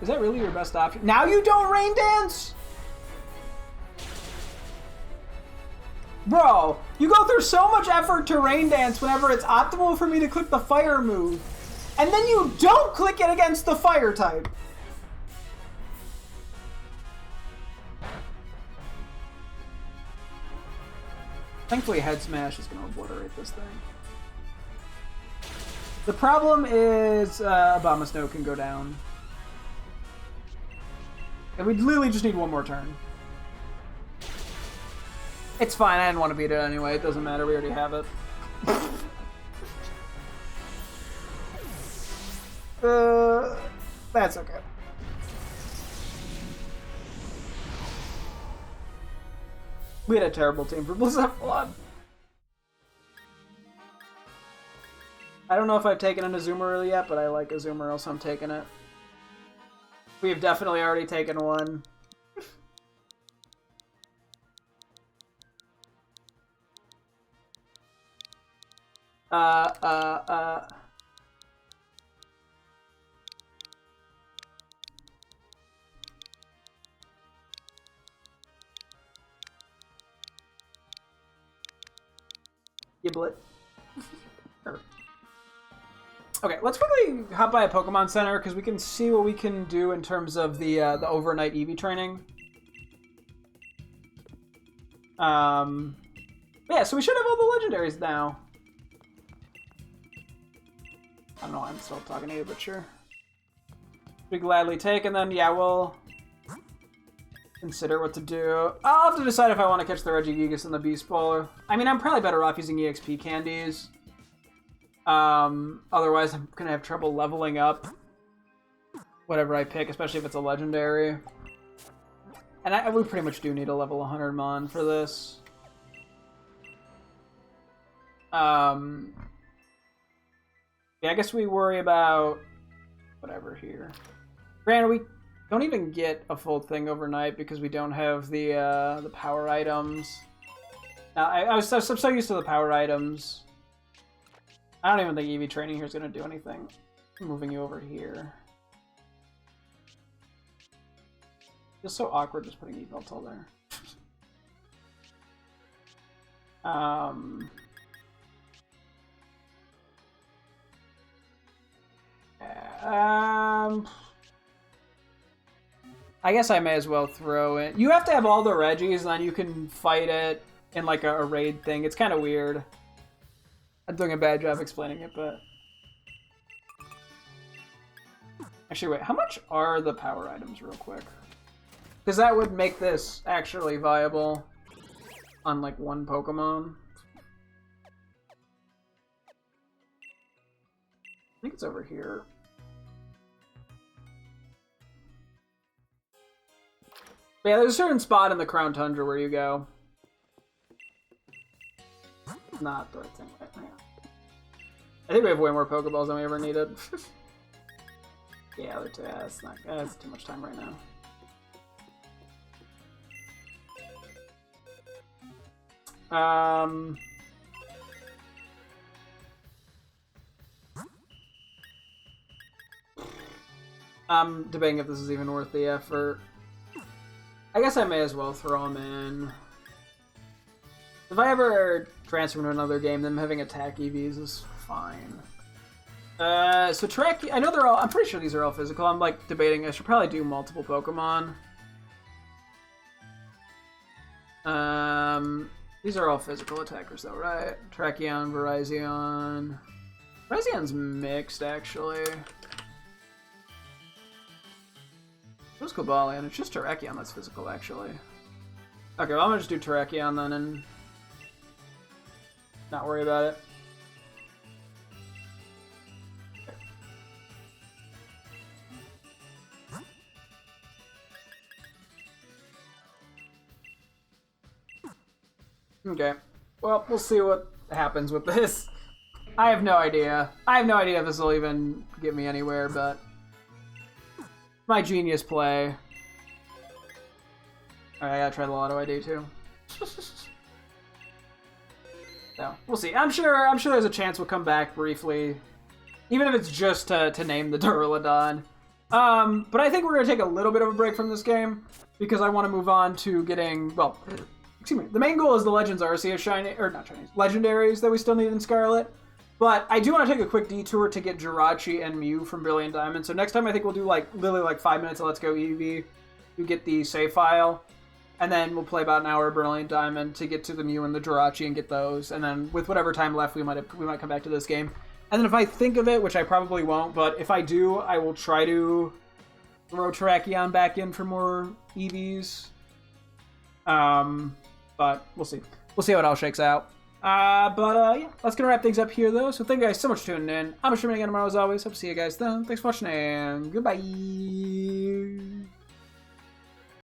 Is that really your best option? Now you don't Rain Dance? Bro, you go through so much effort to Rain Dance whenever it's optimal for me to click the fire move, and then you don't click it against the fire type. Thankfully, Head Smash is going to obliterate this thing. The problem is Obama Snow can go down. And we literally just need one more turn. It's fine, I didn't want to beat it anyway. It doesn't matter, we already have it. That's okay. We had a terrible team for Blizzard Flood. I don't know if I've taken an Azumarill yet, but I like Azumarill, so I'm taking it. We have definitely already taken one. Giblet. Okay, let's quickly hop by a Pokemon Center because we can see what we can do in terms of the overnight EV training. Yeah, so we should have all the legendaries now. I don't know why I'm still talking to you, but sure. We gladly take, and then yeah, we'll consider what to do. I'll have to decide if I want to catch the Regigigas and the Beast Ball. I mean, I'm probably better off using EXP candies. Otherwise, I'm gonna have trouble leveling up whatever I pick, especially if it's a legendary. And we pretty much do need a level 100 Mon for this. Yeah, I guess we worry about whatever here. Granted, we don't even get a full thing overnight because we don't have the power items. Now, I'm so used to the power items. I don't even think EV training here is going to do anything. I'm moving you over here. It's so awkward just putting Yveltal there. I guess I may as well throw it. You have to have all the Regis, and then you can fight it in like a raid thing. It's kind of weird. I'm doing a bad job explaining it, but... Actually, wait, how much are the power items real quick? Because that would make this actually viable on like one Pokemon. I think it's over here. But yeah, there's a certain spot in the Crown Tundra where you go. Not the right thing. I think we have way more Pokeballs than we ever needed. Yeah, they're too. That's too much time right now. I'm debating if this is even worth the effort. I guess I may as well throw them in. If I ever transfer to another game, then having attack EVs is fine. So Trek, I know they're all, I'm pretty sure these are all physical. I'm like debating I should probably do multiple Pokemon. These are all physical attackers though, right? Tracheon, Virizion. Virizion's mixed actually. What's Cobalion? It's just Terrakion that's physical actually. Okay, well I'm gonna just do Terrakion then and not worry about it. Okay. Well, we'll see what happens with this. I have no idea. I have no idea if this will even get me anywhere, but... my genius play. Alright, I gotta try the Lotto ID too. So, we'll see. I'm sure there's a chance we'll come back briefly. Even if it's just to name the Duraludon. But I think we're gonna take a little bit of a break from this game, because I want to move on to getting, well... excuse me. The main goal is the Legends Arceus shiny, or not shinies, legendaries that we still need in Scarlet. But I do want to take a quick detour to get Jirachi and Mew from Brilliant Diamond. So next time I think we'll do like literally like 5 minutes of Let's Go Eevee. You get the save file. And then we'll play about an hour of Brilliant Diamond to get to the Mew and the Jirachi and get those. And then with whatever time left, we might come back to this game. And then if I think of it, which I probably won't, but if I do, I will try to throw Terrakion back in for more EVs. But we'll see. We'll see how it all shakes out. Yeah, that's gonna wrap things up here, though. So thank you guys so much for tuning in. I'm streaming again tomorrow, as always. Hope to see you guys then. Thanks for watching, and goodbye.